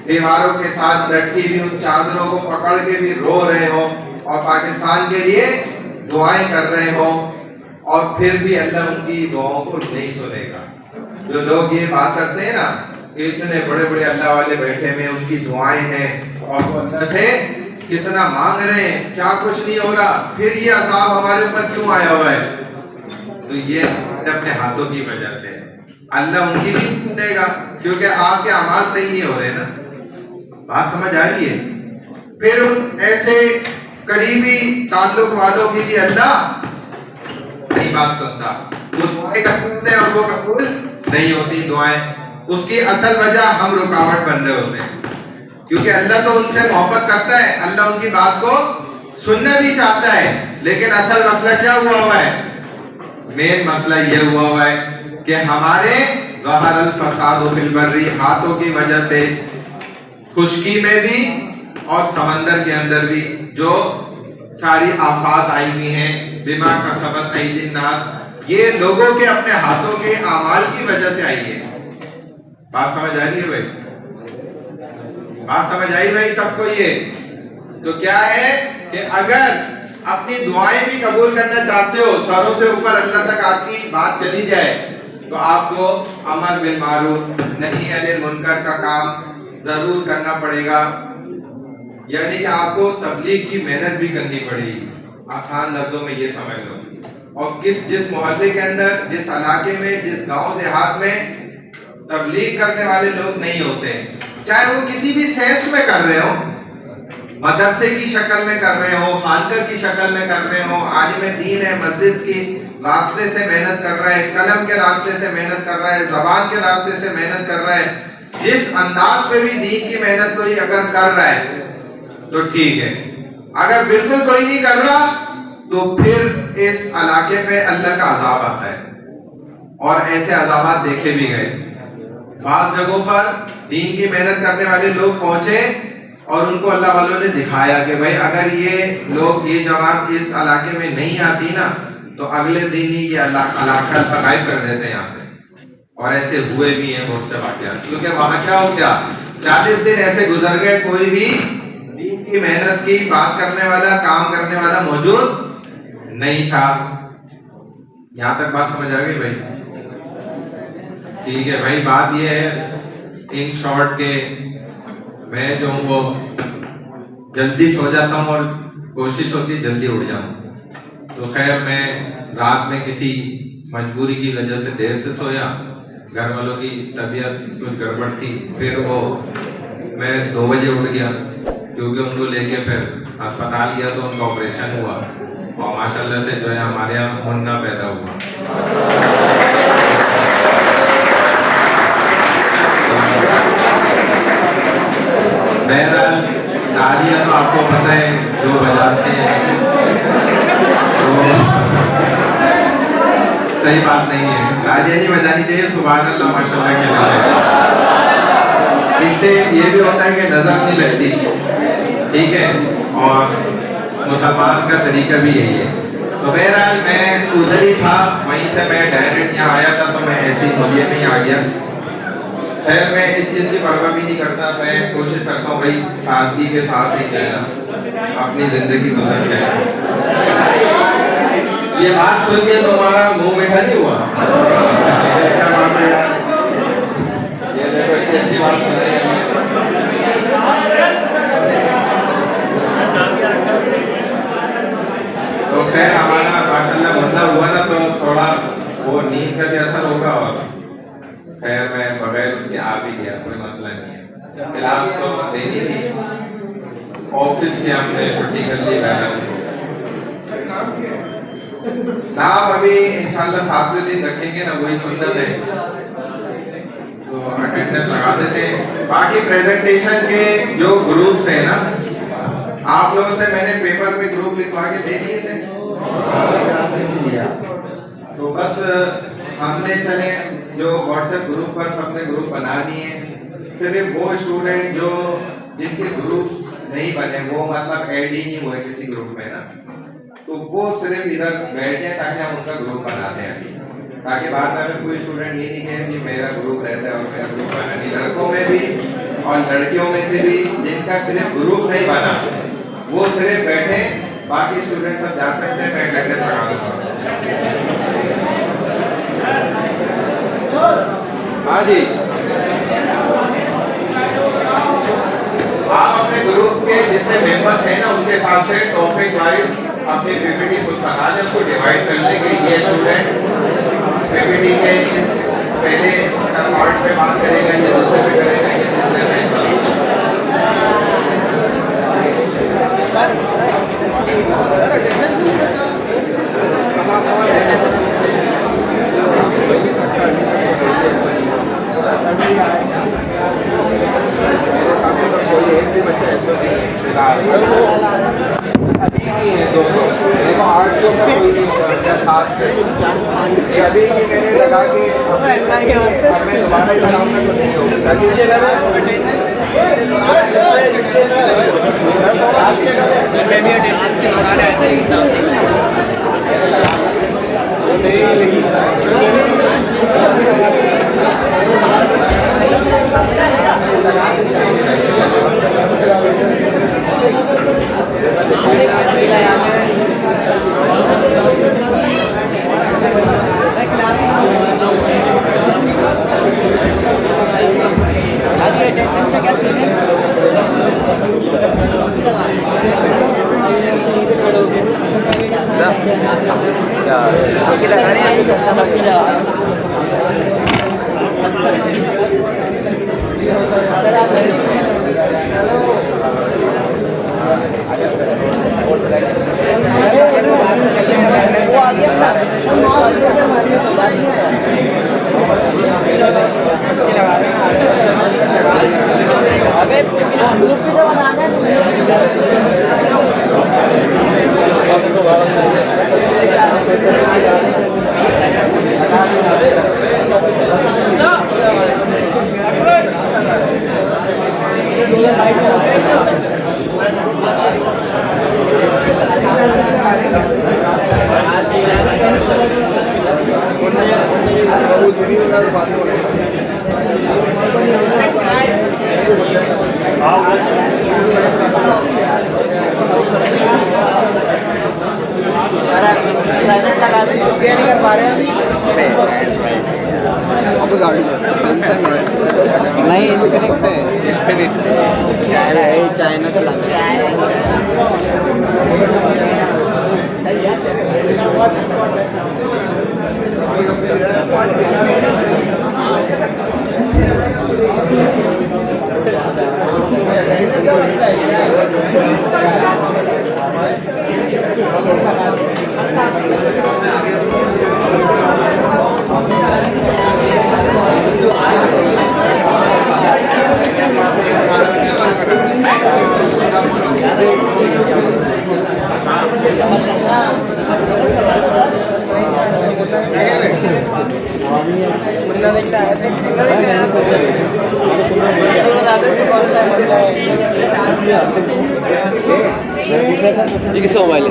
दीवारों के साथ लटकी भी उन चादरों को पकड़ के भी रो रहे हो और पाकिस्तान के लिए दुआएं कर रहे हो, और फिर भी अल्लाह उनकी दुआओं को नहीं सुनेगा। जो लोग ये बात करते हैं ना कि इतने बड़े बड़े अल्लाह वाले बैठे हुए, उनकी दुआएं हैं और वो अल्लाह से कितना मांग रहे हैं, क्या कुछ नहीं हो रहा, फिर ये अज़ाब हमारे ऊपर क्यों आया हुआ है? तो ये अपने हाथों की वजह से अल्लाह उनकी भी देगा, क्योंकि आपके अमाल सही नहीं हो रहे ना। बात समझ आ रही है? फिर उन ऐसे करीबी ताल्लुक वालों की भी अल्लाह नहीं बात सुनता, वो दुआएं करते हैं और वो कबूल नहीं होती दुआएं। उसकी असल वजह हम रुकावट बन रहे होते हैं, क्योंकि अल्लाह तो उनसे मोहब्बत करता है, अल्लाह उनकी बात को सुनना भी चाहता है, लेकिन असल मसला क्या हुआ हुआ है? मेन मसला ये हुआ हुआ है कि हमारे ज़हरल फसाद फिल बर्री, हाथों की वजह से खुशकी में भी और समंदर के अंदर भी जो सारी आफात आई हुई हैं, बिमा कसबत ऐदिन नास, ये लोगों के अपने हाथों के आमाल की वजह से आई है। बात समझ आ रही है भाई? बात समझ आई भाई सबको? ये तो क्या है कि अगर अपनी दुआएं भी कबूल करना चाहते हो, सरों से ऊपर अल्लाह तक आपकी बात चली जाए, तो आपको अमर बिल मारूफ नहीं अनिल मुनकर का काम जरूर करना पड़ेगा। यानी कि आपको तबलीग की मेहनत भी करनी पड़ेगी, आसान लफ्जों में ये समझ लो। और जिस मोहल्ले के अंदर, जिस इलाके में, जिस गांव देहात में तबलीग करने वाले लोग नहीं होते, चाहे वो किसी भी सेंस में कर रहे हो, मदरसे की शक्ल में कर रहे हो, खानका की शक्ल में कर रहे हो, आलिम दीन है, मस्जिद की रास्ते से मेहनत कर रहा है, कलम के रास्ते से मेहनत कर रहा है, जबान के रास्ते से मेहनत कर रहा है, जिस अंदाज पे भी दीन की मेहनत कोई अगर कर रहा है तो ठीक है, अगर बिल्कुल कोई नहीं कर रहा तो फिर इस इलाके पे अल्लाह का अजाब आता है। और ऐसे अजाबात देखे भी गए। बास जगहों पर दीन की मेहनत करने वाले लोग पहुंचे और उनको अल्लाह वालों ने दिखाया कि भाई अगर ये लोग, ये जमात इस इलाके में नहीं आती ना तो अगले दिन ही ये इलाका गायब कर देते हैं यहाँ से। और ऐसे हुए भी हैं बहुत से वाक़यात, क्योंकि वहां क्या हो गया, 40 दिन ऐसे गुजर गए, कोई भी दीन की मेहनत की बात करने वाला, काम करने वाला मौजूद नहीं था। यहाँ तक बात समझ आ गई भाई? ठीक है भाई, बात ये है इन शॉर्ट के मैं जो हूँ वो जल्दी सो जाता हूँ और कोशिश होती है जल्दी उठ जाऊँ। तो खैर मैं रात में किसी मजबूरी की वजह से देर से सोया, घर वालों की तबीयत कुछ गड़बड़ थी, फिर वो मैं 2 बजे उठ गया क्योंकि उनको लेके फिर अस्पताल गया तो उनका ऑपरेशन हुआ और माशाल्लाह से जो है हमारे यहाँ मुन्ना पैदा हुआ। बहरहाल तालियां तो आपको पता है जो बजाते हैं तो सही बात नहीं है, तालियां नहीं बजानी चाहिए, सुभान अल्लाह माशाल्लाह कहना चाहिए। इससे ये भी होता है कि नजर नहीं लगती, ठीक है, और मुसलमान का तरीका भी यही है। तो बहरहाल मैं उधर ही था, वहीं से मैं डायरेक्ट यहाँ आया था, तो मैं ऐसे ही मुलिया में ही आ गया। खैर मैं इस चीज़ की परवाह भी नहीं करता, मैं कोशिश करता हूँ भाई सादगी के साथ ही जो है ना अपनी जिंदगी गुजर जाए। ये बात सुन के तुम्हारा मुंह मीठा नहीं हुआ? क्या बात है यार, ये देखो इतनी अच्छी बात सुनाई है। तो खैर हमारा माशाल्लाह मुन्ना हुआ ना तो थोड़ा वो नींद का भी असर होगा और खैर मैं बगैर उसके आ भी गया, कोई मसला नहीं है। क्लास तो देनी थी, ऑफिस की हमने छुट्टी कर ली मैडम। नाम अभी इंशाल्लाह 7वें दिन रखेंगे ना, वही सुन्नत है, तो अटेंडेंस लगा देते हैं। बाकी प्रेजेंटेशन के जो ग्रुप्स है ना, आप लोगों से मैंने पेपर पे ग्रुप लिखवा के दे लिए थे, तो बस हमने चले जो व्हाट्सएप ग्रुप पर सबने ग्रुप बना लिए। सिर्फ वो स्टूडेंट जो जिनके ग्रुप नहीं बने, वो मतलब ऐड ही नहीं हुए किसी ग्रुप में ना, तो वो सिर्फ इधर बैठे ताकि हम उनका ग्रुप बनाते हैं अभी, ताकि बाद में कोई स्टूडेंट ये नहीं कहे कि मेरा ग्रुप रहता है और मेरा ग्रुप बना नहीं। लड़कों में भी और लड़कियों में से भी जिनका सिर्फ ग्रुप नहीं बना वो सिर्फ बैठे, बाकी स्टूडेंट सब जा सकते हैं, मैं अटेंडेंस लगा दूंगा। हाँ जी, आप अपने ग्रुप के जितने मेंबर्स हैं ना उनके हिसाब से टॉपिक वाइज अपनी पीपीटी खुद बना लें, उसको डिवाइड कर लें कि ये स्टूडेंट पीपीटी के इस पहले पार्ट पे बात करेगा, ये दूसरे पे करेगा, ये तीसरे पे। कोई एक भी बच्चा ऐसा नहीं है अभी की है, दोनों देखो 8 के ऊपर कोई नहीं होगा या 7 से, ये अभी की मैंने लगा के अब मैं दोबारा ही लगाऊंगा तो नहीं होगा। सबकी लगा रही है वो आ गया लगा दे, छुट्टियाँ नहीं कर पा रहे हैं अभी। गाड़ी सैमसंग है, नहीं इन्फिनिक्स है। इन्फिनिक्स चाइना से लाना ये किसका मोबाइल है?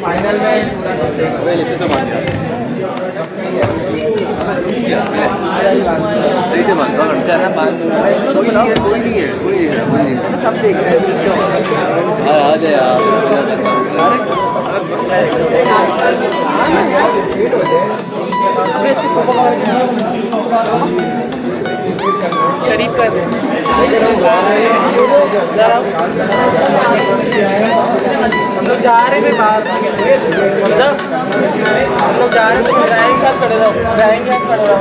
फाइनल में सही से बांध दो, इसको तो बुलाओ, कोई नहीं है, सब देख रहे हैं। आ जाए आप करीब कर दे। हम लोग जा रहे हैं बाहर, मतलब हम लोग जा रहे हैं तो ड्राइविंग साथ खड़े रहो, ड्राइविंग साथ खड़े रहो।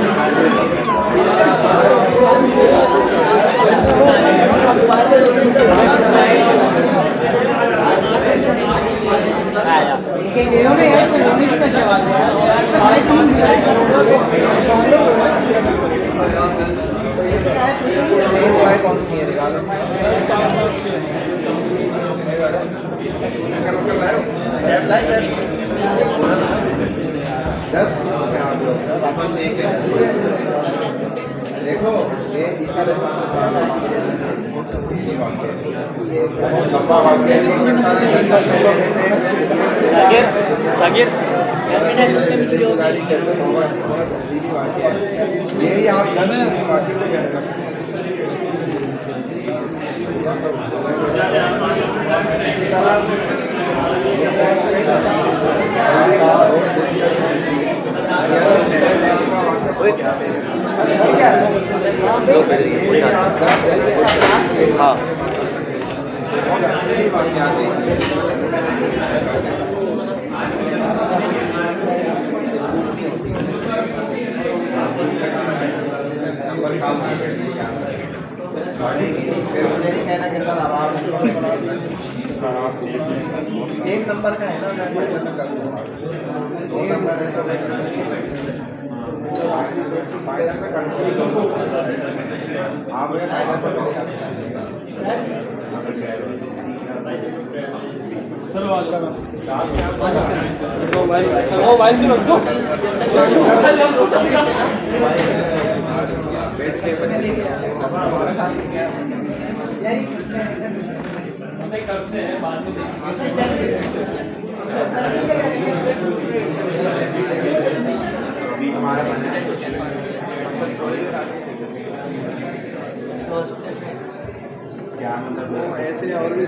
देखो ये सागिर यही आप 10 बाकी को बयान कर सकते इसी तरह हाँ एक नंबर का है ना, मैं कर दूंगा। 2 नंबर है तो फाइनल में कंट्रोल आप मोबाइल भी रख दो। बैठ के बच्चे करते हैं बाद में हमारा क्या मतलब वो ऐसे और भी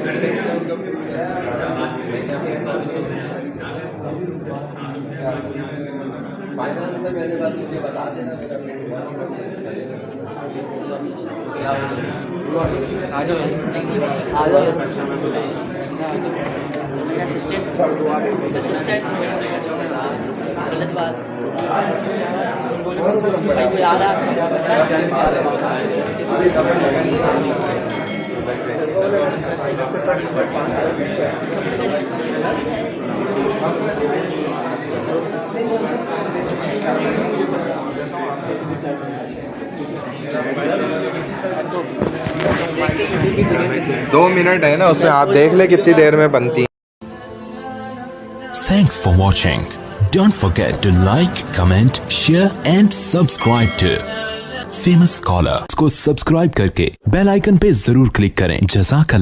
फाइनल में पहले बात मुझे बता देना, आ जाओ मेरा असिस्टेंट गलत बात भाई को याद आ दो मिनट है ना उसमें, आप देख ले कितनी देर में बनती। Thanks for watching. Don't forget to like, comment, share and subscribe to Famous Scholar को सब्सक्राइब करके बेल आइकन पे जरूर क्लिक करें। जज़ाकल्लाह।